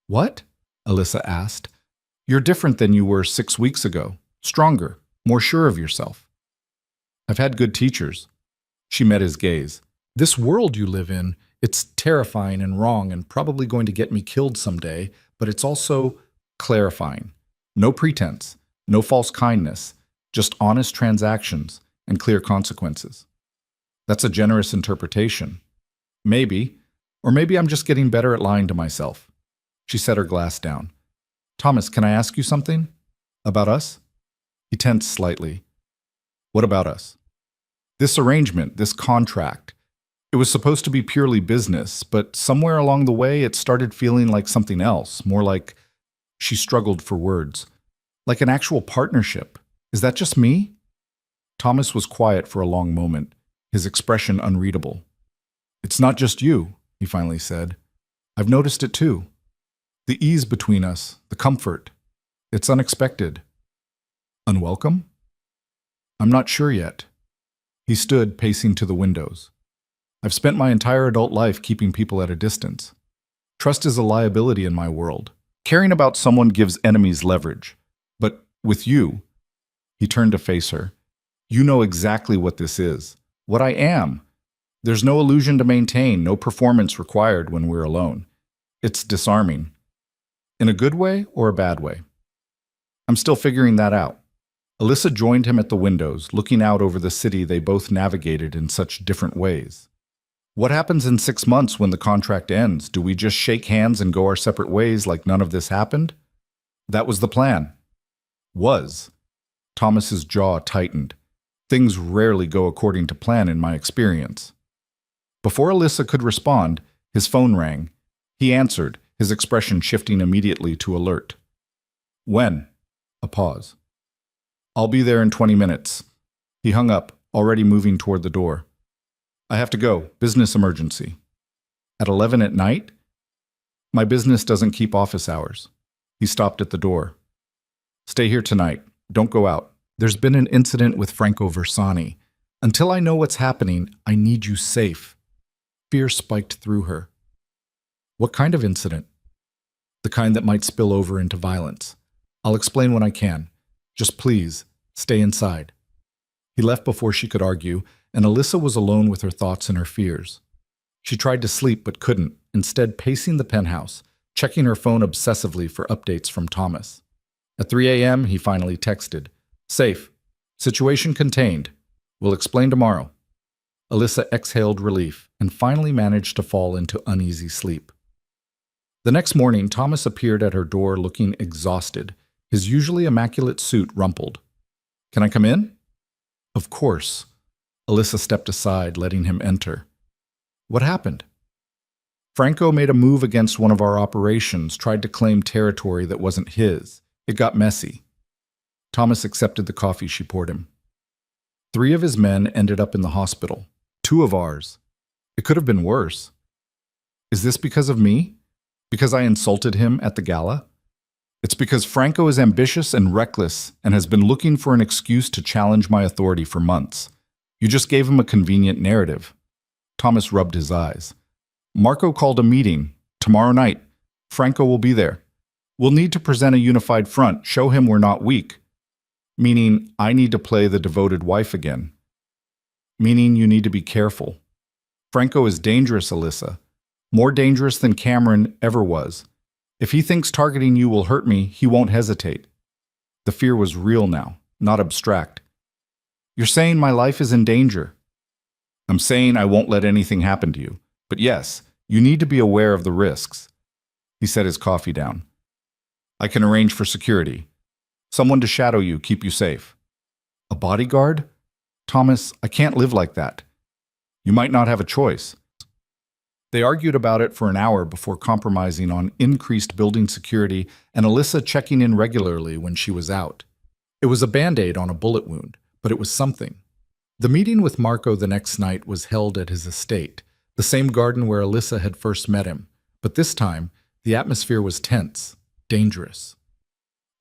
What? Alyssa asked. You're different than you were 6 weeks ago. Stronger, more sure of yourself. I've had good teachers. She met his gaze. This world you live in, it's terrifying and wrong and probably going to get me killed someday, but it's also clarifying. No pretense, no false kindness, just honest transactions and clear consequences. That's a generous interpretation. Maybe, or maybe I'm just getting better at lying to myself. She set her glass down. Thomas, can I ask you something? About us? He tensed slightly. What about us? This arrangement, this contract. It was supposed to be purely business, but somewhere along the way it started feeling like something else, more like, she struggled for words, like an actual partnership. Is that just me? Thomas was quiet for a long moment, his expression unreadable. It's not just you, he finally said. I've noticed it too. The ease between us, the comfort. It's unexpected. Unwelcome? I'm not sure yet. He stood, pacing to the windows. I've spent my entire adult life keeping people at a distance. Trust is a liability in my world. Caring about someone gives enemies leverage. But with you, he turned to face her. You know exactly what this is. What I am. There's no illusion to maintain, no performance required when we're alone. It's disarming. In a good way or a bad way? I'm still figuring that out. Alyssa joined him at the windows, looking out over the city they both navigated in such different ways. What happens in 6 months when the contract ends? Do we just shake hands and go our separate ways like none of this happened? That was the plan. Was. Thomas's jaw tightened. Things rarely go according to plan in my experience. Before Alyssa could respond, his phone rang. He answered, his expression shifting immediately to alert. When? A pause. I'll be there in 20 minutes. He hung up, already moving toward the door. I have to go. Business emergency. At 11 at night? My business doesn't keep office hours. He stopped at the door. Stay here tonight. Don't go out. There's been an incident with Franco Versani. Until I know what's happening, I need you safe. Fear spiked through her. What kind of incident? The kind that might spill over into violence. I'll explain when I can. Just please, stay inside. He left before she could argue, and Alyssa was alone with her thoughts and her fears. She tried to sleep but couldn't, instead pacing the penthouse, checking her phone obsessively for updates from Thomas. At 3 a.m., he finally texted, "Safe. Situation contained. We'll explain tomorrow." Alyssa exhaled relief and finally managed to fall into uneasy sleep. The next morning, Thomas appeared at her door looking exhausted, his usually immaculate suit rumpled. "Can I come in?" "Of course." Alyssa stepped aside, letting him enter. "What happened?" "Franco made a move against one of our operations, tried to claim territory that wasn't his. It got messy." Thomas accepted the coffee she poured him. 3 of his men ended up in the hospital. 2 of ours. It could have been worse. Is this because of me? Because I insulted him at the gala? It's because Franco is ambitious and reckless and has been looking for an excuse to challenge my authority for months. You just gave him a convenient narrative. Thomas rubbed his eyes. Marco called a meeting. Tomorrow night. Franco will be there. We'll need to present a unified front, show him we're not weak. Meaning, I need to play the devoted wife again. Meaning you need to be careful. Franco is dangerous, Alyssa. More dangerous than Cameron ever was. If he thinks targeting you will hurt me, he won't hesitate. The fear was real now, not abstract. You're saying my life is in danger. I'm saying I won't let anything happen to you. But yes, you need to be aware of the risks. He set his coffee down. I can arrange for security. Someone to shadow you, keep you safe. A bodyguard? Thomas, I can't live like that. You might not have a choice. They argued about it for an hour before compromising on increased building security and Alyssa checking in regularly when she was out. It was a band-aid on a bullet wound, but it was something. The meeting with Marco the next night was held at his estate, the same garden where Alyssa had first met him, but this time the atmosphere was tense, dangerous.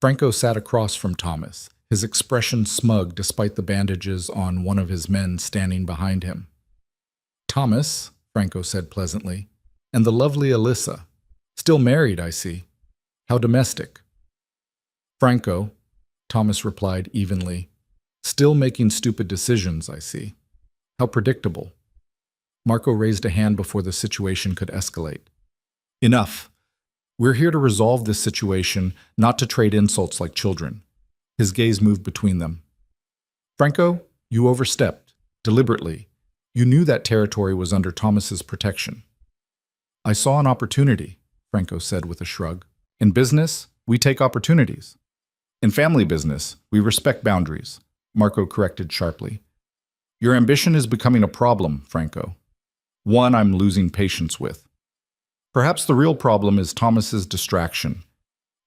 Franco sat across from Thomas, his expression smug despite the bandages on one of his men standing behind him. "Thomas," Franco said pleasantly, "and the lovely Alyssa. Still married, I see. How domestic." "Franco," Thomas replied evenly, "still making stupid decisions, I see. How predictable." Marco raised a hand before the situation could escalate. "Enough. We're here to resolve this situation, not to trade insults like children." His gaze moved between them. "Franco, you overstepped, deliberately. You knew that territory was under Thomas's protection." "I saw an opportunity," Franco said with a shrug. "In business, we take opportunities. In family business, we respect boundaries," Marco corrected sharply. "Your ambition is becoming a problem, Franco. One I'm losing patience with. Perhaps the real problem is Thomas's distraction."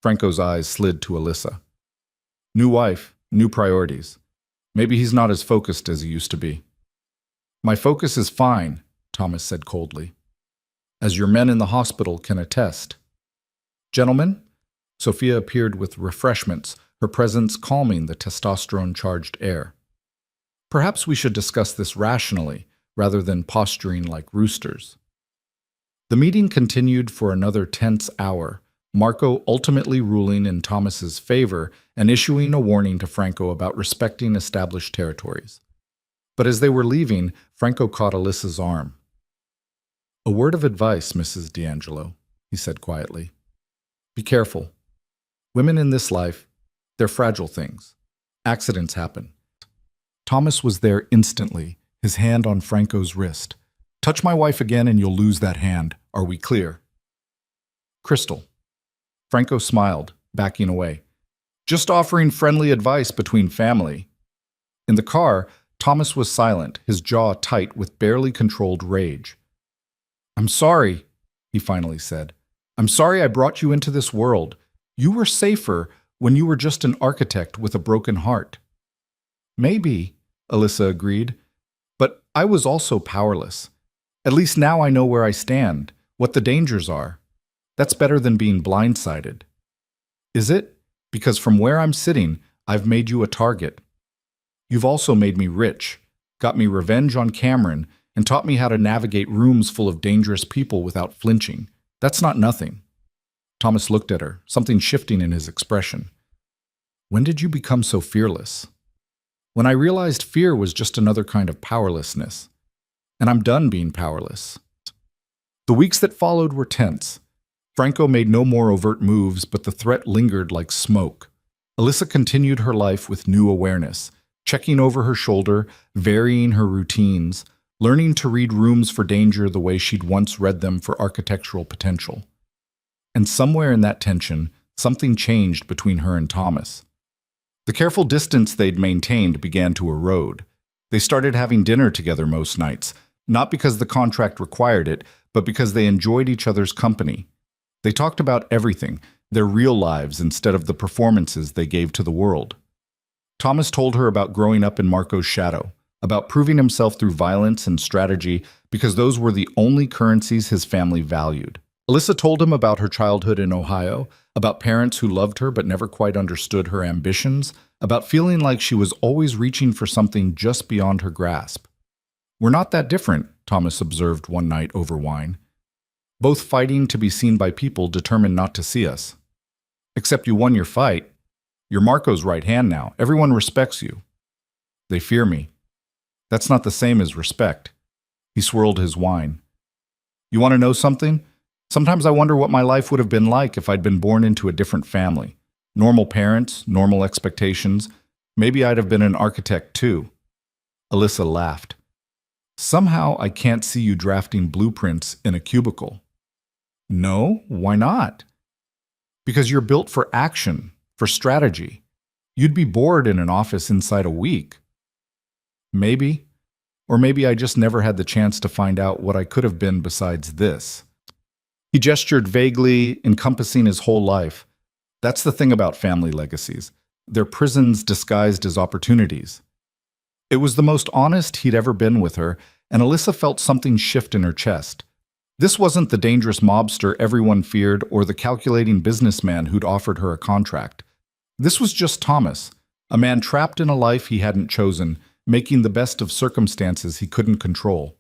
Franco's eyes slid to Alyssa. "New wife, new priorities. Maybe he's not as focused as he used to be." "My focus is fine," Thomas said coldly, "as your men in the hospital can attest." "Gentlemen," Sophia appeared with refreshments, her presence calming the testosterone-charged air. "Perhaps we should discuss this rationally, rather than posturing like roosters." The meeting continued for another tense hour, Marco ultimately ruling in Thomas's favor and issuing a warning to Franco about respecting established territories. But as they were leaving, Franco caught Alyssa's arm. "A word of advice, Mrs. D'Angelo," he said quietly. "Be careful. Women in this life, they're fragile things. Accidents happen." Thomas was there instantly, his hand on Franco's wrist. "Touch my wife again and you'll lose that hand. Are we clear?" "Crystal." Franco smiled, backing away. "Just offering friendly advice between family." In the car, Thomas was silent, his jaw tight with barely controlled rage. "I'm sorry," he finally said. "I'm sorry I brought you into this world. You were safer when you were just an architect with a broken heart." "Maybe," Alyssa agreed, "but I was also powerless. At least now I know where I stand, what the dangers are. That's better than being blindsided." "Is it? Because from where I'm sitting, I've made you a target. You've also made me rich, got me revenge on Cameron, and taught me how to navigate rooms full of dangerous people without flinching. That's not nothing." Thomas looked at her, something shifting in his expression. "When did you become so fearless?" when I realized fear was just another kind of powerlessness. And I'm done being powerless. The weeks that followed were tense. Franco made no more overt moves, but the threat lingered like smoke. Alyssa continued her life with new awareness, checking over her shoulder, varying her routines, learning to read rooms for danger the way she'd once read them for architectural potential. And somewhere in that tension, something changed between her and Thomas. The careful distance they'd maintained began to erode. They started having dinner together most nights, not because the contract required it, but because they enjoyed each other's company. They talked about everything, their real lives instead of the performances they gave to the world. Thomas told her about growing up in Marco's shadow, about proving himself through violence and strategy because those were the only currencies his family valued. Alyssa told him about her childhood in Ohio, about parents who loved her but never quite understood her ambitions, about feeling like she was always reaching for something just beyond her grasp. "We're not that different," Thomas observed one night over wine. "Both fighting to be seen by people determined not to see us. Except you won your fight. You're Marco's right hand now. Everyone respects you. They fear me. That's not the same as respect." He swirled his wine. "You want to know something? Sometimes I wonder what my life would have been like if I'd been born into a different family. Normal parents, normal expectations. Maybe I'd have been an architect too." Alyssa laughed. "Somehow I can't see you drafting blueprints in a cubicle." "No? Why not?" "Because you're built for action, for strategy. You'd be bored in an office inside a week." "Maybe. Or maybe I just never had the chance to find out what I could have been besides this." He gestured vaguely, encompassing his whole life. That's the thing about family legacies. They're prisons disguised as opportunities. It was the most honest he'd ever been with her, and Alyssa felt something shift in her chest. This wasn't the dangerous mobster everyone feared or the calculating businessman who'd offered her a contract. This was just Thomas, a man trapped in a life he hadn't chosen, making the best of circumstances he couldn't control.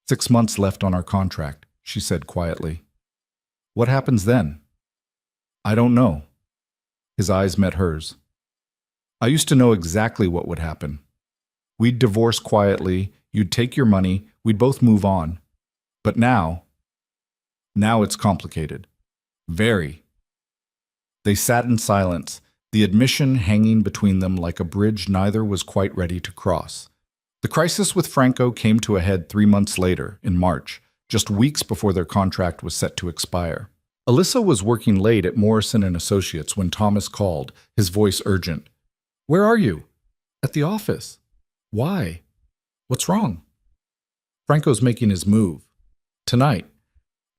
6 months left on our contract," she said quietly. "What happens then?" "I don't know." His eyes met hers. "I used to know exactly what would happen. We'd divorce quietly, you'd take your money, we'd both move on. But now it's complicated. Very." They sat in silence, the admission hanging between them like a bridge neither was quite ready to cross. The crisis with Franco came to a head 3 months later, in March, just weeks before their contract was set to expire. Alyssa was working late at Morrison & Associates when Thomas called, his voice urgent. "Where are you?" "At the office." "Why? What's wrong?" "Franco's making his move. Tonight.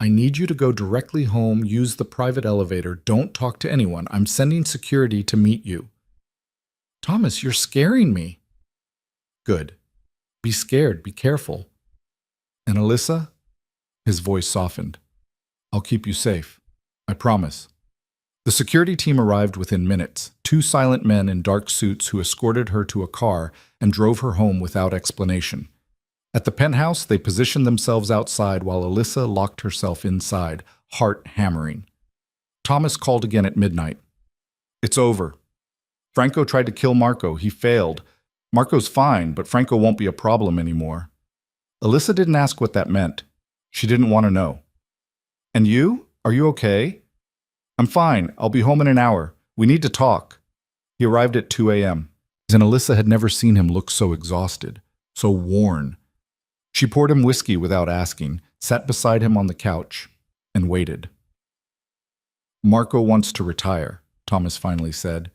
I need you to go directly home, use the private elevator, don't talk to anyone. I'm sending security to meet you." "Thomas, you're scaring me." "Good. Be scared, be careful." "And Alyssa?" His voice softened. "I'll keep you safe. I promise." The security team arrived within minutes, 2 silent men in dark suits who escorted her to a car and drove her home without explanation. At the penthouse, they positioned themselves outside while Alyssa locked herself inside, heart hammering. Thomas called again at midnight. "It's over. Franco tried to kill Marco. He failed. Marco's fine, but Franco won't be a problem anymore." Alyssa didn't ask what that meant. She didn't want to know. "And you? Are you okay?" "I'm fine. I'll be home in an hour. We need to talk." He arrived at 2 a.m. And Alyssa had never seen him look so exhausted, so worn. She poured him whiskey without asking, sat beside him on the couch, and waited. "Marco wants to retire," Thomas finally said.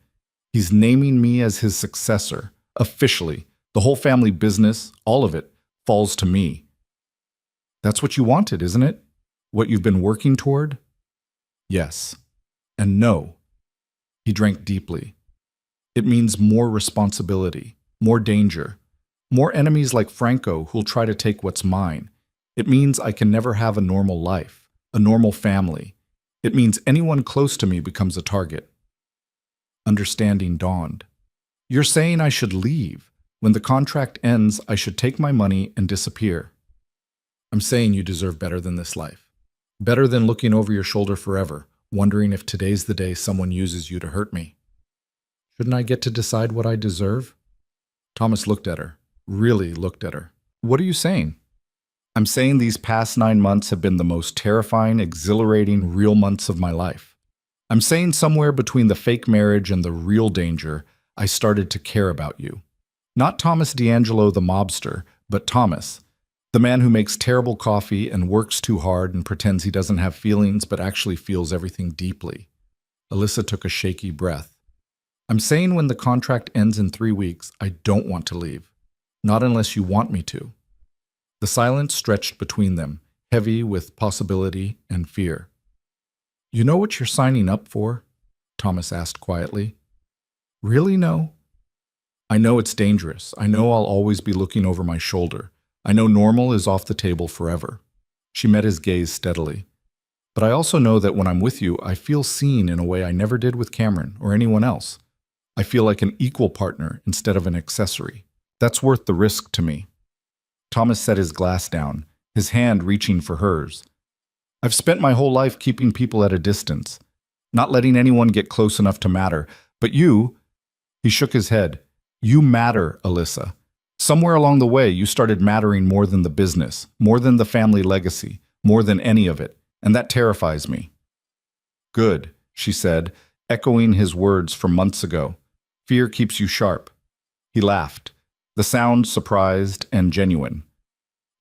"He's naming me as his successor, officially. The whole family business, all of it, falls to me." "That's what you wanted, isn't it? What you've been working toward?" "Yes. And no." He drank deeply. "It means more responsibility, more danger. More enemies like Franco who'll try to take what's mine. It means I can never have a normal life, a normal family. It means anyone close to me becomes a target." Understanding dawned. "You're saying I should leave. When the contract ends, I should take my money and disappear." "I'm saying you deserve better than this life. Better than looking over your shoulder forever, wondering if today's the day someone uses you to hurt me." "Shouldn't I get to decide what I deserve?" Thomas looked at her, really looked at her. What are you saying? I'm saying these past 9 months have been the most terrifying, exhilarating, real months of my life. I'm saying somewhere between the fake marriage and the real danger, I started to care about you. Not Thomas D'Angelo the mobster, but Thomas, the man who makes terrible coffee and works too hard and pretends he doesn't have feelings but actually feels everything deeply. Alyssa took a shaky breath. I'm saying when the contract ends in 3 weeks, I don't want to leave. Not unless you want me to. The silence stretched between them, heavy with possibility and fear. You know what you're signing up for? Thomas asked quietly. Really know? I know it's dangerous. I know I'll always be looking over my shoulder. I know normal is off the table forever. She met his gaze steadily. But I also know that when I'm with you, I feel seen in a way I never did with Cameron or anyone else. I feel like an equal partner instead of an accessory. That's worth the risk to me. Thomas set his glass down, his hand reaching for hers. I've spent my whole life keeping people at a distance, not letting anyone get close enough to matter. But you, he shook his head, you matter, Alyssa. Somewhere along the way, you started mattering more than the business, more than the family legacy, more than any of it, and that terrifies me. Good, she said, echoing his words from months ago. Fear keeps you sharp. He laughed, the sound surprised and genuine.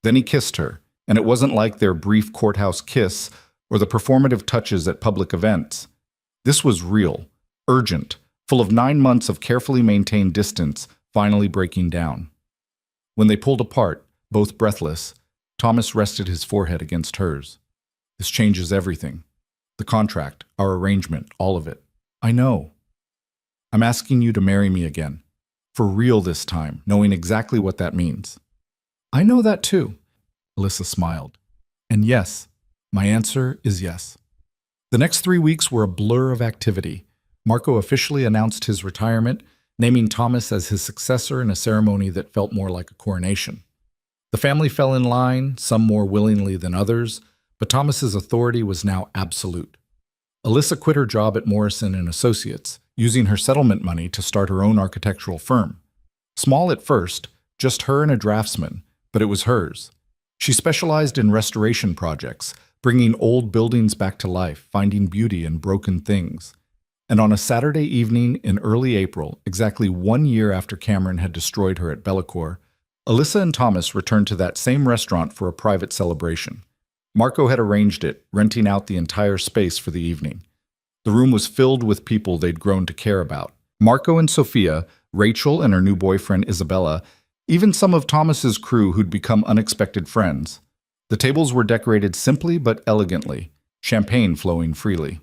Then he kissed her, and it wasn't like their brief courthouse kiss or the performative touches at public events. This was real, urgent, full of 9 months of carefully maintained distance, finally breaking down. When they pulled apart, both breathless, Thomas rested his forehead against hers. This changes everything. The contract, our arrangement, all of it. I know. I'm asking you to marry me again. For real this time, knowing exactly what that means. I know that too, Alyssa smiled. And yes, my answer is yes. The next 3 weeks were a blur of activity. Marco officially announced his retirement, naming Thomas as his successor in a ceremony that felt more like a coronation. The family fell in line, some more willingly than others, but Thomas's authority was now absolute. Alyssa quit her job at Morrison and Associates, using her settlement money to start her own architectural firm. Small at first, just her and a draftsman, but it was hers. She specialized in restoration projects, bringing old buildings back to life, finding beauty in broken things. And on a Saturday evening in early April, exactly 1 year after Cameron had destroyed her at Bellecour, Alyssa and Thomas returned to that same restaurant for a private celebration. Marco had arranged it, renting out the entire space for the evening. The room was filled with people they'd grown to care about. Marco and Sophia, Rachel and her new boyfriend Isabella, even some of Thomas's crew who'd become unexpected friends. The tables were decorated simply but elegantly, champagne flowing freely.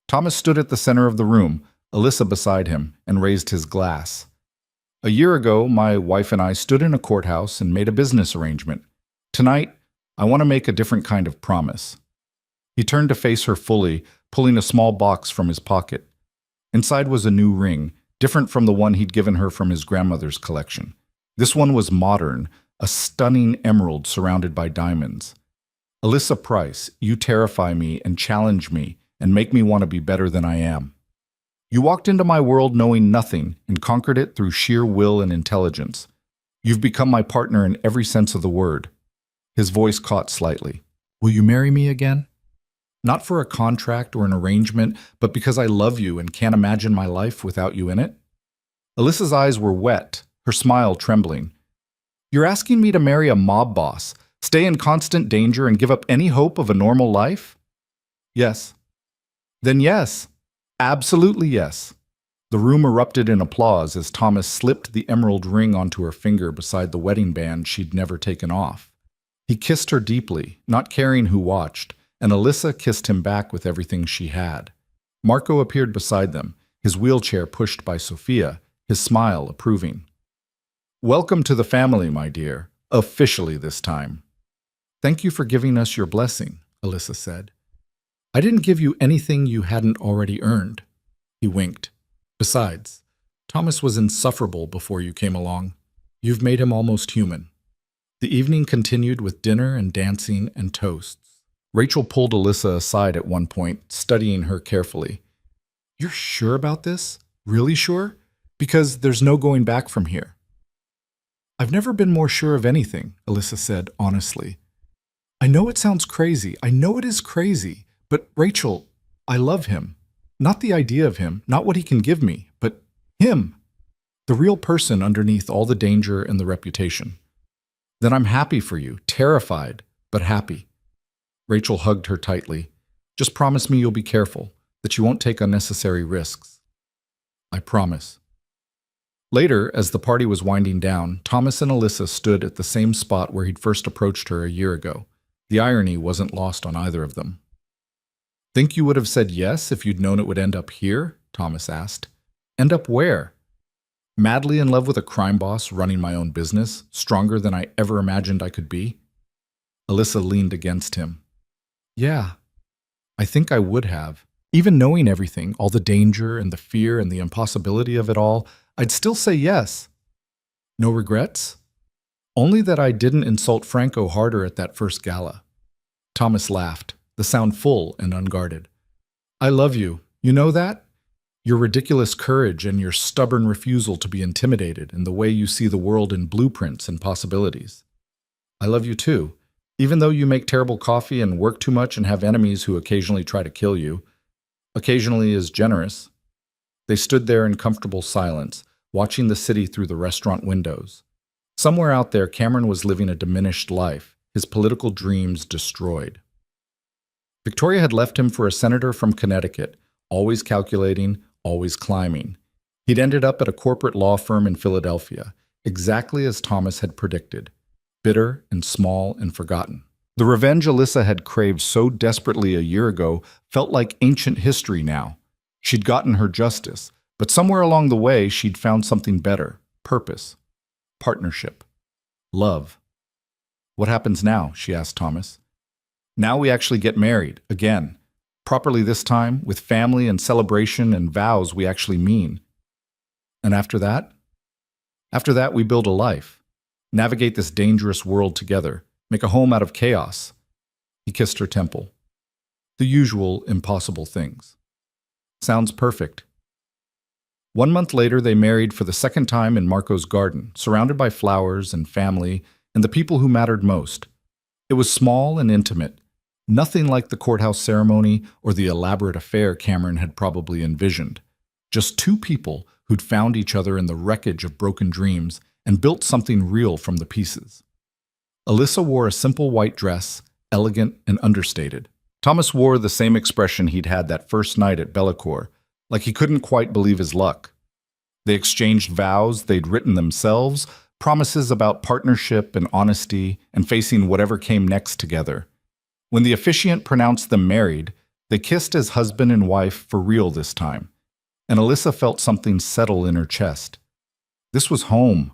Thomas stood at the center of the room, Alyssa beside him, and raised his glass. A year ago, my wife and I stood in a courthouse and made a business arrangement. Tonight, I want to make a different kind of promise. He turned to face her fully, pulling a small box from his pocket. Inside was a new ring, different from the one he'd given her from his grandmother's collection. This one was modern, a stunning emerald surrounded by diamonds. Alyssa Price, you terrify me and challenge me and make me want to be better than I am. You walked into my world knowing nothing and conquered it through sheer will and intelligence. You've become my partner in every sense of the word. His voice caught slightly. Will you marry me again? Not for a contract or an arrangement, but because I love you and can't imagine my life without you in it? Alyssa's eyes were wet, her smile trembling. You're asking me to marry a mob boss, stay in constant danger and give up any hope of a normal life? Yes. Then yes. Absolutely yes. The room erupted in applause as Thomas slipped the emerald ring onto her finger beside the wedding band she'd never taken off. He kissed her deeply, not caring who watched, and Alyssa kissed him back with everything she had. Marco appeared beside them, his wheelchair pushed by Sophia, his smile approving. Welcome to the family, my dear, officially this time. Thank you for giving us your blessing, Alyssa said. I didn't give you anything you hadn't already earned. He winked. Besides, Thomas was insufferable before you came along. You've made him almost human. The evening continued with dinner and dancing and toasts. Rachel pulled Alyssa aside at one point, studying her carefully. You're sure about this? Really sure? Because there's no going back from here. I've never been more sure of anything, Alyssa said honestly. I know it sounds crazy. I know it is crazy. But Rachel, I love him. Not the idea of him, not what he can give me, but him. The real person underneath all the danger and the reputation. Then I'm happy for you, terrified, but happy. Rachel hugged her tightly. Just promise me you'll be careful, that you won't take unnecessary risks. I promise. Later, as the party was winding down, Thomas and Alyssa stood at the same spot where he'd first approached her a year ago. The irony wasn't lost on either of them. Think you would have said yes if you'd known it would end up here? Thomas asked. End up where? Madly in love with a crime boss running my own business, stronger than I ever imagined I could be? Alyssa leaned against him. Yeah, I think I would have. Even knowing everything, all the danger and the fear and the impossibility of it all, I'd still say yes. No regrets? Only that I didn't insult Franco harder at that first gala. Thomas laughed, the sound full and unguarded. I love you. You know that? Your ridiculous courage and your stubborn refusal to be intimidated and the way you see the world in blueprints and possibilities. I love you too. Even though you make terrible coffee and work too much and have enemies who occasionally try to kill you, occasionally is generous. They stood there in comfortable silence, watching the city through the restaurant windows. Somewhere out there, Cameron was living a diminished life, his political dreams destroyed. Victoria had left him for a senator from Connecticut, always calculating, always climbing. He'd ended up at a corporate law firm in Philadelphia, exactly as Thomas had predicted, bitter and small and forgotten. The revenge Alyssa had craved so desperately a year ago felt like ancient history now. She'd gotten her justice, but somewhere along the way she'd found something better, purpose, partnership, love. What happens now? She asked Thomas. Now we actually get married, again. Properly this time, with family and celebration and vows we actually mean. And after that? After that, we build a life. Navigate this dangerous world together. Make a home out of chaos. He kissed her temple. The usual impossible things. Sounds perfect. 1 month later, they married for the second time in Marco's garden, surrounded by flowers and family and the people who mattered most. It was small and intimate. Nothing like the courthouse ceremony or the elaborate affair Cameron had probably envisioned. Just two people who'd found each other in the wreckage of broken dreams and built something real from the pieces. Alyssa wore a simple white dress, elegant and understated. Thomas wore the same expression he'd had that first night at Bellecour, like he couldn't quite believe his luck. They exchanged vows they'd written themselves, promises about partnership and honesty and facing whatever came next together. When the officiant pronounced them married, they kissed as husband and wife for real this time, and Alyssa felt something settle in her chest. This was home,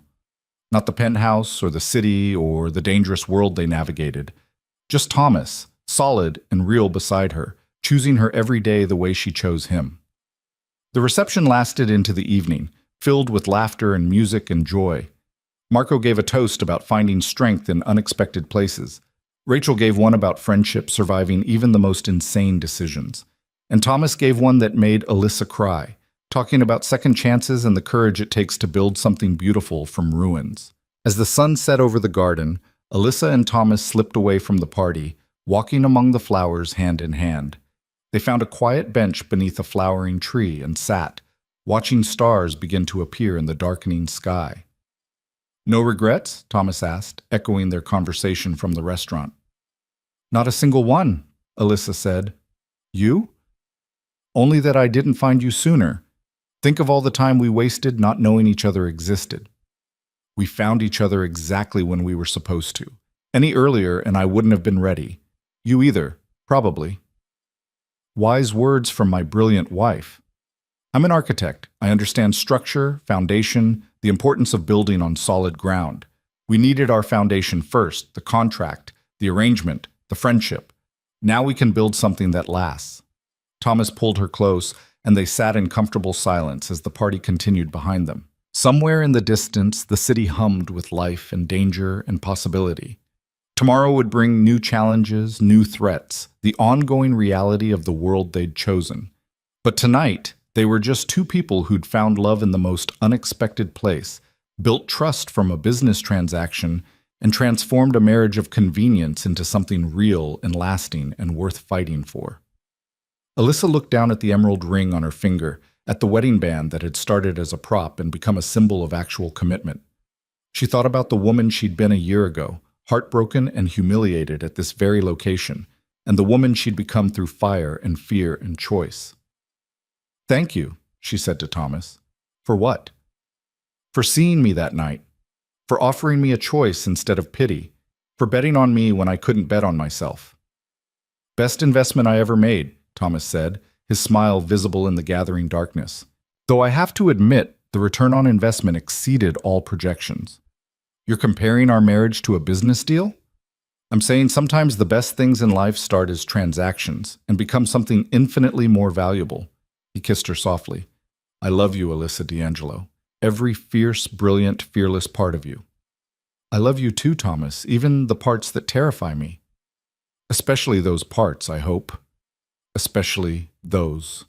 not the penthouse or the city or the dangerous world they navigated. Just Thomas, solid and real beside her, choosing her every day the way she chose him. The reception lasted into the evening, filled with laughter and music and joy. Marco gave a toast about finding strength in unexpected places. Rachel gave one about friendship surviving even the most insane decisions. And Thomas gave one that made Alyssa cry, talking about second chances and the courage it takes to build something beautiful from ruins. As the sun set over the garden, Alyssa and Thomas slipped away from the party, walking among the flowers hand in hand. They found a quiet bench beneath a flowering tree and sat, watching stars begin to appear in the darkening sky. No regrets? Thomas asked, echoing their conversation from the restaurant. Not a single one, Alyssa said. You? Only that I didn't find you sooner. Think of all the time we wasted not knowing each other existed. We found each other exactly when we were supposed to. Any earlier and I wouldn't have been ready. You either, probably. Wise words from my brilliant wife. I'm an architect. I understand structure, foundation, the importance of building on solid ground. We needed our foundation first, the contract, the arrangement, the friendship. Now we can build something that lasts. Thomas pulled her close, and they sat in comfortable silence as the party continued behind them. Somewhere in the distance, the city hummed with life and danger and possibility. Tomorrow would bring new challenges, new threats, the ongoing reality of the world they'd chosen. But tonight, they were just two people who'd found love in the most unexpected place, built trust from a business transaction, and transformed a marriage of convenience into something real and lasting and worth fighting for. Alyssa looked down at the emerald ring on her finger, at the wedding band that had started as a prop and become a symbol of actual commitment. She thought about the woman she'd been a year ago, heartbroken and humiliated at this very location, and the woman she'd become through fire and fear and choice. "Thank you," she said to Thomas. "For what?" "For seeing me that night, for offering me a choice instead of pity, for betting on me when I couldn't bet on myself." "Best investment I ever made," Thomas said, his smile visible in the gathering darkness. "Though I have to admit, the return on investment exceeded all projections." "You're comparing our marriage to a business deal?" "I'm saying sometimes the best things in life start as transactions and become something infinitely more valuable." He kissed her softly. "I love you, Alyssa D'Angelo. Every fierce, brilliant, fearless part of you." "I love you too, Thomas, even the parts that terrify me." "Especially those parts, I hope. Especially those."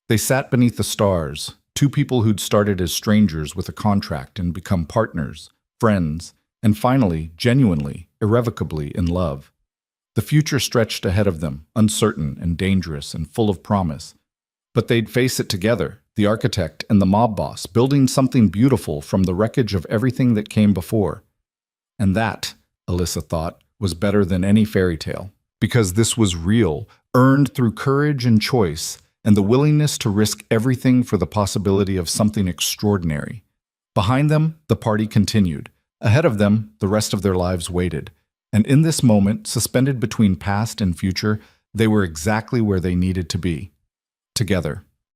They sat beneath the stars, two people who'd started as strangers with a contract and become partners, friends, and finally, genuinely, irrevocably in love. The future stretched ahead of them, uncertain and dangerous and full of promise. But they'd face it together, the architect and the mob boss, building something beautiful from the wreckage of everything that came before. And that, Alyssa thought, was better than any fairy tale, because this was real, earned through courage and choice, and the willingness to risk everything for the possibility of something extraordinary. Behind them, the party continued. Ahead of them, the rest of their lives waited. And in this moment, suspended between past and future, they were exactly where they needed to be. Together.